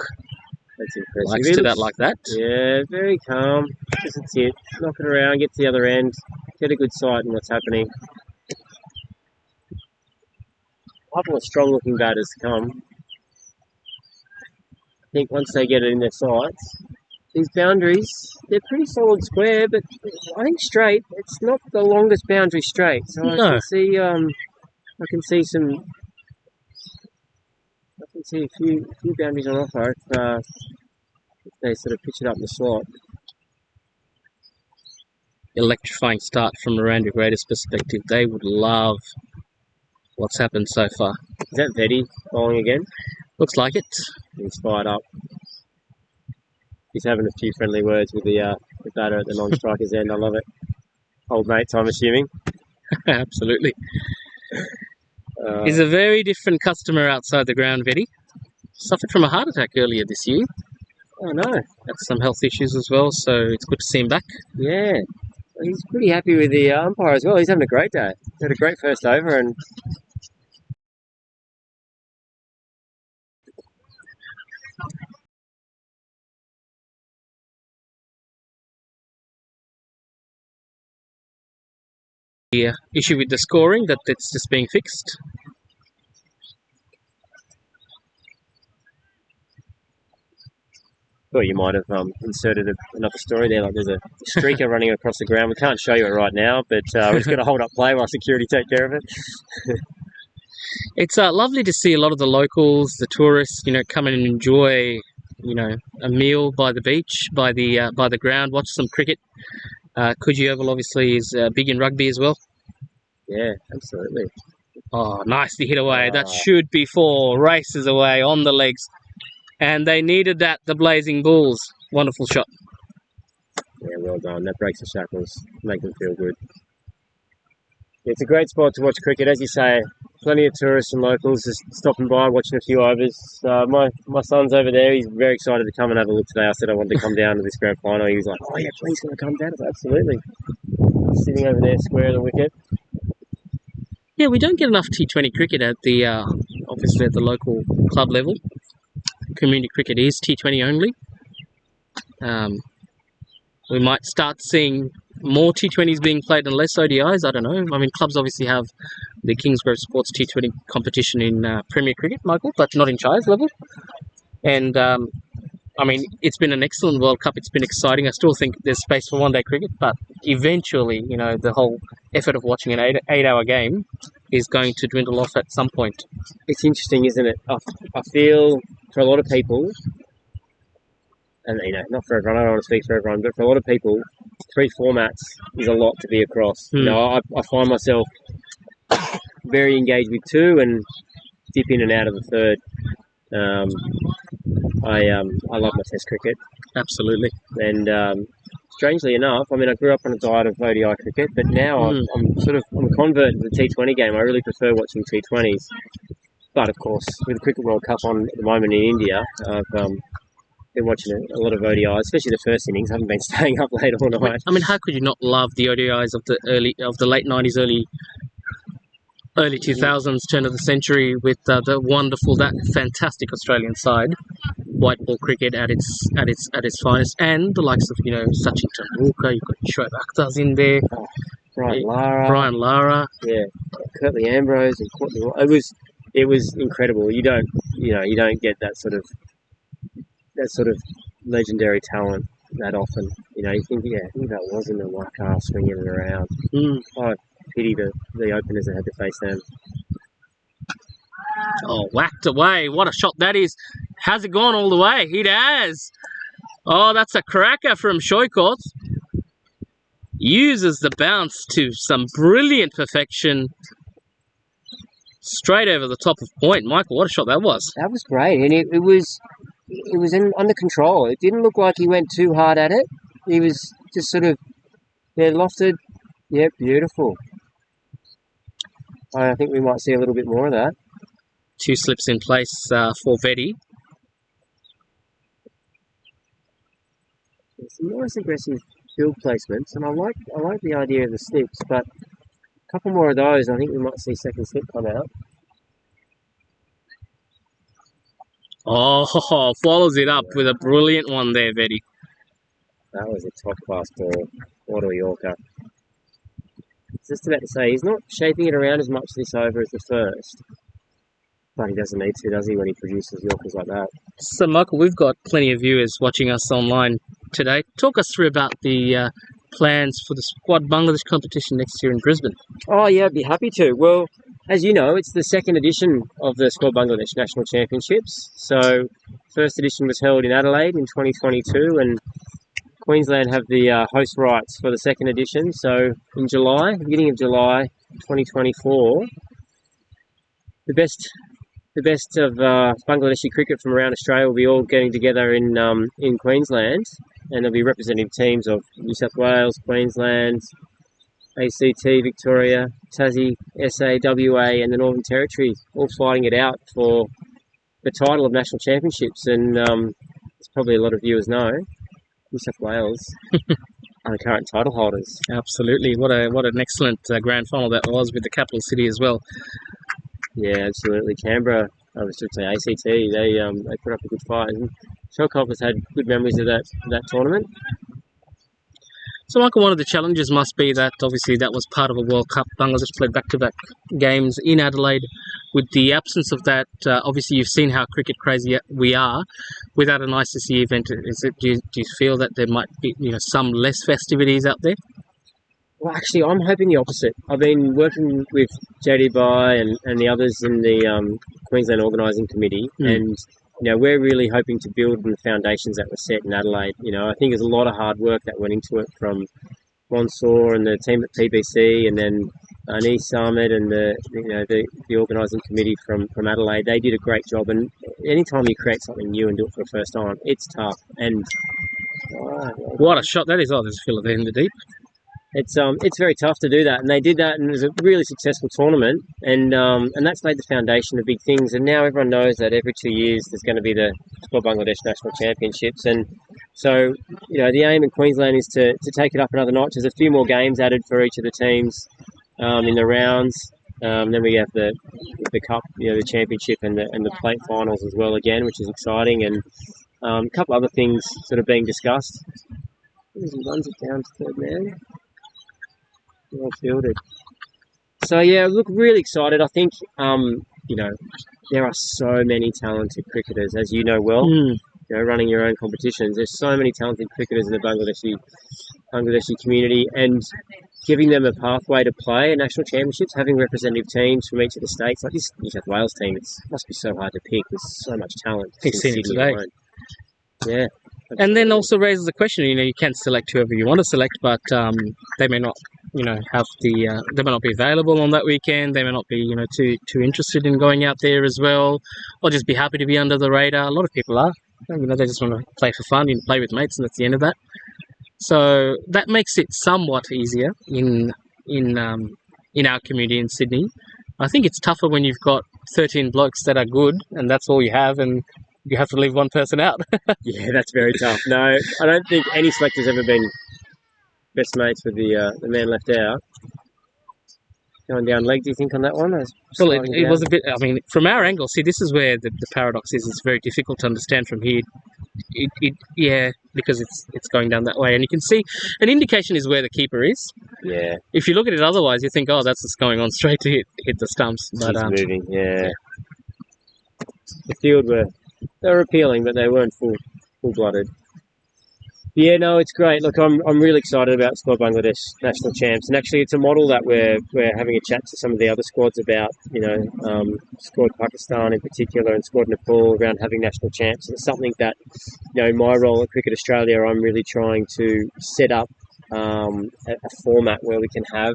That's impressive. Likes to that like that. Yeah, very calm. Doesn't sit. Knock it around, get to the other end, get a good sight in what's happening. A couple of strong-looking batters to come. I think once they get it in their sights, these boundaries, they're pretty solid square, but I think straight, it's not the longest boundary straight. So I can see, a few boundaries on offer if they sort of pitch it up the slot. Electrifying start from the Randwick Raiders' perspective. They would love what's happened so far. Is that Vetti bowling again? Looks like it. He's fired up. He's having a few friendly words with the batter at the non-striker's end. I love it. Old mates, I'm assuming. Absolutely. He's a very different customer outside the ground, Vetti. Suffered from a heart attack earlier this year. Oh, no. Had some health issues as well, so it's good to see him back. Yeah. He's pretty happy with the umpire as well. He's having a great day. He had a great first over and... The issue with the scoring, that it's just being fixed. Thought you might have inserted another story there, like there's a streaker running across the ground. We can't show you it right now, but we're just going to hold up play while security take care of it. It's lovely to see a lot of the locals, the tourists, come in and enjoy, a meal by the beach, by the ground, watch some cricket. Coogee Oval obviously is big in rugby as well. Yeah, absolutely. Oh, nicely hit away. That should be 4. Races away on the legs. And they needed that, the Blazing Bulls. Wonderful shot. Yeah, well done. That breaks the shackles. Make them feel good. It's a great spot to watch cricket. As you say, plenty of tourists and locals just stopping by, watching a few overs. My son's over there. He's very excited to come and have a look today. I said I wanted to come down to this grand final. He was like, oh yeah, please can I come down? I said, absolutely. Sitting over there, square of the wicket. Yeah, we don't get enough T20 cricket at the, obviously at the local club level. Community cricket is T20 only. We might start seeing more T20s being played and less ODIs. I don't know. I mean, clubs obviously have the Kingsgrove Sports T20 competition in Premier Cricket, Michael, but not in Shires level. And, it's been an excellent World Cup. It's been exciting. I still think there's space for one-day cricket, but eventually, the whole effort of watching an 8-hour game is going to dwindle off at some point. It's interesting, isn't it? I feel for a lot of people, and not for everyone, I don't want to speak for everyone, but for a lot of people, 3 formats is a lot to be across. I find myself very engaged with 2 and dip in and out of the 3rd. I love my Test cricket. Absolutely. And strangely enough, I grew up on a diet of ODI cricket, but now I'm a convert to the T20 game. I really prefer watching T20s. But of course, with the Cricket World Cup on at the moment in India, I've been watching a lot of ODIs, especially the first innings. I haven't been staying up late all night. How could you not love the ODIs of the late 90s, early 2000s, turn of the century, with the wonderful, that fantastic Australian side, white ball cricket at its finest, and the likes of Sachin Tendulkar. You've got Shoaib Akhtar's in there, Brian Lara, Curtly Ambrose and Courtney. It was incredible. You don't get that sort of legendary talent that often. You think about Wasm and Wakar swinging it around. I pity the openers that had to face them. Oh, whacked away. What a shot that is. Has it gone all the way? It has. Oh, that's a cracker from Shoykot. Uses the bounce to some brilliant perfection. Straight over the top of point. Michael, what a shot that was. That was great. And it was it was under control. It didn't look like he went too hard at it. He was just sort of, lofted. Yeah, beautiful. I think we might see a little bit more of that. 2 slips in place for Vetti. Some nice aggressive field placements, and I like the idea of the slips, but a couple more of those, I think we might see second slip come out. Oh, follows it up with a brilliant one there, Vetti. That was a top-class ball. What a Yorker. Just about to say, he's not shaping it around as much this over as the first. But he doesn't need to, does he, when he produces Yorkers like that? So, Michael, we've got plenty of viewers watching us online today. Talk us through about the plans for the Squad Bangladesh competition next year in Brisbane. Oh, yeah, I'd be happy to. Well, as you know, it's the second edition of the Squad Bangladesh National Championships. So, first edition was held in Adelaide in 2022, and Queensland have the host rights for the second edition. So, in July, beginning of July 2024, the best of Bangladeshi cricket from around Australia will be all getting together in Queensland, and there'll be representative teams of New South Wales, Queensland, ACT, Victoria, Tassie, SA, WA, and the Northern Territory, all fighting it out for the title of national championships. And as probably a lot of viewers know, New South Wales are the current title holders. Absolutely, what an excellent grand final that was with the capital city as well. Yeah, absolutely. Canberra, I was just saying ACT, they put up a good fight. And Shellcop has had good memories of that tournament. So, Michael, one of the challenges must be that obviously that was part of a World Cup. Bangladesh played back-to-back games in Adelaide. With the absence of that, obviously you've seen how cricket crazy we are. Without an ICC event, do you feel that there might be some less festivities out there? Well, actually, I'm hoping the opposite. I've been working with JD Bai and the others in the Queensland Organising Committee, and we're really hoping to build on the foundations that were set in Adelaide. I think there's a lot of hard work that went into it from Mansour and the team at PBC, and then Anis Ahmed and the organising committee from Adelaide. They did a great job, and anytime you create something new and do it for the first time, it's tough. And what a shot that is! Oh, there's a filler there in the deep. It's very tough to do that, and they did that, and it was a really successful tournament, and that's laid the foundation of big things. And now everyone knows that every 2 years there's going to be the Squad Bangladesh National Championships, and so the aim in Queensland is to take it up another notch. There's a few more games added for each of the teams in the rounds. Then we have the cup, the championship, and the plate finals as well again, which is exciting, and a couple other things sort of being discussed. He runs it down to third man. Well fielded. So yeah, look, really excited. I think there are so many talented cricketers, as you know well. Running your own competitions, there's so many talented cricketers in the Bangladeshi community, and giving them a pathway to play at national championships, having representative teams from each of the states, like this New South Wales team, it must be so hard to pick. There's so much talent. We've seen it today. Yeah. Absolutely. And then also raises the question, you can select whoever you want to select, but they may not, have they may not be available on that weekend. They may not be, too interested in going out there as well, or just be happy to be under the radar. A lot of people are, they just want to play for fun, play with mates, and that's the end of that. So that makes it somewhat easier in our community in Sydney. I think it's tougher when you've got 13 blokes that are good, and that's all you have, and you have to leave one person out. Yeah, that's very tough. No, I don't think any selector's ever been best mates with the man left out. Going down leg, do you think, on that one? Well, it was a bit, from our angle, see, this is where the paradox is. It's very difficult to understand from here. Because it's going down that way. And you can see an indication is where the keeper is. Yeah. If you look at it otherwise, you think, that's what's going on, straight to hit the stumps. But he's moving, yeah. The field they were appealing, but they weren't full-blooded. Yeah, no, it's great. Look, I'm really excited about Squad Bangladesh National Champs, and actually, it's a model that we're having a chat to some of the other squads about. Squad Pakistan in particular, and Squad Nepal around having national champs. And it's something that, in my role at Cricket Australia, I'm really trying to set up a format where we can have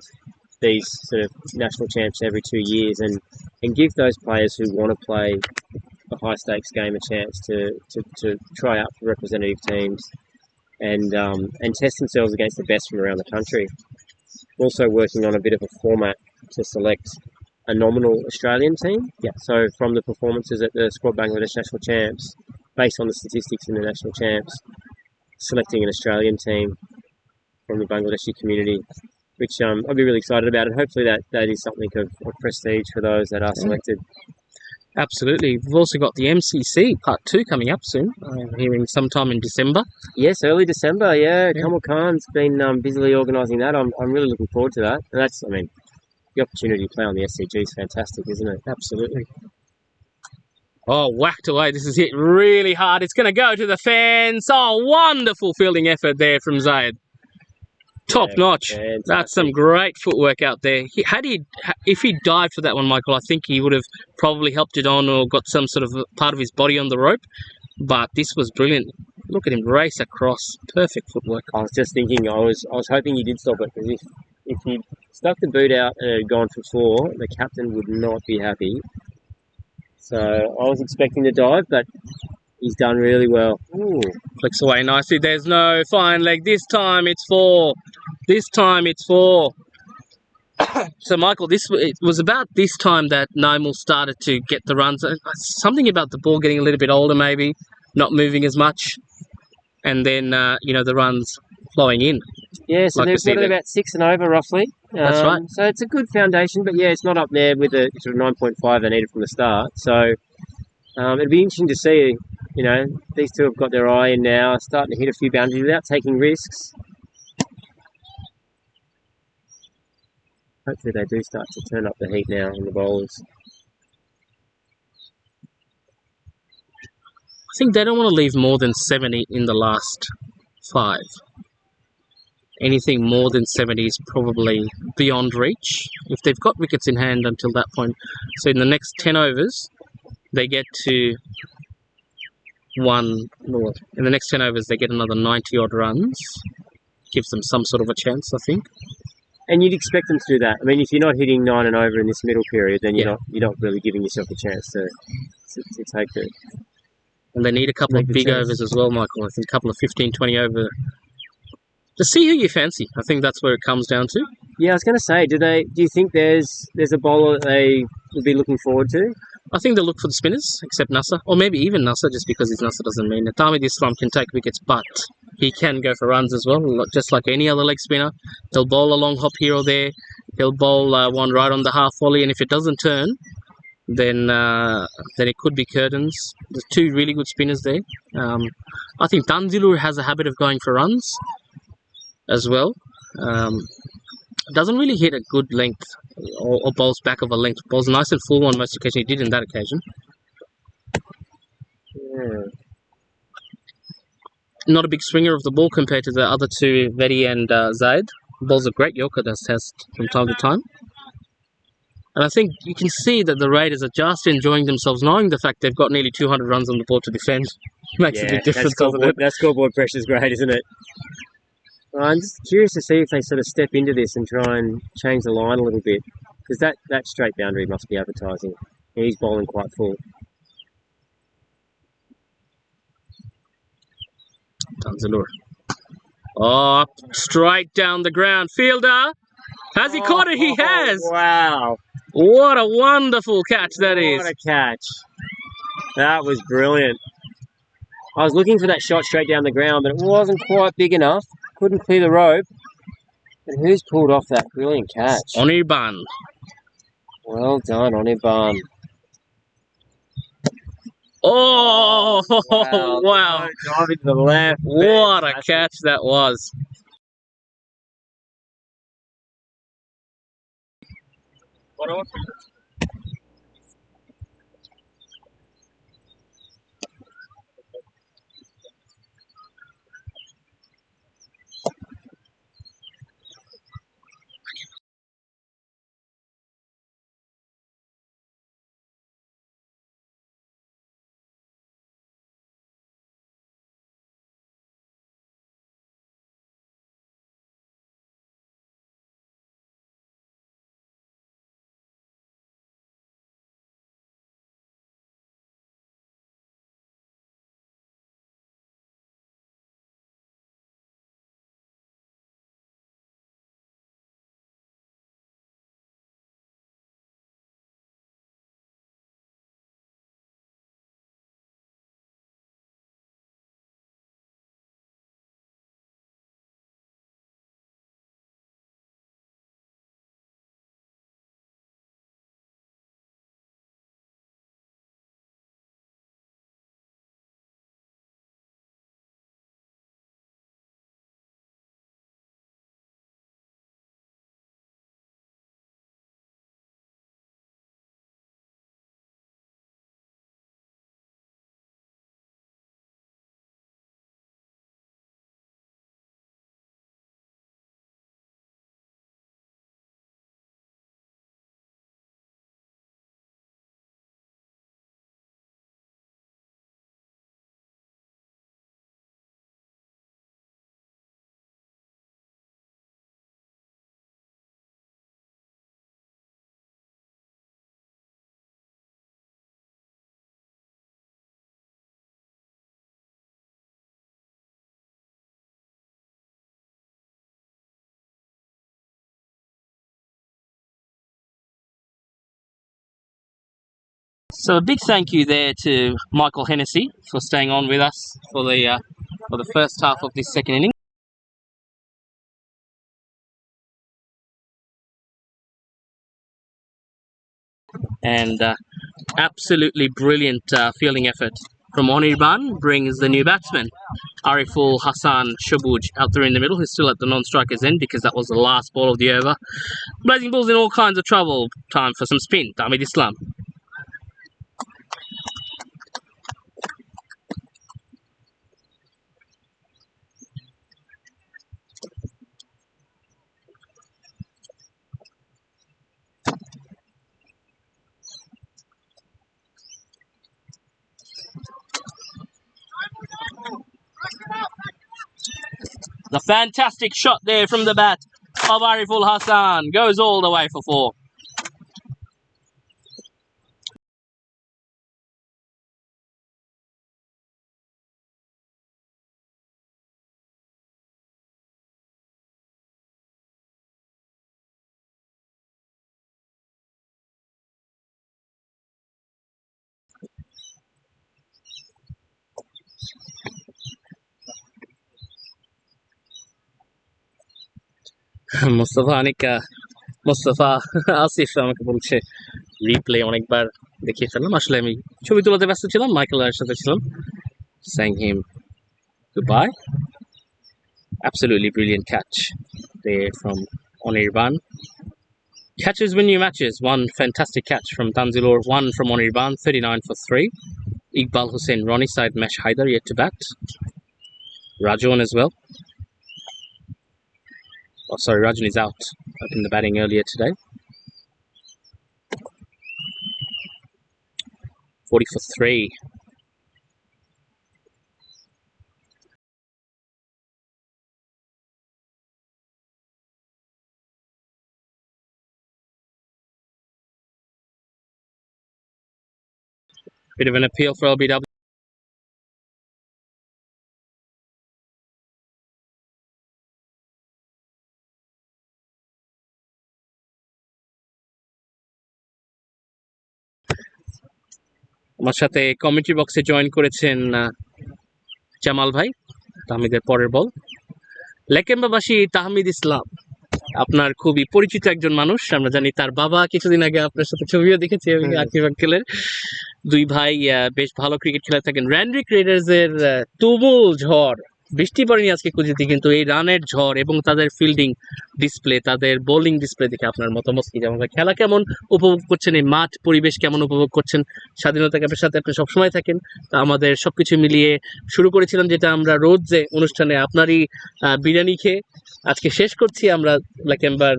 these sort of national champs every 2 years, and give those players who want to play a high stakes game a chance to try out for representative teams and test themselves against the best from around the country. Also working on a bit of a format to select a nominal Australian team. Yeah. So from the performances at the Squad Bangladesh National Champs, based on the statistics in the National Champs, selecting an Australian team from the Bangladeshi community, which I'd be really excited about, and hopefully that is something of prestige for those that are selected. Absolutely. We've also got the MCC Part 2 coming up soon. I'm hearing sometime in December. Yes, early December. Yeah, Kamal Khan's been busily organising that. I'm really looking forward to that. And that's, I mean, the opportunity to play on the SCG is fantastic, isn't it? Absolutely. Oh, whacked away. This is hit really hard. It's going to go to the fence. Oh, wonderful fielding effort there from Zaid. Top notch. Fantastic. That's some great footwork out there. If he dived for that one, Michael, I think he would have probably helped it on or got some sort of part of his body on the rope. But this was brilliant. Look at him race across. Perfect footwork. I was just thinking, I was hoping he did stop it, because if he stuck the boot out and had gone for 4, the captain would not be happy. So I was expecting to dive, but he's done really well. Ooh. Flicks away nicely. There's no fine leg. This time it's 4. This time it's 4. So, Michael, it was about this time that Naimul started to get the runs. Something about the ball getting a little bit older, maybe, not moving as much. And then, the runs flowing in. Yeah, so they've got it about 6 and over, roughly. That's right. So it's a good foundation, but yeah, it's not up there with the sort of 9.5 they needed from the start. So it'd be interesting to see, these two have got their eye in now, starting to hit a few boundaries without taking risks. Hopefully they do start to turn up the heat now on the bowlers. I think they don't want to leave more than 70 in the last 5. Anything more than 70 is probably beyond reach if they've got wickets in hand until that point. So in the next 10 overs, they get to in the next 10 overs, they get another 90-odd runs. Gives them some sort of a chance, I think. And you'd expect them to do that. I mean, if you're not hitting 9 and over in this middle period, then you're not really giving yourself a chance to take it. And they need a couple of big overs as well, Michael. I think a couple of 15, 20 over. To see who you fancy. I think that's where it comes down to. Yeah, I was going to say, do you think there's a bowler that they would be looking forward to? I think they'll look for the spinners, except Nasser. Or maybe even Nasser, just because he's Nasser doesn't mean it. Tamid Islam can take wickets, but he can go for runs as well, just like any other leg spinner. He'll bowl a long hop here or there. He'll bowl one right on the half volley, and if it doesn't turn, then it could be curtains. There's 2 really good spinners there. I think Tanzilur has a habit of going for runs as well. Doesn't really hit a good length or bowls back of a length. Bowls nice and full on most occasions. He did in that occasion. Yeah. Not a big swinger of the ball compared to the other 2, Vedi and Zaid. Bowls a great Yorker does test from time to time. And I think you can see that the Raiders are just enjoying themselves, knowing the fact they've got nearly 200 runs on the board to defend. Makes a big difference, doesn't it? That scoreboard pressure is great, isn't it? I'm just curious to see if they sort of step into this and try and change the line a little bit, because that straight boundary must be advertising. He's bowling quite full. Tanzilur. Oh, straight down the ground. Fielder. Has he caught it? He has. Wow. What a wonderful catch that is. What a catch. That was brilliant. I was looking for that shot straight down the ground, but it wasn't quite big enough. Couldn't clear the rope. And who's pulled off that brilliant catch? Anirban. Well done, Anirban. Oh, wow. Diving to the left. What a catch that was. So big thank you there to Michael Hennessy for staying on with us for the first half of this second inning. And absolutely brilliant fielding effort from Onirban brings the new batsman, Ariful Hassan Shabuj, out there in the middle, who's still at the non-striker's end because that was the last ball of the over. Blazing Bulls in all kinds of trouble. Time for some spin. Tamid Islam. The fantastic shot there from the bat of Ariful Hassan goes all the way for 4. Mostafa Asif আমাকে বলছে replay অনেকবার দেখিয়ে ফেললাম, আসলে আমি ছবি তোলাতে ব্যস্ত ছিলাম, মাইকেল এর সাথে ছিলাম. Saying him goodbye. Absolutely brilliant catch there from Onirban. Catches win you matches. One fantastic catch from Tanzilor, one from Onirban, 39 for 3. Iqbal Hussain, Ronnie side, Mesh Haidar yet to bat. Rajon as well. Oh, sorry, Rajan is out in the batting earlier today. 40 for 3. Bit of an appeal for LBW. আমার সাথে commentary বক্সে join করেছেন জামাল ভাই, তাহমিদের পরের বল। লেকেম্বাবাসী তাহমিদ ইসলাম আপনার খুবই পরিচিত একজন মানুষ, আমরা জানি তার বাবা কিছুদিন আগে আপনার সাথে ছবিও দেখেছি আমি আকিব আঙ্কেলের। দুই ভাই বেশ ভালো ক্রিকেট খেলে থাকেন। র্যান্ডউইক রেডার্স এর তুমুল ঝড়, বৃষ্টি পড়েনি আজকে কুজিতে, কিন্তু এই রানের ঝড় এবং তাদের ফিল্ডিং ডিসপ্লে, তাদের বোলিং ডিসপ্লে দেখে আপনার মতামত কি? যেমন খেলা কেমন উপভোগ করছেন, এই মাঠ পরিবেশ কেমন উপভোগ করছেন? স্বাধীনতা কাপের সাথে আপনি সবসময় থাকেন, তা আমাদের সবকিছু মিলিয়ে শুরু করেছিলাম যেটা আমরা রোজ যে অনুষ্ঠানে আপনারই বিরিয়ানি খেয়ে, আজকে শেষ করছি আমরা লেকেম্বার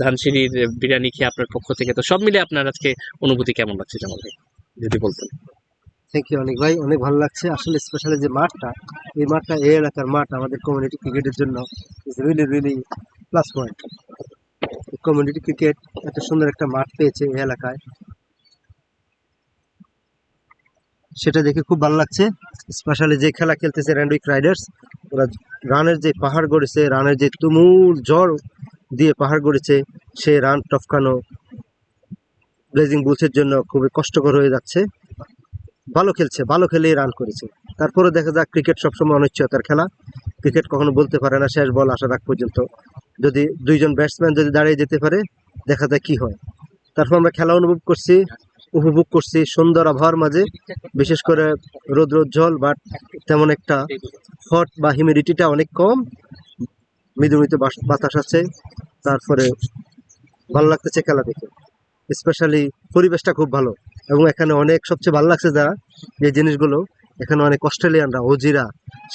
ধানসিঁড়ির বিরিয়ানি খেয়ে আপনার পক্ষ থেকে। তো সব মিলে আপনার আজকে অনুভূতি কেমন লাগছে জামাল ভাই, যদি বলতেন? থ্যাংক ইউ অনেক ভাই, অনেক ভালো লাগছে আসলে। স্পেশালি যে মাঠটা, এই মাঠটা এই এলাকার মাঠ আমাদের কমিউনিটি ক্রিকেটের জন্য is really really plus point. Community cricket এত সুন্দর একটা মাঠ পেয়েছে এই এলাকায়, সেটা দেখে খুব ভালো লাগছে। স্পেশালি যে খেলা খেলতেছে র্যান্ডউইক রাইডার্স, ওরা রানের যে পাহাড় গড়েছে, রানের যে তুমুল ঝড় দিয়ে পাহাড় গড়েছে, সেই রান টপকানো ব্লেজিং বুলসের জন্য খুবই কষ্টকর হয়ে যাচ্ছে। ভালো খেলছে, ভালো খেলেই রান করেছে। তারপরে দেখা যাক, ক্রিকেট সবসময় অনিশ্চয়তার খেলা, ক্রিকেট কখনো বলতে পারে না শেষ বল আসার আগ পর্যন্ত। যদি দুইজন ব্যাটসম্যান যদি দাঁড়িয়ে যেতে পারে, দেখা যায় কি হয়। তারপর আমরা খেলা উপভোগ করছি সুন্দর আবহাওয়ার মাঝে, বিশেষ করে রৌদ্রোজ্জ্বল, বাট তেমন একটা হট বা হিউমিডিটিটা অনেক কম, মৃদু মৃদু বাতাস আছে। তারপরে ভালো লাগতেছে খেলা দেখে, স্পেশালি পরিবেশটা খুব ভালো। এবং এখানে অনেক সবচেয়ে ভালো লাগছে যা যে জিনিসগুলো, এখানে অনেক অস্ট্রেলিয়ানরা, ওজিরা,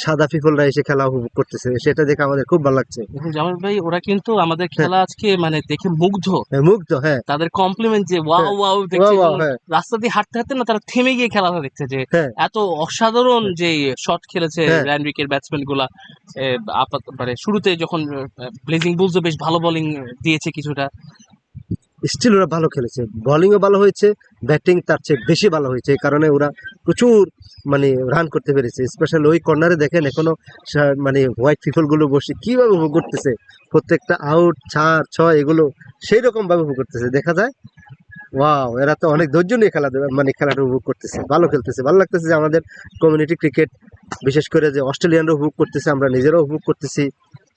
সাদা পিপলরা এসে খেলা উপভোগ করতেছে, সেটা দেখে আমাদের খুব ভালো লাগছে। জামাল ভাই, ওরা কিন্তু আমাদের খেলা আজকে মানে দেখে মুগ্ধ। হ্যাঁ, তাদের কমপ্লিমেন্ট যে ওয়াও ওয়াও দেখছে, রাস্তা দিয়ে হাঁটতে হাঁটতে না তারা থেমে গিয়ে খেলাটা দেখছে যে এত অসাধারণ যে শট খেলেছে র্যান্ডউইকের ব্যাটসম্যান গুলা। মানে শুরুতে যখন ব্লেজিং বুলসও বেশ ভালো বোলিং দিয়েছে কিছুটা, স্টিল ওরা ভালো খেলেছে, বোলিংও ভালো হয়েছে, ব্যাটিং তার চেয়ে বেশি ভালো হয়েছে। এই কারণে ওরা প্রচুর মানে রান করতে পেরেছে। স্পেশালি ওই কর্নারে দেখেন এখনো মানে হোয়াইট পিপল গুলো বসে কিভাবে উপভোগ করতেছে, প্রত্যেকটা আউট, 4, 6 এগুলো সেই রকম ভাবে উপভোগ করতেছে। দেখা যায় ওয়াও, এরা তো অনেক ধৈর্য নিয়ে মানে খেলাটা উপভোগ করতেছে, ভালো খেলতেছে, ভালো লাগতেছে যে আমাদের কমিউনিটি ক্রিকেট, বিশেষ করে যে অস্ট্রেলিয়ানরা উপভোগ করতেছে, আমরা নিজেরাও উপভোগ করতেছি,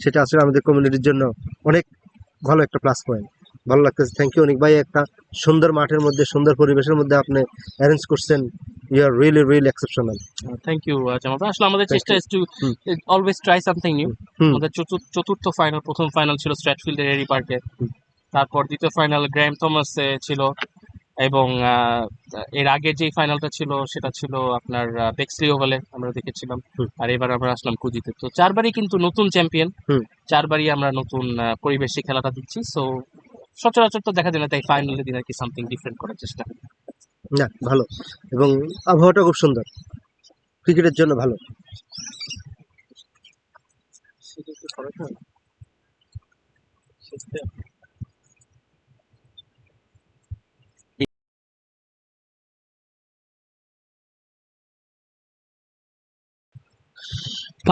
সেটা আসলে আমাদের কমিউনিটির জন্য অনেক ভালো একটা প্লাস পয়েন্ট। ভালো লাগতেছে, থ্যাংক ইউ অনেক ভাই, একটা সুন্দর মাঠের মধ্যে সুন্দর পরিবেশের মধ্যে আপনি অ্যারেঞ্জ করছেন, you are really really exceptional. Thank you Jamal ভাই। আসলে আমাদের থ্যাংক চেষ্টা you. Is to hmm always try something new. Hmm আমাদের চতুর্থ ফাইনাল, প্রথম ফাইনাল ছিল স্ট্র্যাটফিল্ডের এরি পার্কে, হুম। তারপর দ্বিতীয় ফাইনাল গ্র্যাম থমাসে ছিল, এবং এর আগে যে ফাইনালটা ছিল সেটা ছিল আপনার বেক্সলি ওভালে আমরা দেখেছিলাম। হুম। আর এবার আমরা আসলাম কুজিতে। তো চারবারই কিন্তু নতুন চ্যাম্পিয়ন, হুম। চারবারই আমরা নতুন পরিবেশে খেলাটা দিচ্ছি। সো সচরাচর তো দেখা যায় না, তাই ফাইনালের দিন আর কি সামথিং ডিফারেন্ট করার চেষ্টা করি। না, ভালো, এবং আবহাওয়াটা খুব সুন্দর, ক্রিকেটের জন্য ভালো।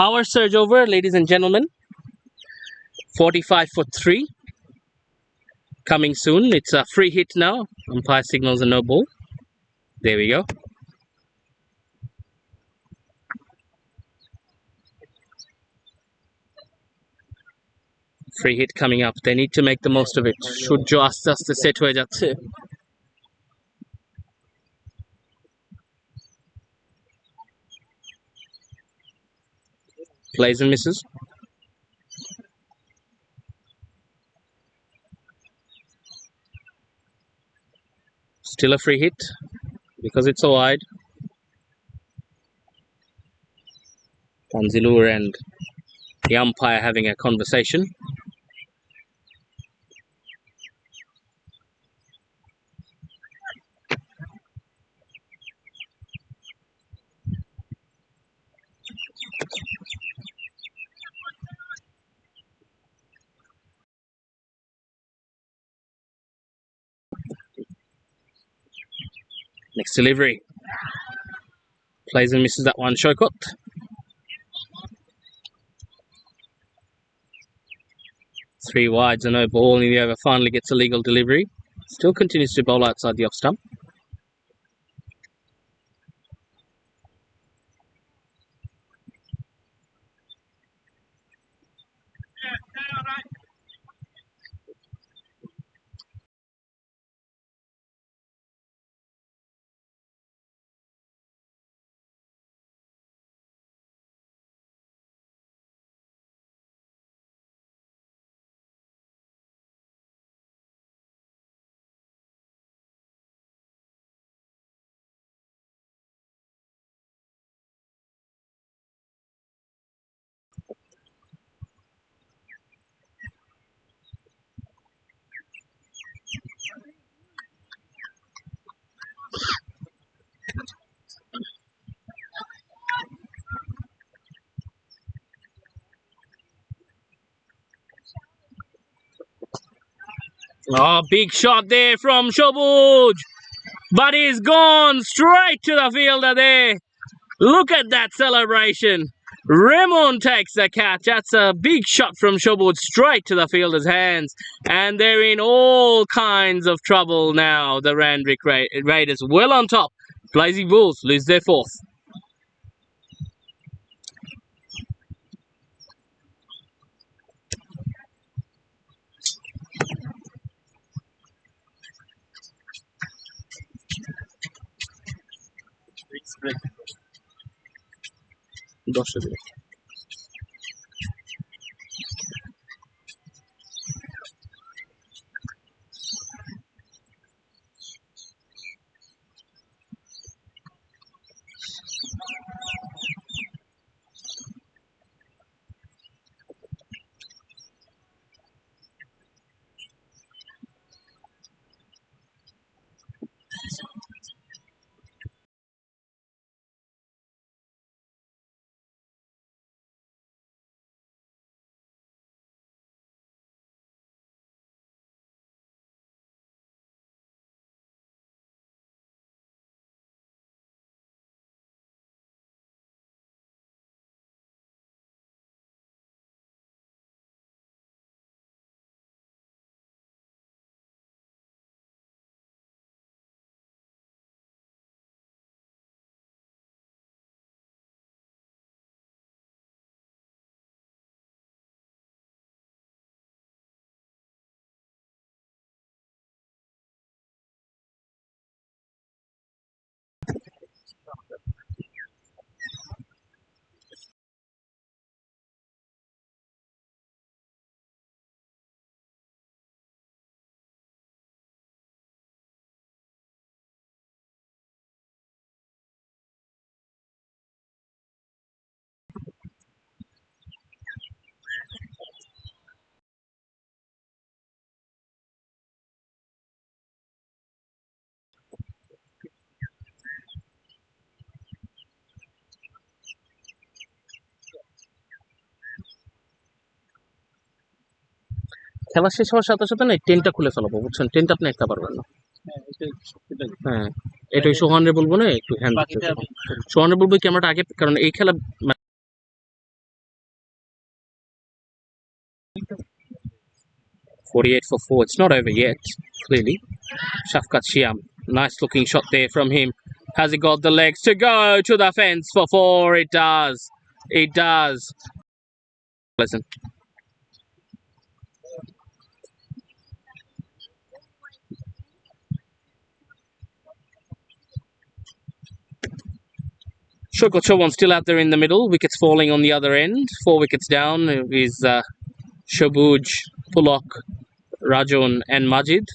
Power surge over, ladies and gentlemen. 45 for 3. Coming soon. It's a free hit now. Umpire signals a no ball. There we go. Free hit coming up. They need to make the most of it. Shujo আস্তে আস্তে set হয়ে যাচ্ছে। Plays and misses. Still a free hit because it's a wide. Tanzilur and the umpire having a conversation. Next delivery. Plays and misses that one. Shokot. Three wides and no ball, and the over finally gets a legal delivery. Still continues to bowl outside the off stump. Oh, big shot there from Shobuj. But he's gone straight to the fielder there. Look at that celebration. Ramon takes the catch. That's a big shot from Shobuj straight to the fielder's hands. And they're in all kinds of trouble now. The Randwick Raiders well on top. Blazy Bulls lose their fourth. খেলা শেষ হওয়ার সাথে সাথে না টেনটা খুলে ফেলাবো, বুঝছেন? টেনটা আপনি একটা পারবেন না। হ্যাঁ, এটা ওই সোহানরে বলবো না একটু হ্যান্ড দিতে। সোহানরে বলবো ক্যামেরাটা আগে, কারণ এই খেলা 48 for 4. It's not over yet, clearly. Shafkat Shiam. Nice looking shot there from him. Has he got the legs to go to the fence for 4? It does. It does. Listen. Shokochowan still out there in the middle. Wickets falling on the other end. 4 wickets down is Shobuj, Pulok, Rajon and Majid.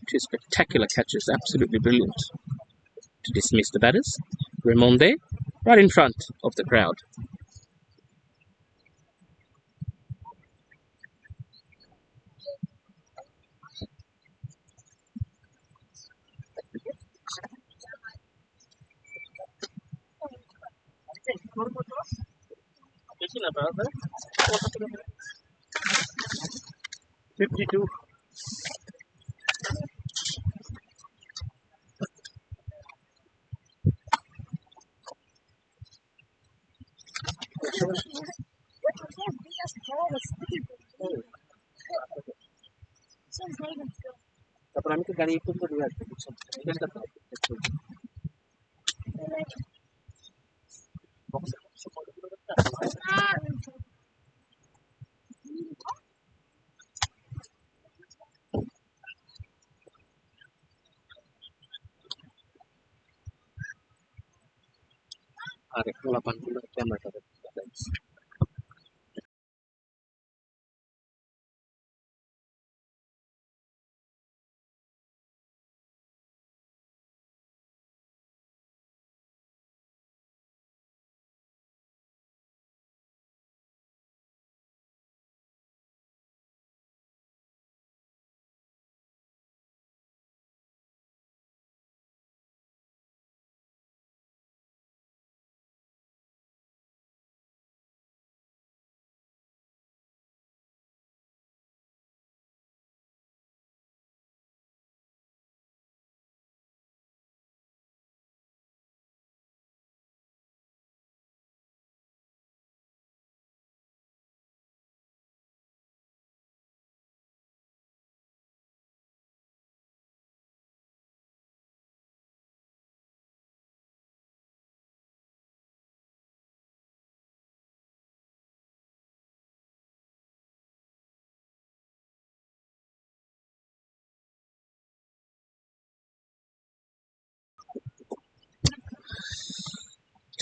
Two spectacular catches. Absolutely brilliant to dismiss the batters. Remonde right in front of the crowd. তারপর আমি তো গাড়ি একটু করে রাখতে বুঝছেন, আর একটু লাপানগুলো ক্যামেরাটা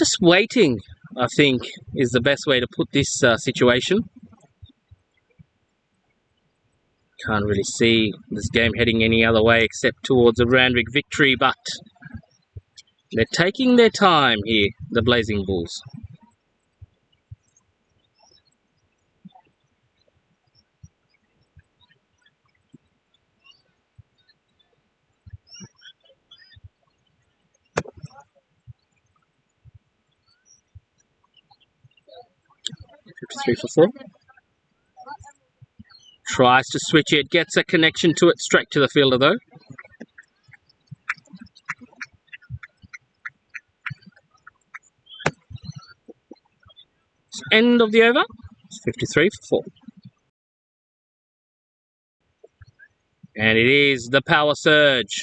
just waiting, I think, is the best way to put this situation. Can't really see this game heading any other way except towards a Randwick victory, but they're taking their time here, the Blazing Bulls. Three for 4. Tries to switch it, gets a connection to it, straight to the fielder though. End of the over. It's 53 for 4. And it is the power surge.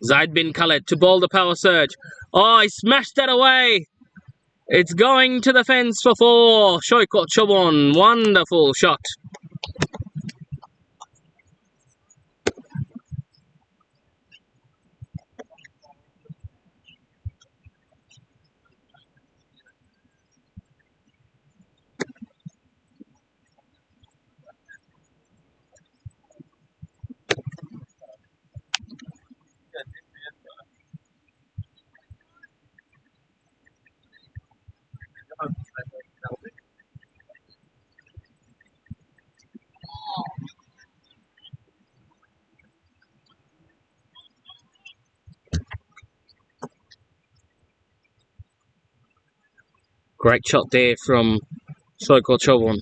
Zaid bin Khaled to bowl the power surge. Oh, he smashed that away. It's going to the fence for 4. Shoykot Chobon, wonderful shot. Great shot there from Shoykot Chobon.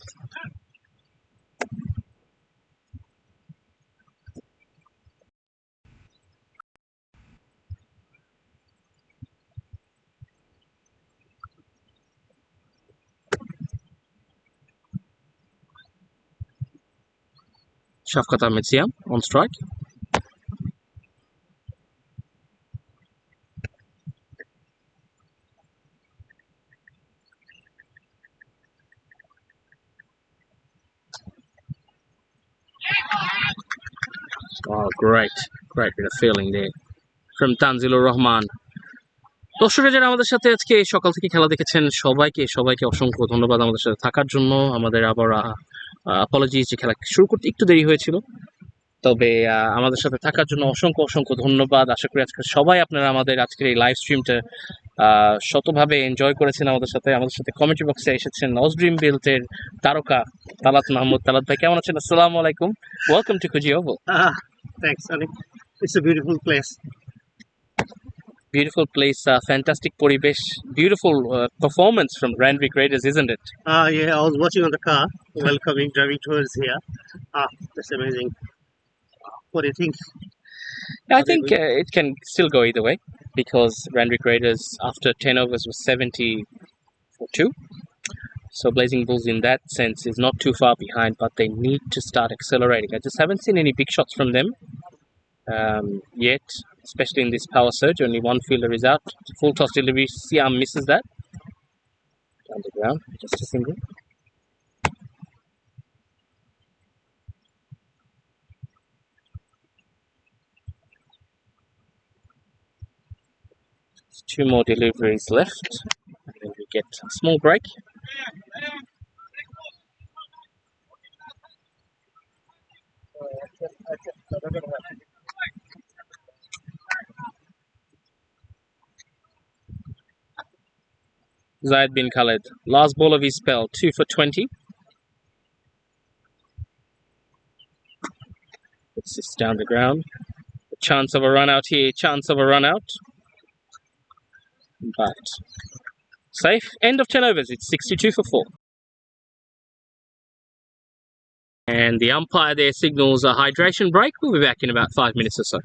Shafqat Ahmed Siam on strike. Oh, great bit of feeling there from Tanzilur Rahman. দর্শকরা যারা আমাদের সাথে আজকে সকাল থেকে খেলা দেখেছেন সবাইকে অসংখ্য ধন্যবাদ আমাদের সাথে থাকার জন্য। আমাদের আবার অ্যাপোলজিজ যে খেলা শুরু করতে একটু দেরি হয়েছিল, তবে আমাদের সাথে থাকার জন্য অসংখ্য ধন্যবাদ। আশা করি আজকে সবাই আপনারা আমাদের আজকের এই লাইভ স্ট্রিমটা শতভাবে এনজয় করেছেন। আমাদের সাথে কমেন্ট্রি বক্সে এসেছেন অজড্রিম বিল্টের তারকা তালাত মাহমুদ। তালাত ভাই কেমন আছেন? আসসালামু আলাইকুম, welcome to Coogee oval. Thanks, Ali. It's a beautiful place. Beautiful place, fantastic poribesh, beautiful performance from Randwick Raiders, isn't it? Yeah, I was watching on the car while driving towards here. That's amazing. What do you think? I think it can still go either way, because Randwick Raiders after 10 overs was 70 for 2. So Blazing Bulls in that sense is not too far behind, but they need to start accelerating. I just haven't seen any big shots from them yet, especially in this power surge. Only one fielder is out. Full toss delivery, Siam misses that. Down the ground, just a single. Just 2 more deliveries left, and then we get a small break. Zaid bin Khaled, last ball of his spell, 2 for 20. Puts this down the ground. A chance of a run out here, but safe. End of 10 overs, it's 62 for 4. And the umpire there signals a hydration break. We'll be back in about 5 minutes or so.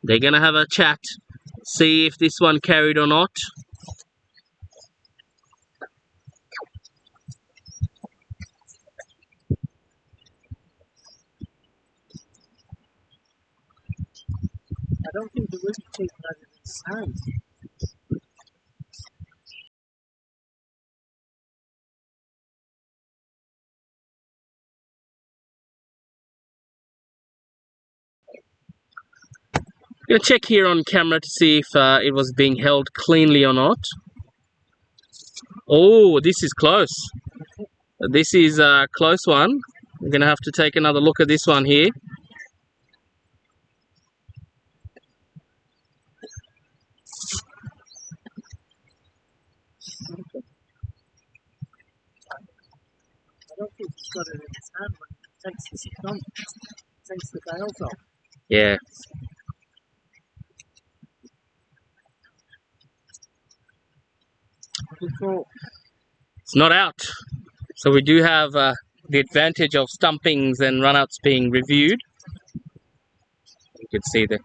They're gonna have a chat, see if this one carried or not. I don't think the Ruby Chief has it in his hands. Gonna check here on camera to see if it was being held cleanly or not. Oh, this is close. This is a close one. We're gonna have to take another look at this one here. I don't think he's got it in his hand when he takes the tails off. Yeah. It's not out. So we do have the advantage of stumpings and runouts being reviewed. You can see there.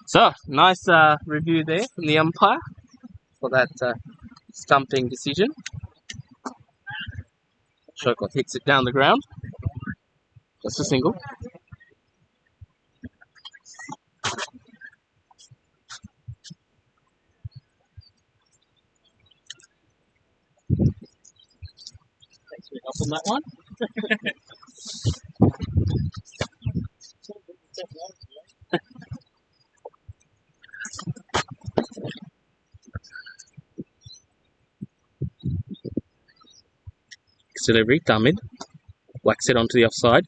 So, nice review there from the umpire for that stumping decision. Shokot hits it down the ground. Just a single. Thanks for your help on that one. Delivery, Tamid. Whacks it onto the offside.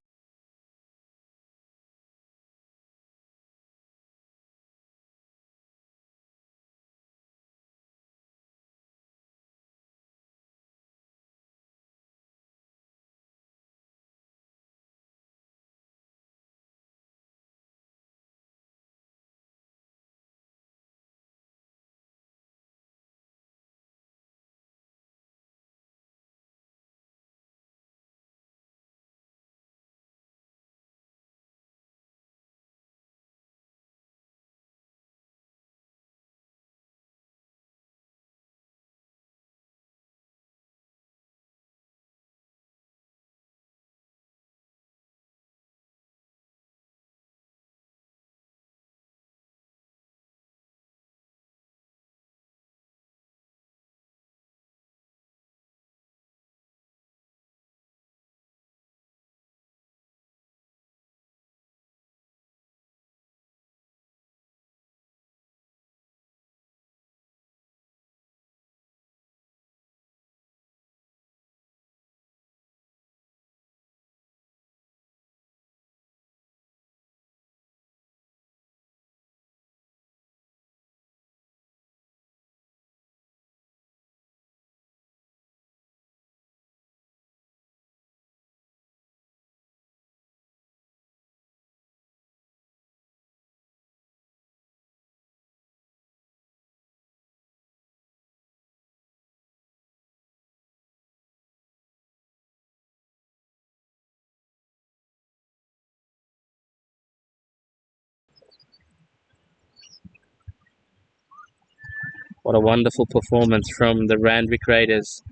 What a wonderful performance from the Randwick Raiders.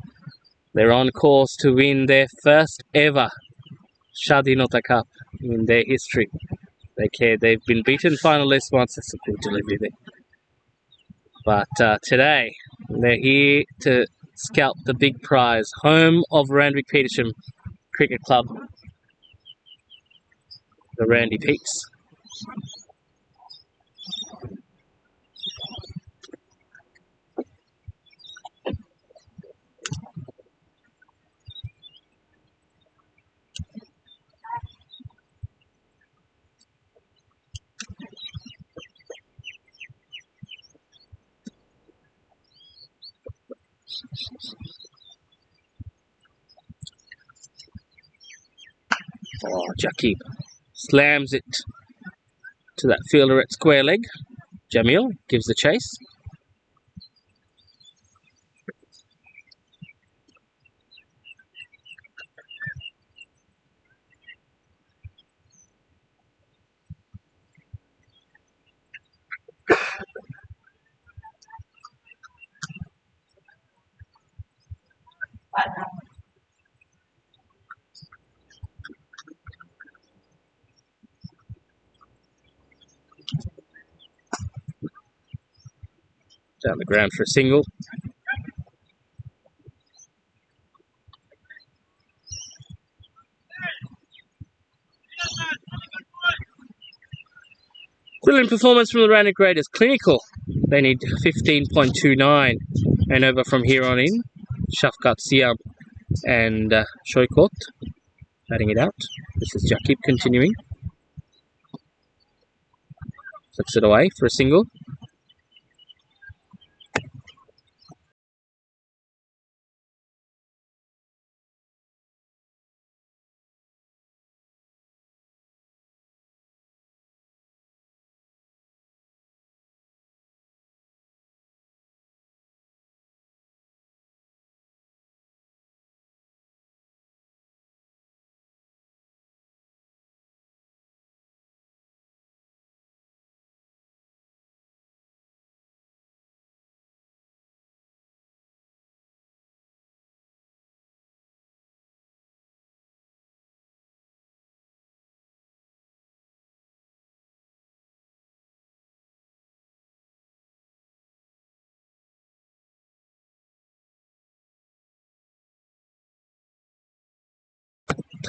They're on course to win their first ever Shadhinota Cup in their history. They've been beaten finalists once. That's a good delivery there. But today, they're here to scalp the big prize, home of Randwick Petersham Cricket Club, the Randy Peaks. Oh, Jakib slams it to that fielder at square leg. Jamil gives the chase. Down the ground for a single. Brilliant performance from the Randwick Raiders. Clinical. They need 15.29 and over from here on in. Shafkat Siam and Shoykot batting it out. This is Jakib continuing. Flips it away for a single.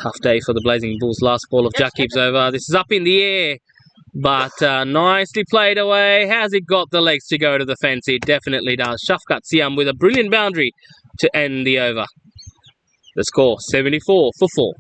Tough day for the Blazing Bulls. Last ball of Jakib's over. This is up in the air, but nicely played away. Has it got the legs to go to the fence? It definitely does. Shafkat Siam with a brilliant boundary to end the over. The score 74 for 4.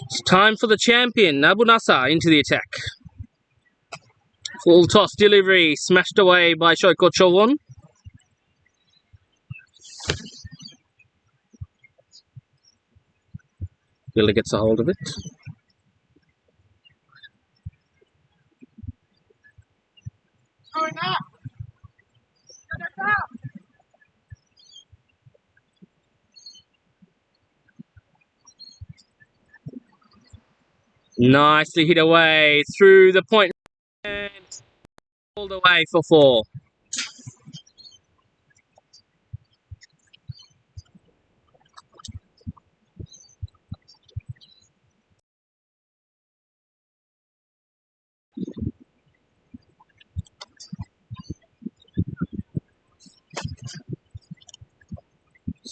It's time for the champion, Abu Nasser, into the attack. Full toss delivery, smashed away by Shoykot Chowon. Billy gets a hold of it. Nicely hit away through the point and all the way for 4.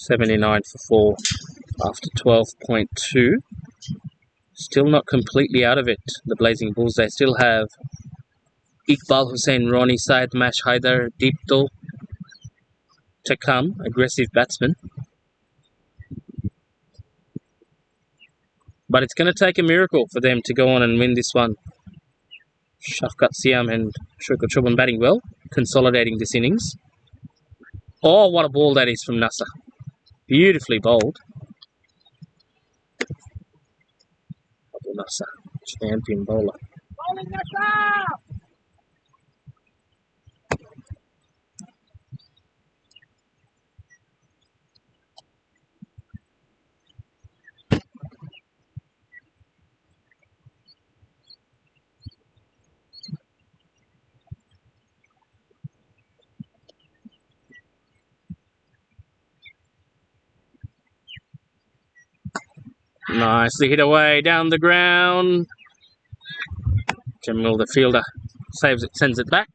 $79 for 4 after 12.2. Still not completely out of it. The Blazing Bulls, they still have Iqbal Hussain, Ronnie Said, Mash Haider, Deepto to come, aggressive batsmen. But it's going to take a miracle for them to go on and win this one. Shafqat Siam and Shukr Chubban batting well, consolidating this innings. Oh, what a ball that is from Nasser. Beautifully bowled. Abu Nasser, champion bowler. Nicely hit away down the ground. Jamil, the fielder, saves it, sends it back.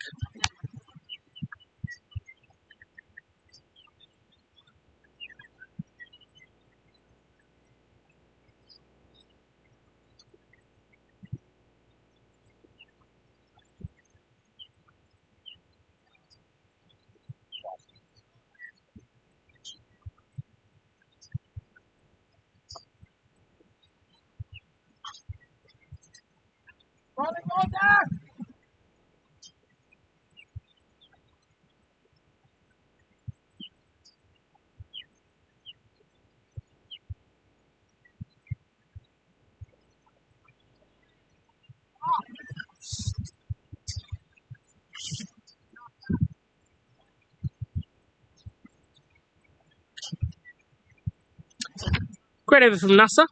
Great over from Nasser.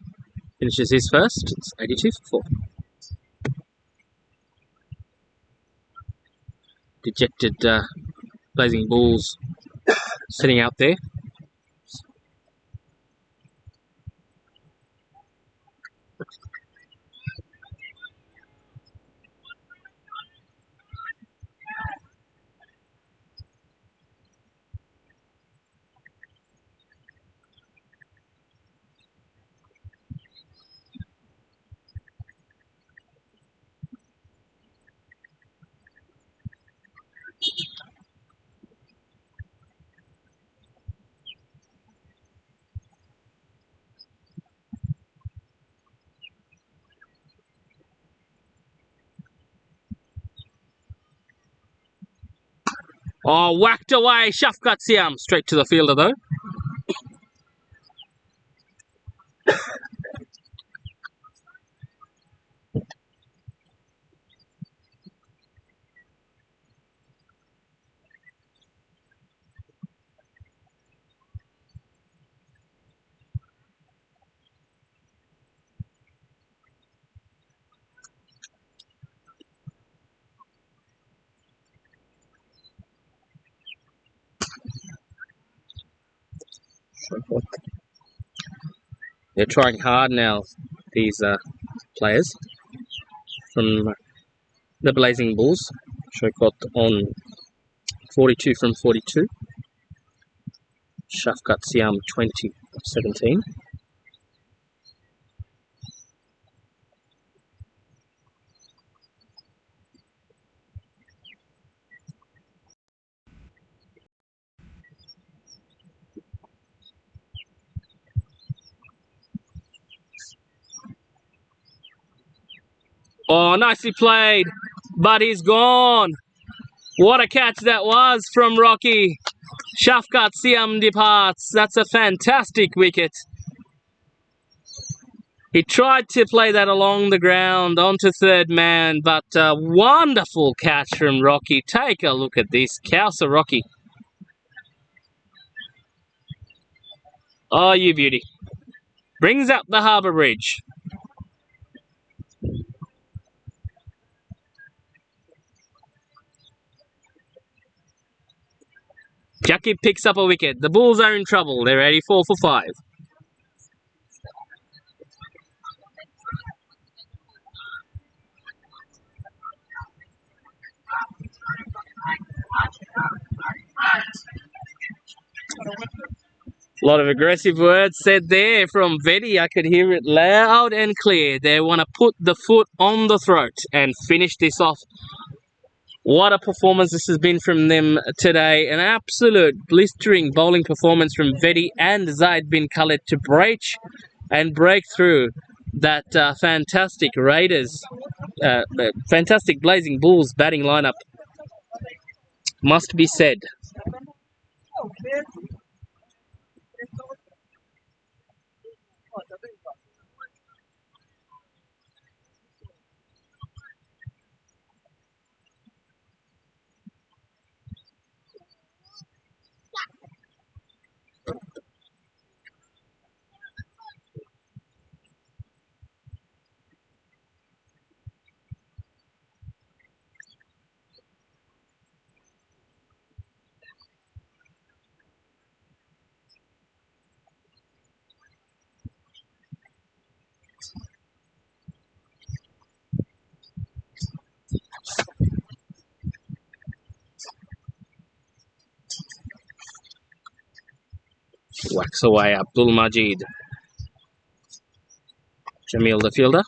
Finishes his first. It's 82 for 4. Dejected Blazing Bulls sitting out there. Oh, whacked away Shafqat Siam. Straight to the fielder though. They're trying hard now, these players from the Blazing Bulls. Shokot on 42 from 42. Shafqat Siam 20 of 17. Oh, nicely played, but he's gone. What a catch that was from Rocky. Shafqat Siam departs. That's a fantastic wicket. He tried to play that along the ground onto third man, but a wonderful catch from Rocky. Take a look at this. Kausa Rocky. Oh, you beauty. Brings up the Harbour Bridge. Jackie picks up a wicket. The Bulls are in trouble. They're 84 for 5. A lot of aggressive words said there from Vetti. I could hear it loud and clear. They want to put the foot on the throat and finish this off. What a performance this has been from them today. An absolute blistering bowling performance from Vetti and Zaid bin Khaled to break and break through that fantastic Raiders, fantastic Blazing Bulls batting lineup, must be said. Whacks away Abdul Majid. Jamil the fielder.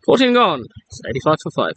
Fourteen gone. It's 85 for 5.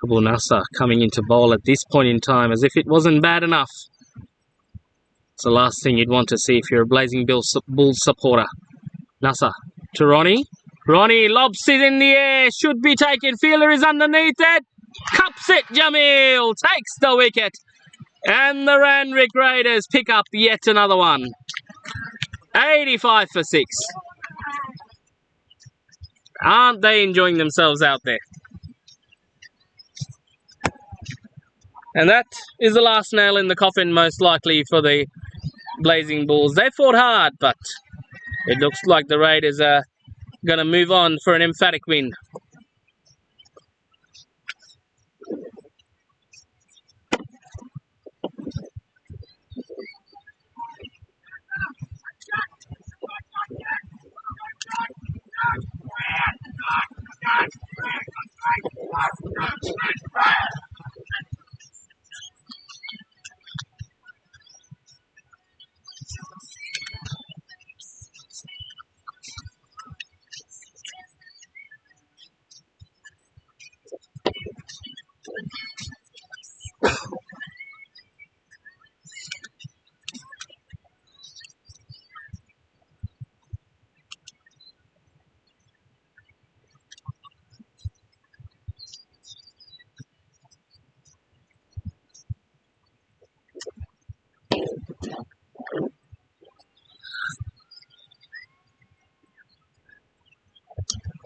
Abu Nasser coming into bowl at this point in time, as if it wasn't bad enough. It's the last thing you'd want to see if you're a Blazing Bulls supporter. Nasser to Ronnie. Ronnie lobs it in the air. Should be taken. Fielder is underneath it. Cups it. Jamil takes the wicket. And the Randwick Raiders pick up yet another one. 85 for 6. Aren't they enjoying themselves out there? And that is the last nail in the coffin, most likely, for the Blazing Bulls. They fought hard, but it looks like the Raiders are going to move on for an emphatic win.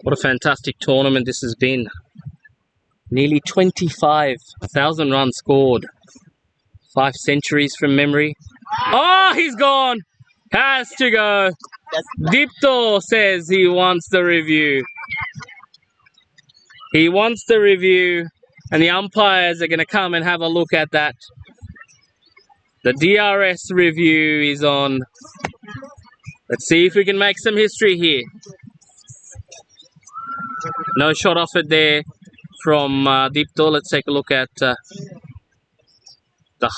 What a fantastic tournament this has been. Nearly 25,000 runs scored. 5 centuries from memory. Oh, he's gone. Has to go. Dipto says he wants the review. He wants the review, and the umpires are going to come and have a look at that. The DRS review is on. Let's see if we can make some history here. No shot offered there from Dipto. Let's take a look at the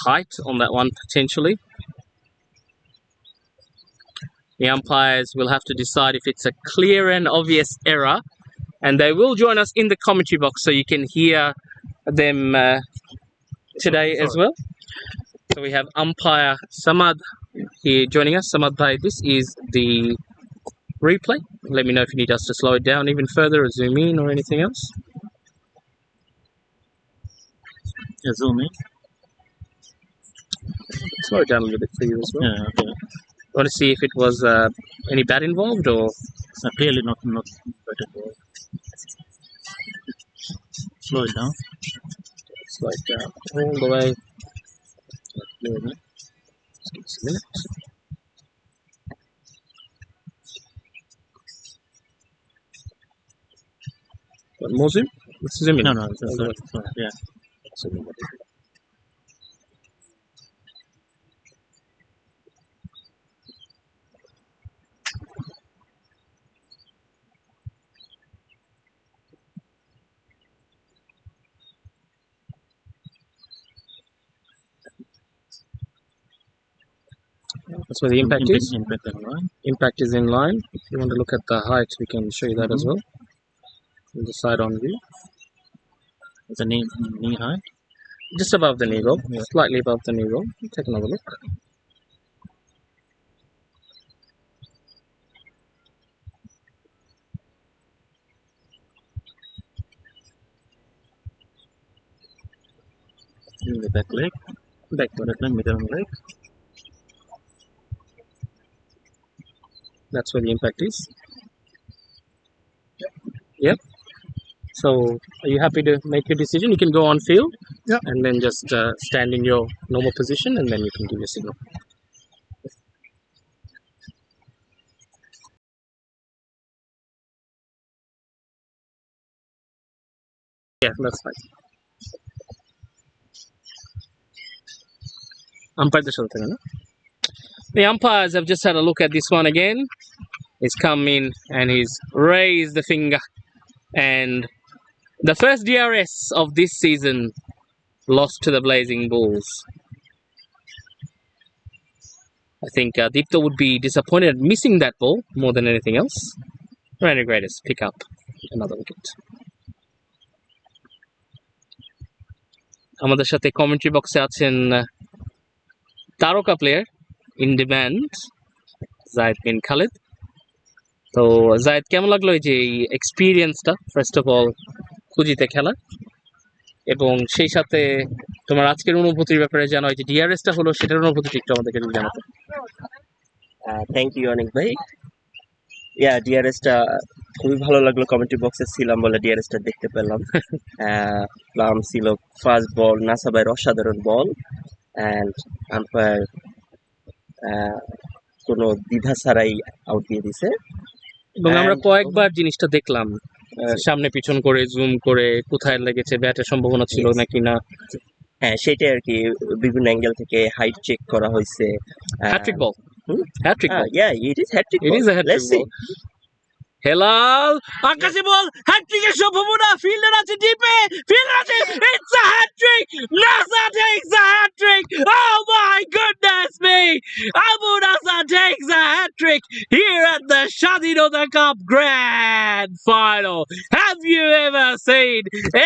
height on that one potentially. The umpires will have to decide if it's a clear and obvious error, and they will join us in the commentary box so you can hear them today as well. So we have umpire Samad here joining us. Samad bhai, this is the replay. Let me know if you need us to slow it down even further or zoom in or anything else. Yeah, zoom in. Slow it down a little bit for you as well. Yeah, okay. Want to see if it was any bat involved or? So clearly not better. Slow it down. Slow it down all the way. Just give us a minute. Got more zoom? Let's zoom in. No, it's yeah. Zoom in. That's where the impact is. Impact is in line. If you want to look at the height, we can show you that as well. On the side on view. It's a knee high. Just above the knee roll. Yeah. Slightly above the knee roll. Take another look. In the back leg. Back leg, middle leg. That's where the impact is. Yep. So, are you happy to make your decision? You can go on field. Yeah. And then just stand in your normal position, and then you can give your signal. Yeah, that's fine. Umpire the shot, no? The umpires have just had a look at this one again. He's come in and he's raised the finger. And the first DRS of this season lost to the Blazing Bulls. I think Deepto would be disappointed at missing that ball more than anything else. Randwick Raiders pick up another wicket. আমাদের সাথে commentary বক্সে আছেন তারকা player in demand জায়েদ বিন খালেদ। তো জায়েদ, কেমন লাগলো এই যে এই এক্সপিরিয়েন্সটা ফার্স্ট অফ অল কুজিতে খেলা, এবং সেই সাথে তোমার আজকের অনুভূতির ব্যাপারে জানো, যে ডিআরএসটা হলো সেটার অনুভূতি একটু আমাদেরকে জানাতে। থ্যাংক ইউ অনেক ভাই। ইয়া, ডিআরএসটা খুবই ভালো লাগলো, কমেন্ট্রি বক্সে ছিলাম বলে ডিআরএসটা দেখতে পেলাম। প্লাম ছিল ফার্স্ট বল, নাসাবাইয়ের অসাধারণ বল, অ্যান্ড আম্পায়ার কোনো দ্বিধা ছাড়াই আউট দিয়ে দিছে। এবং আমরা কয়েকবার জিনিসটা দেখলাম, সামনে পিছন করে জুম করে কোথায় লেগেছে, ব্যাটের সম্ভাবনা ছিল নাকি না। হ্যাঁ, সেটাই আর কি, বিভিন্ন অ্যাঙ্গেল থেকে হাইট চেক করা হয়েছে। Hat-trick ball, hat-trick ball. Yeah, it is hat-trick It ball. is a hat-trick Let's see. ball. Helal আকাশে বল, হ্যাট্রিকের সম্ভাবনা, ফিল্ডার আছে ডিপে, ফিল্ডার আছে, ইটস আ হ্যাট্রিক, নাসা takes a hat-trick. Oh my goodness me, Abu Nasa takes a hat-trick here at the Shadhinota Cup Grand Final. Have you ever seen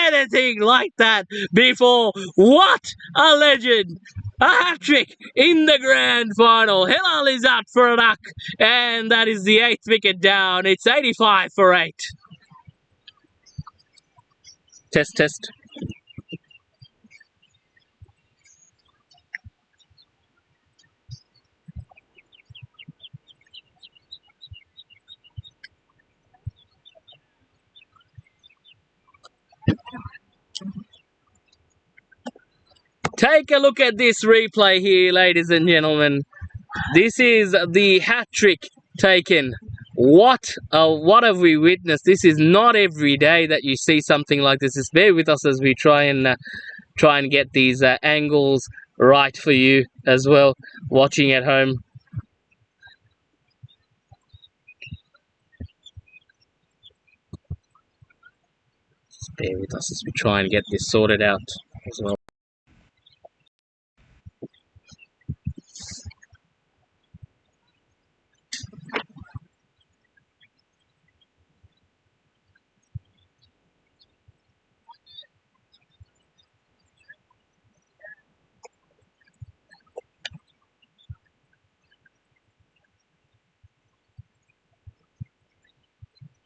anything like that before? What a legend! A hat-trick in the grand final. Hilal is out for a knock, and that is the 8th wicket down. It's 85 for 8. Test. Take a look at this replay here, ladies and gentlemen. This is the hat trick taken. What have we witnessed? This is not every day that you see something like this. Just bear with us as we try and get these angles right for you as well, watching at home. Just bear with us as we try and get this sorted out as well.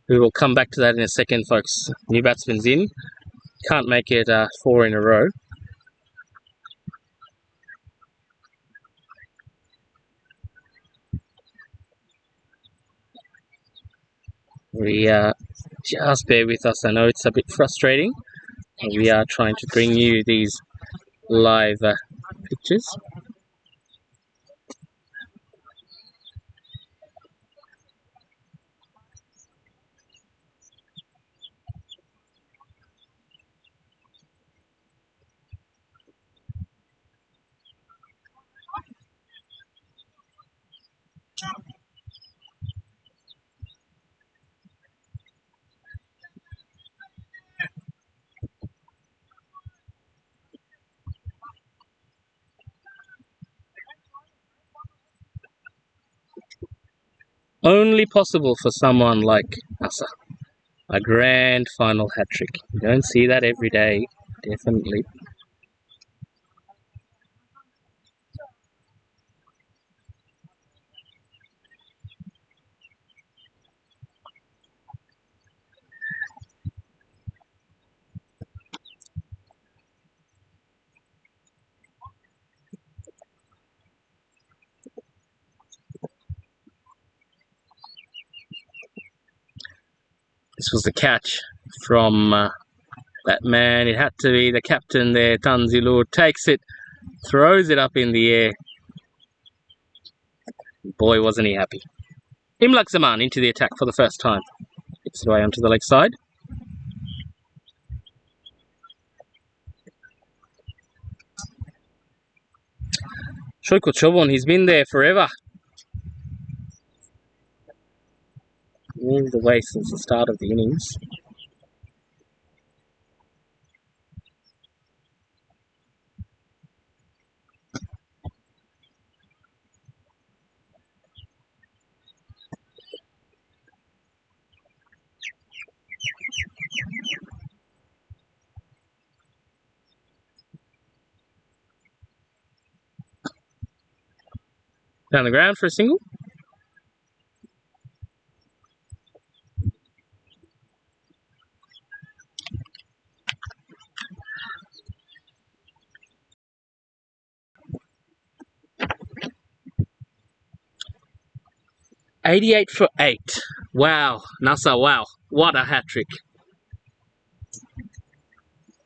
We will come back to that in a second, folks. New batsman's in. Can't make it 4 in a row. We just bear with us. I know it's a bit frustrating. We are trying to bring you these live pictures. Only possible for someone like Asa. A grand final hat trick. You don't see that every day, definitely. This was the catch from that man. It had to be the captain there, Tanzilur. Takes it, throws it up in the air. Boy, wasn't he happy. Imlak Zaman into the attack for the first time. It's the way onto the leg side. Shoiko Chobon, he's been there forever. All the way since the start of the innings. Down the ground for a single. $88 for 8. Wow, Nasa, wow. What a hat trick.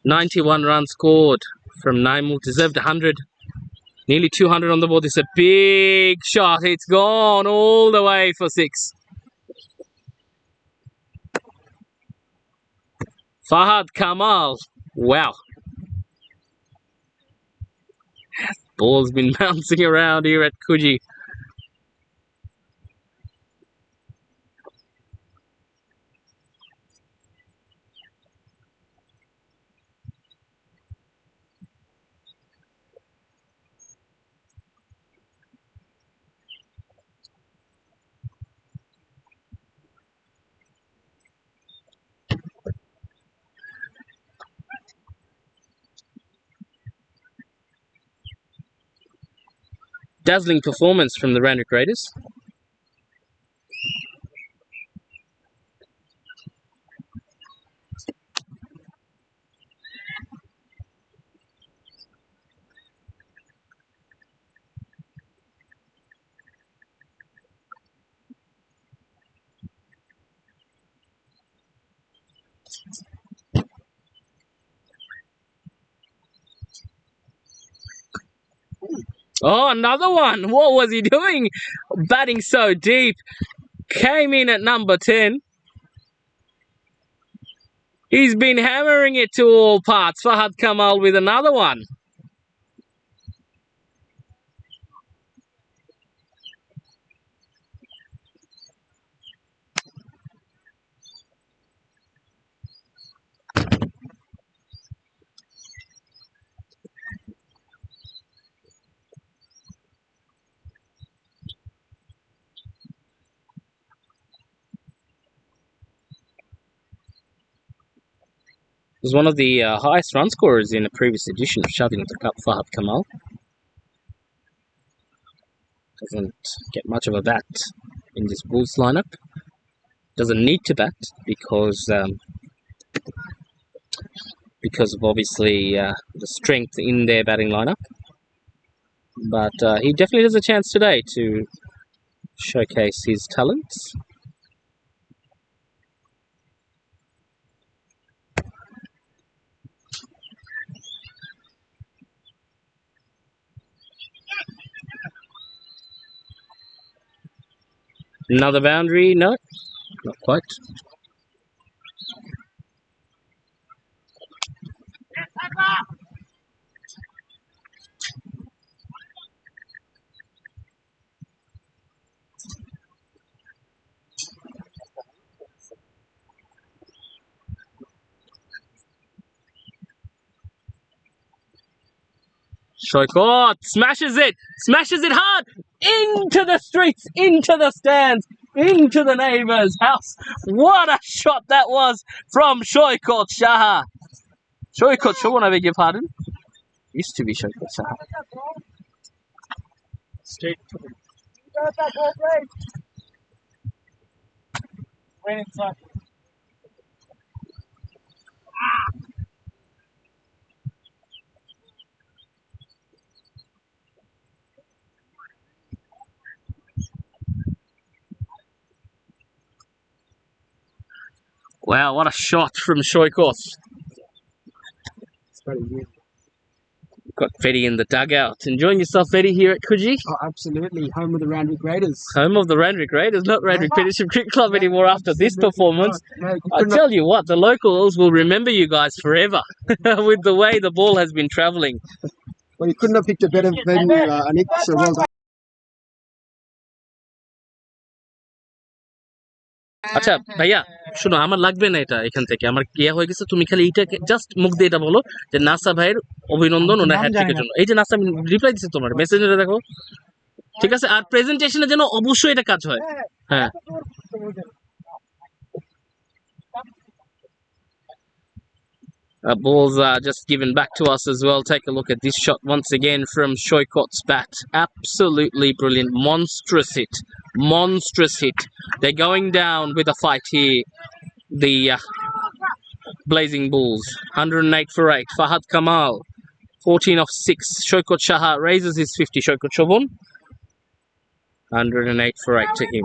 91 runs scored from Naimul. Deserved 100. Nearly 200 on the board. It's a big shot. It's gone all the way for 6. Fahad Kamal. Wow. Ball's been bouncing around here at Coogee. Dazzling performance from the Randwick Raiders. Oh, another one. What was he doing? Batting so deep. Came in at number 10. He's been hammering it to all parts. Fahad Kamal with another one. Was one of the highest run scorers in a previous edition of Shadhinota Cup, Fahad Kamal. Doesn't get much of a bat in this Bulls lineup. Doesn't need to bat because of obviously the strength in their batting lineup. But he definitely has a chance today to showcase his talents. Another boundary, no, not quite. Shoykot smashes it hard into the streets, into the stands, into the neighbour's house. What a shot that was from Shoykot Shaha. Shoykot Shahan, I beg your pardon. Used to be Shoykot Shaha. Straight to the went inside. Wow, what a shot from Shoykot. Got Fetty in the dugout. Enjoying yourself, Fetty, here at Coogee? Oh, absolutely. Home of the Randwick Raiders. Home of the Randwick Raiders, not Randwick Petersham Cricket Club anymore after this performance. No, you I couldn't tell you what, the locals will remember you guys forever with the way the ball has been travelling. well, you couldn't have picked a better venue, Anik. So well done. আচ্ছা ভাইয়া শোনো, আমার লাগবে না এটা এখান থেকে, আমার ইয়া হয়ে গেছে। তুমি খালি এইটা জাস্ট মুখ দিয়ে এটা বলো যে নাসা ভাইয়ের অভিনন্দন ওনার হ্যাটট্রিকের জন্য। এই যে নাসা, আমি রিপ্লাই দিচ্ছি তোমার মেসেজে, দেখো ঠিক আছে। আর প্রেজেন্টেশনের জন্য অবশ্যই এটা কাজ হয়। হ্যাঁ, balls are just given back to us as well. Take a look at this shot once again from Shoykot's bat. Absolutely brilliant. Monstrous hit. Monstrous hit. They're going down with a fight here. The Blazing Bulls. 108 for 8. Fahad Kamal. 14 off 6. Shoykot Shaha raises his 50. Shoykot Shovon. 108 for 8 to him.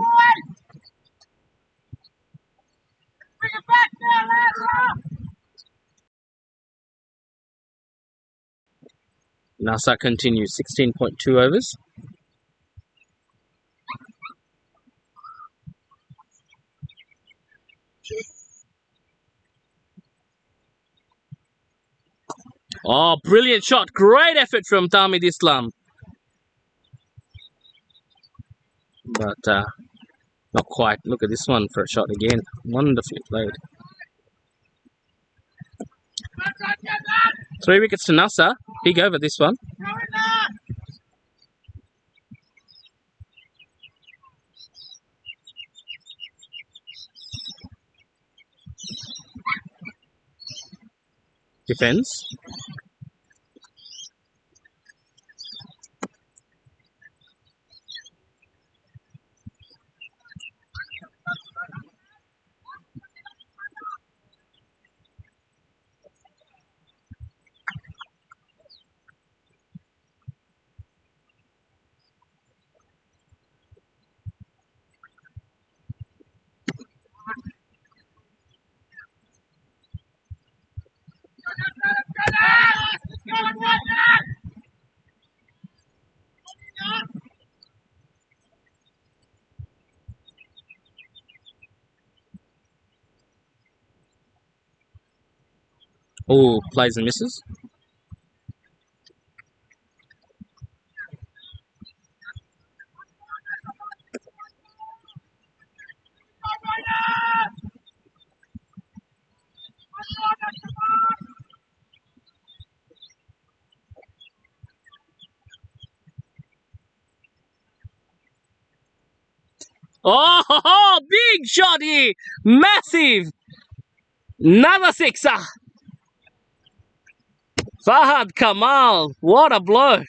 Nasa continues, 16.2 overs. Oh, brilliant shot. Great effort from Tamid Islam. But not quite. Look at this one for a shot again. Wonderfully played. 3 wickets to Nasa. Big over this one. Defence. Oh, plays and misses. Oh, big shotty! Massive! Another sixer! Fahad Kamal, what a blow!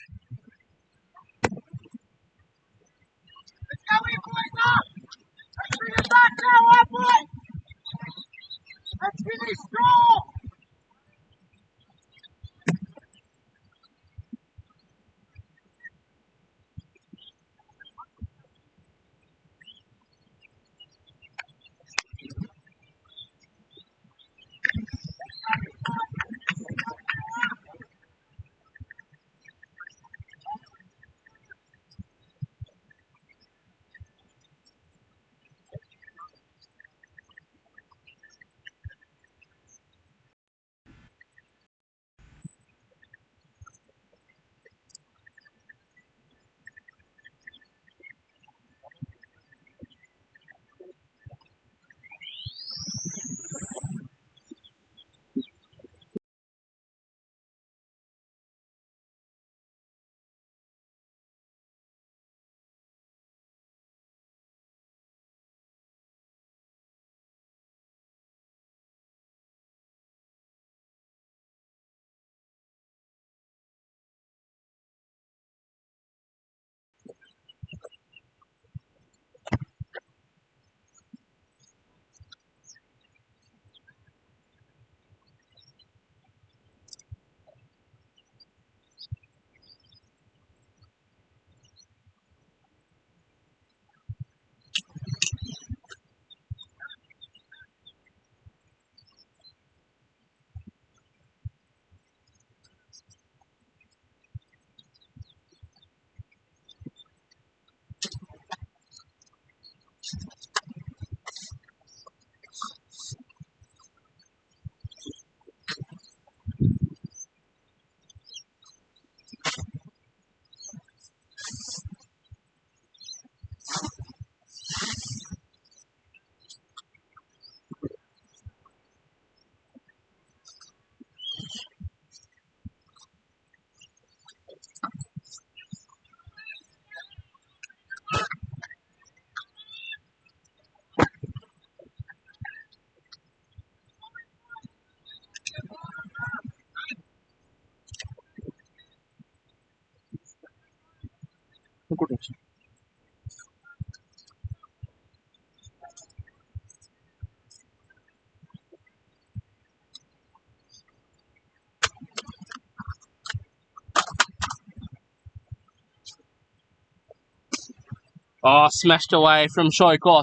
Oh, smashed away from Shoykot.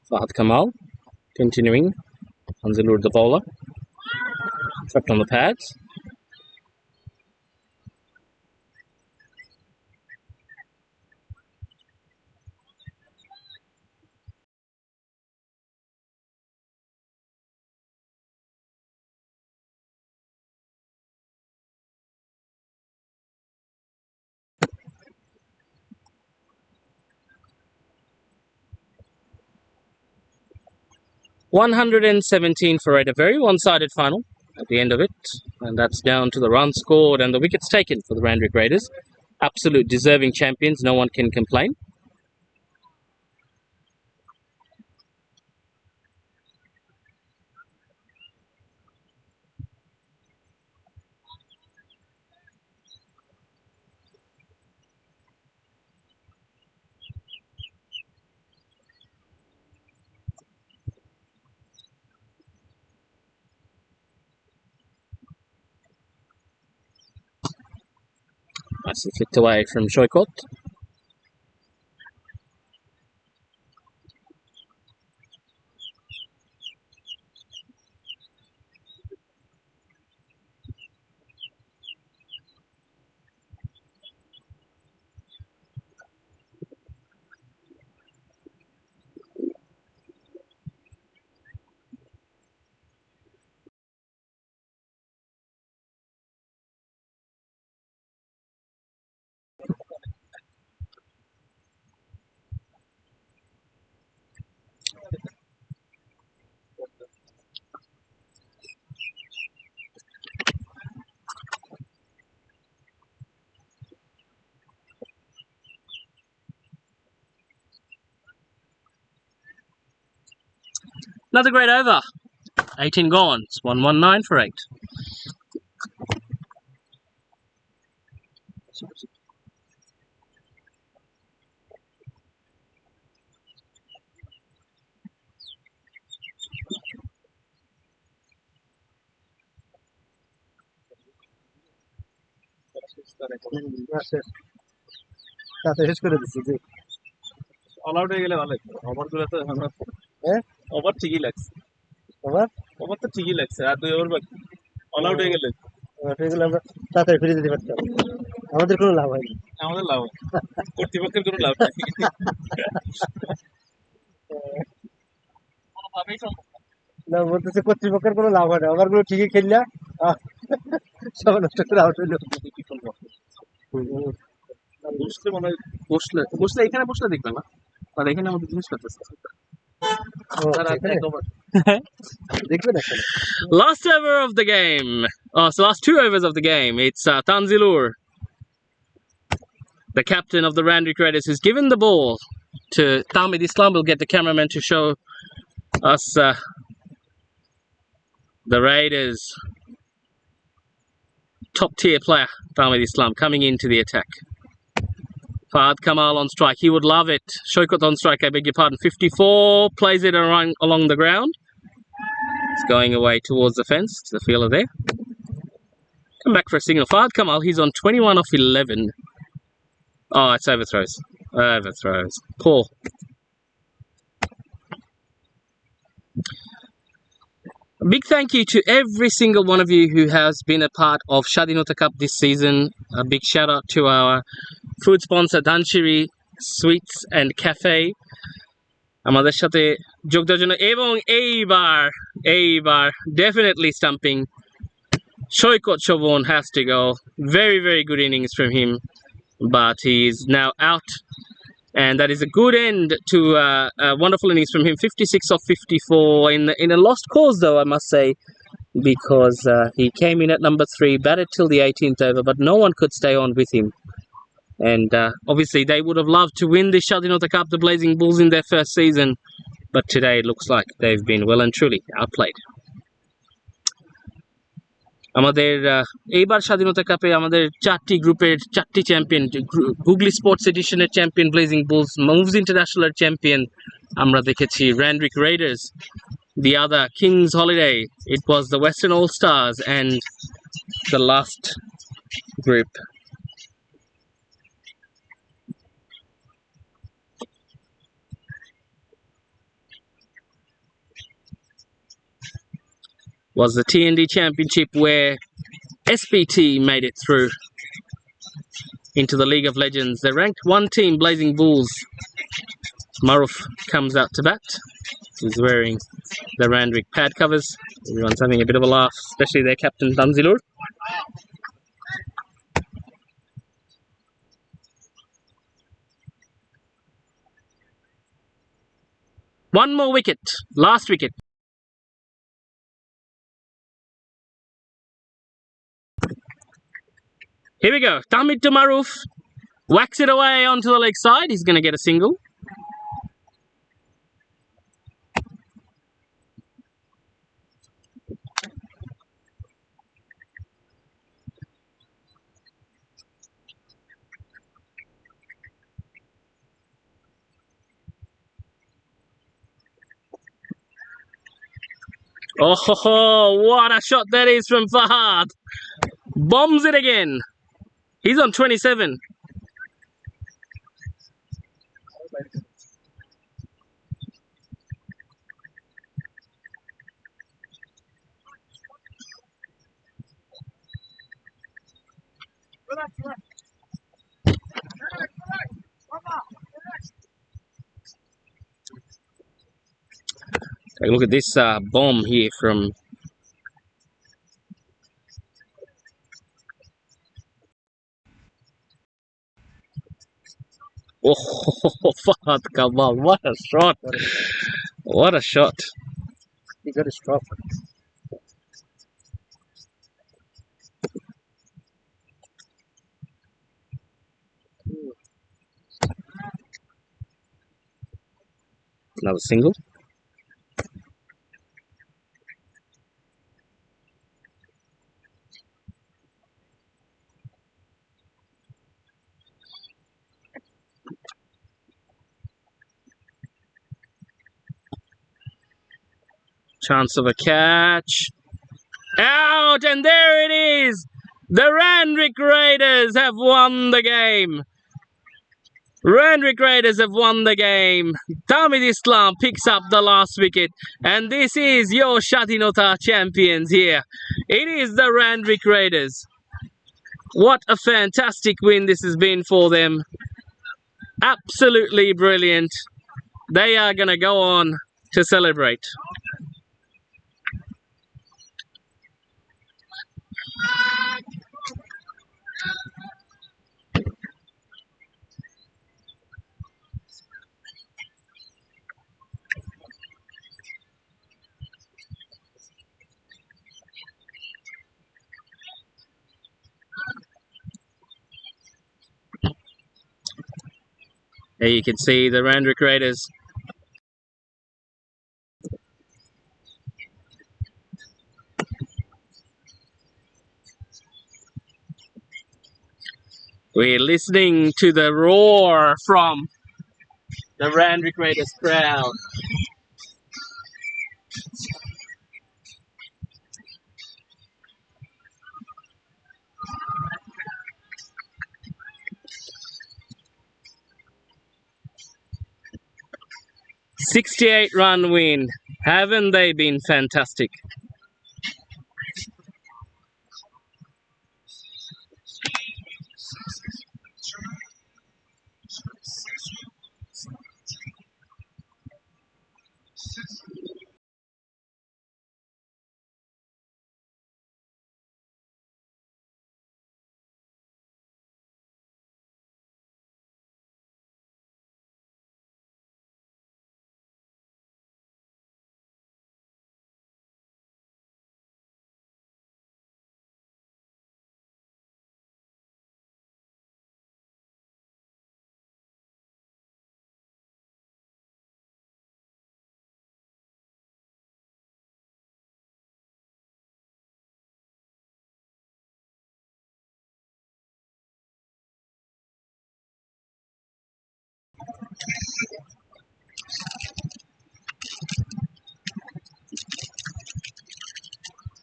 Fahad Kamal, continuing. Hanzalur the bowler. Trapped on the pads. $117 for 8, a very one-sided final at the end of it, and that's down to the runs scored and the wickets taken for the Randwick Raiders. Absolute deserving champions, no one can complain. Nicely flicked away from Shoykot. Another great over. 18 gone. It's 119 for 8. তাড়াতাড়ি শেষ করে দিচ্ছি জি all out হয়ে গেলে ভালো লাগতো ওভারগুলো তো হ্যাঁ ওভার ঠিকই লাগছে আবার ওভার তো ঠিকই লাগছে আর 2 ওভার বাকি অল আউট হয়ে গেলে এগুলো আমরা তাড়াতাড়ি ফিরে দিতে পারতাম আমাদের কোনো লাভ হয়নি আমাদের লাভ হয়। কর্তৃপক্ষের কোনো লাভ নেই কোনোভাবেই সম্ভব না। না বলতেছে কর্তৃপক্ষের কোনো লাভ হয় না ওভারগুলো ঠিকই খেললা সব নষ্ট করে আউট হইলো কি করবো বসলে মনে হয় বসলে এখানে বসলে দেখবে না আর এখানে আমাদের জিনিস করতেছে আর এক ওভার দেখবে না কেন Last over of the game. Oh, so last 2 overs of the game. It's Tanzilur, the captain of the Randwick Raiders, who's given the ball to Tamid Islam. We'll get the cameraman to show us the Raiders' top tier player, Tamid Islam, coming into the attack. Fahad Kamal on strike. He would love it. Shoykot on strike, I beg your pardon. 54, plays it along the ground. It's going away towards the fence, to the fielder there. Come back for a signal. Fahad Kamal, he's on 21 off 11. Oh, it's overthrows. Overthrows. Poor. A big thank you to every single one of you who has been a part of Shadhinota Cup this season. A big shout out to our food sponsor Danchiri Sweets and Cafe. আমাদের সাথে যোগ দেওয়ার জন্য এবং এইবার definitely stumping. Shoykot Shobon has to go. Very, very good innings from him, but he is now out. And that is a good end to a wonderful innings from him. 56 off 54 in a lost cause, though, I must say, because he came in at number 3, batted till the 18th over, but no one could stay on with him. And obviously, they would have loved to win the Shadhinota Cup, the Blazing Bulls, in their first season. But today, it looks like they've been well and truly outplayed. আমাদের এইবার স্বাধীনতা কাপে আমাদের 4টি গ্রুপের 4টি champion Googly sports এডিশনের champion blazing bulls moves ইন্টারন্যাশনালের চ্যাম্পিয়ন আমরা দেখেছি Randwick Raiders. The other King's Holiday, it was the Western All Stars, and the last group was the TND Championship, where SPT made it through into the League of Legends. The ranked 1 team, Blazing Bulls. Maruf comes out to bat. He's wearing the Randwick pad covers. Everyone's having a bit of a laugh, especially their captain Tanzilur. One more wicket, last wicket. Here we go. Tamid to Maruf. Whacks it away onto the leg side. He's going to get a single. Oh, what a shot that is from Fahad. Bombs it again. He's on 27. Take a look at this bomb here from Fahad Kamal. What a shot. What a shot. He got a stroke. Another single. Chance of a catch. Out, and there it is. The Randwick Raiders have won the game. Randwick Raiders have won the game. Tamid Islam picks up the last wicket, and this is your Shadhinota champions here. It is the Randwick Raiders. What a fantastic win this has been for them. Absolutely brilliant. They are going to go on to celebrate. Here you can see the Randwick Raiders. We're listening to the roar from the Randwick Raiders crowd. "68-run win. Haven't they been fantastic?"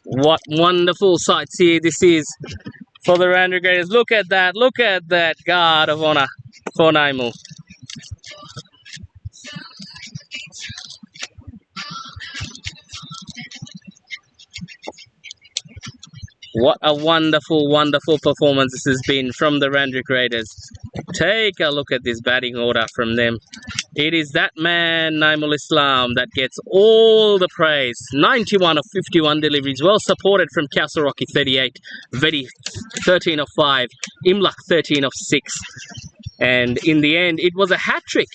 What wonderful sights here this is for the Randwick Raiders. Look at that guard of honor for Naimul. What a wonderful, wonderful performance this has been from the Randwick Raiders. Take a look at this batting order from them. It is that man, Naimul Islam, that gets all the praise. 91 of 51 deliveries, well supported from Kasaraki 38, Vedi 13 of 5, Imlak 13 of 6. And in the end, it was a hat-trick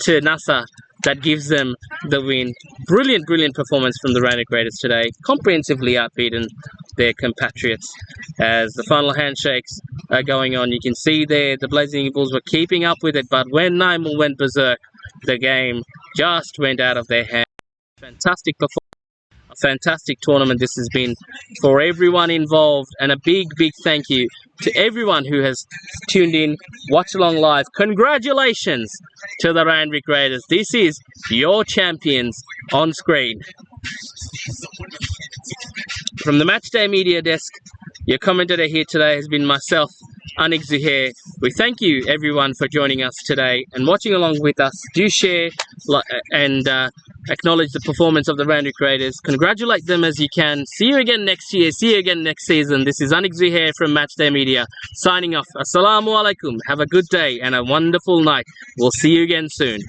to Nasa that gives them the win. Brilliant, brilliant performance from the Randwick Raiders today. Comprehensively outbeaten their compatriots as the final handshakes are going on. You can see there the Blazing Eagles were keeping up with it, but when Naimul went berserk, the game just went out of their hands. Fantastic performance. A fantastic tournament this has been for everyone involved, and a big, big thank you to everyone who has tuned in, watch along live. Congratulations to the Randwick Raiders. This is your champions on screen. From the Matchday Media Desk, your commentator here today has been myself, Anik Zuhair. We thank you everyone for joining us today and watching along with us. Do share and acknowledge the performance of the Randwick Raiders. Congratulate them as you can. See you again next year. See you again next season. This is Anik Zuhair from Matchday Media signing off. Assalamu alaikum. Have a good day and a wonderful night. We'll see you again soon.